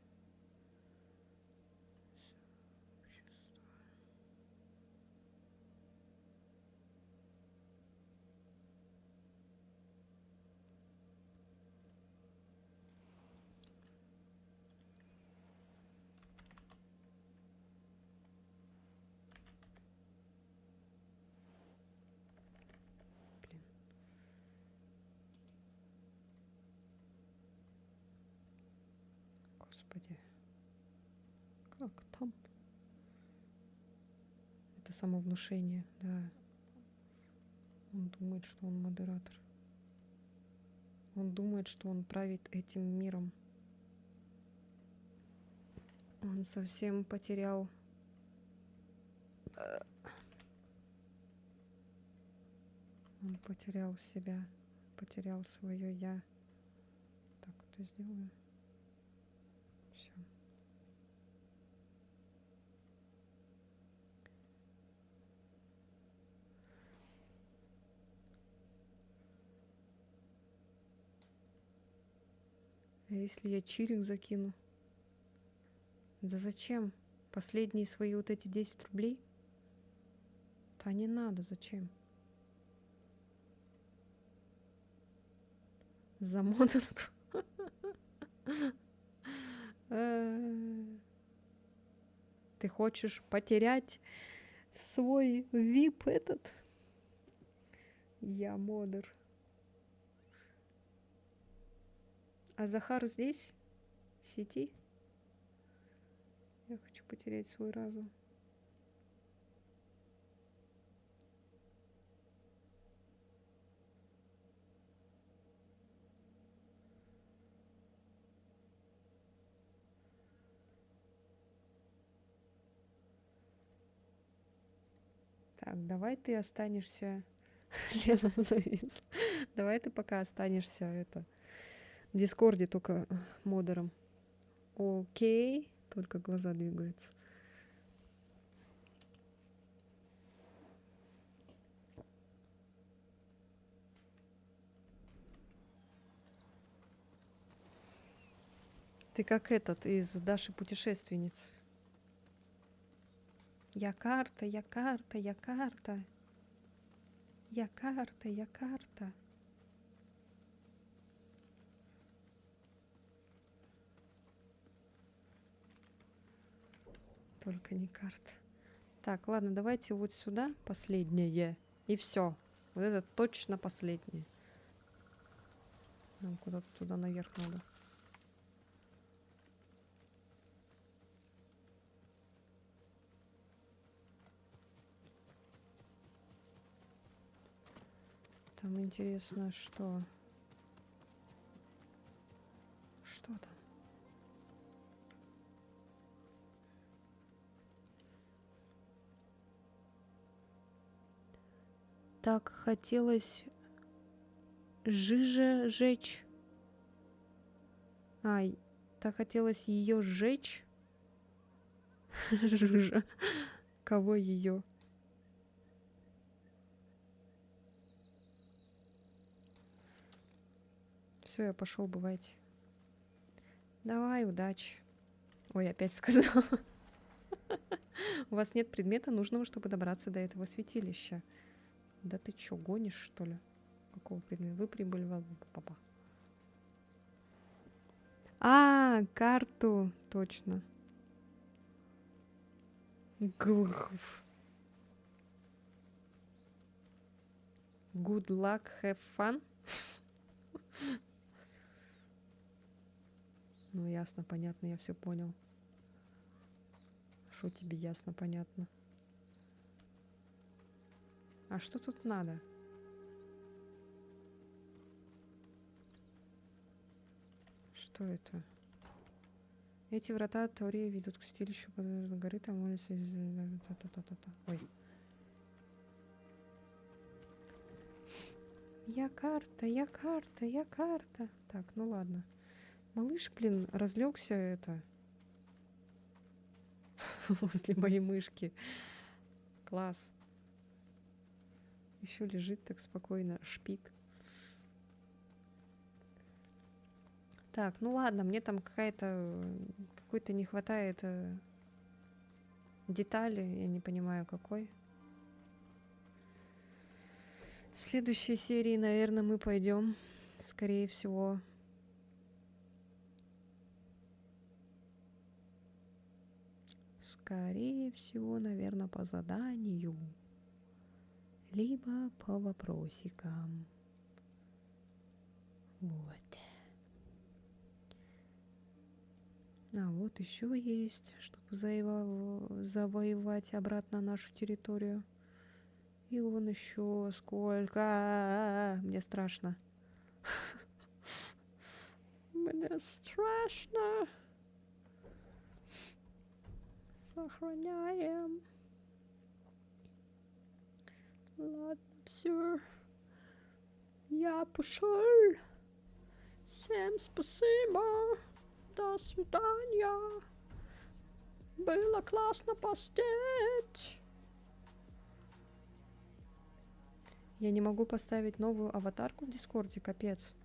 Господи. Как там? Это самовнушение, да. Он думает, что он модератор. Он думает, что он правит этим миром. Он совсем потерял... Он потерял себя, потерял свое я. Так, это сделаю. Все. А если я чирик закину? Да зачем? Последние свои вот эти 10 рублей? Да не надо, зачем? За модерку. Ты хочешь потерять свой VIP этот? Я модер. А Захар здесь? В сети? Я хочу потерять свой разум. Так, давай ты останешься... Лена зависла. Давай ты пока останешься в Дискорде только модером. Окей. Только глаза двигаются. Ты как этот из Даши путешественниц. Я карта, я карта, я карта. Я карта, я карта. Только не карта. Так, ладно, давайте вот сюда последнее. И все. Вот это точно последнее. Нам куда-то туда наверх надо. Там интересно, что? Что там? Так хотелось жижа жечь. Ай, так хотелось ее сжечь. Жижа. Кого ее? Все, я пошел, бывайте. Давай, удачи. Ой, опять сказала. У вас нет предмета нужного, чтобы добраться до этого святилища. Да ты чё, гонишь, что ли? Какого предмета? Вы прибыли в папа. А, карту, точно. Глхв. Good luck, have fun. Ну, ясно, понятно, я все понял. Что тебе ясно, понятно? А что тут надо? Что это? Эти врата от Таурии ведут к святилищу под горы, там молятся из... Ой. Я карта, я карта, я карта. Так, ну ладно. Малыш, блин, разлегся это возле моей мышки. Класс. Еще лежит так спокойно, шпит. Так, ну ладно, мне там какой-то не хватает детали, я не понимаю какой. В следующей серии, наверное, мы пойдем, скорее всего. Скорее всего, наверное, по заданию. Либо по вопросикам. Вот. А вот еще есть, чтобы завоевать обратно нашу территорию. И вон еще сколько. Мне страшно. Мне страшно. Сохраняем. Ладно, все. Я пошел. Всем спасибо. До свидания. Было классно постеть. Я не могу поставить новую аватарку в Дискорде, капец.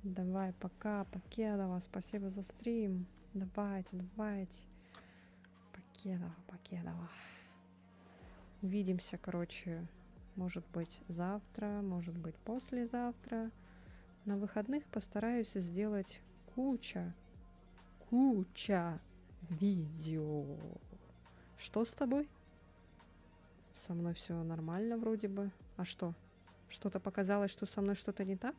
Давай, пока, Покедова, спасибо за стрим. Давайте, давайте. Покедова. Увидимся, короче, может быть, завтра, может быть, послезавтра. На выходных постараюсь сделать куча видео. Что с тобой? Со мной все нормально вроде бы. А что? Что-то показалось, что со мной что-то не так?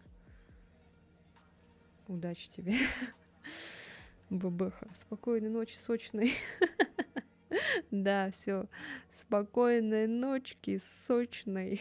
Удачи тебе. ББХ. Спокойной ночи, сочной. Да, все. Спокойной ночки, сочной.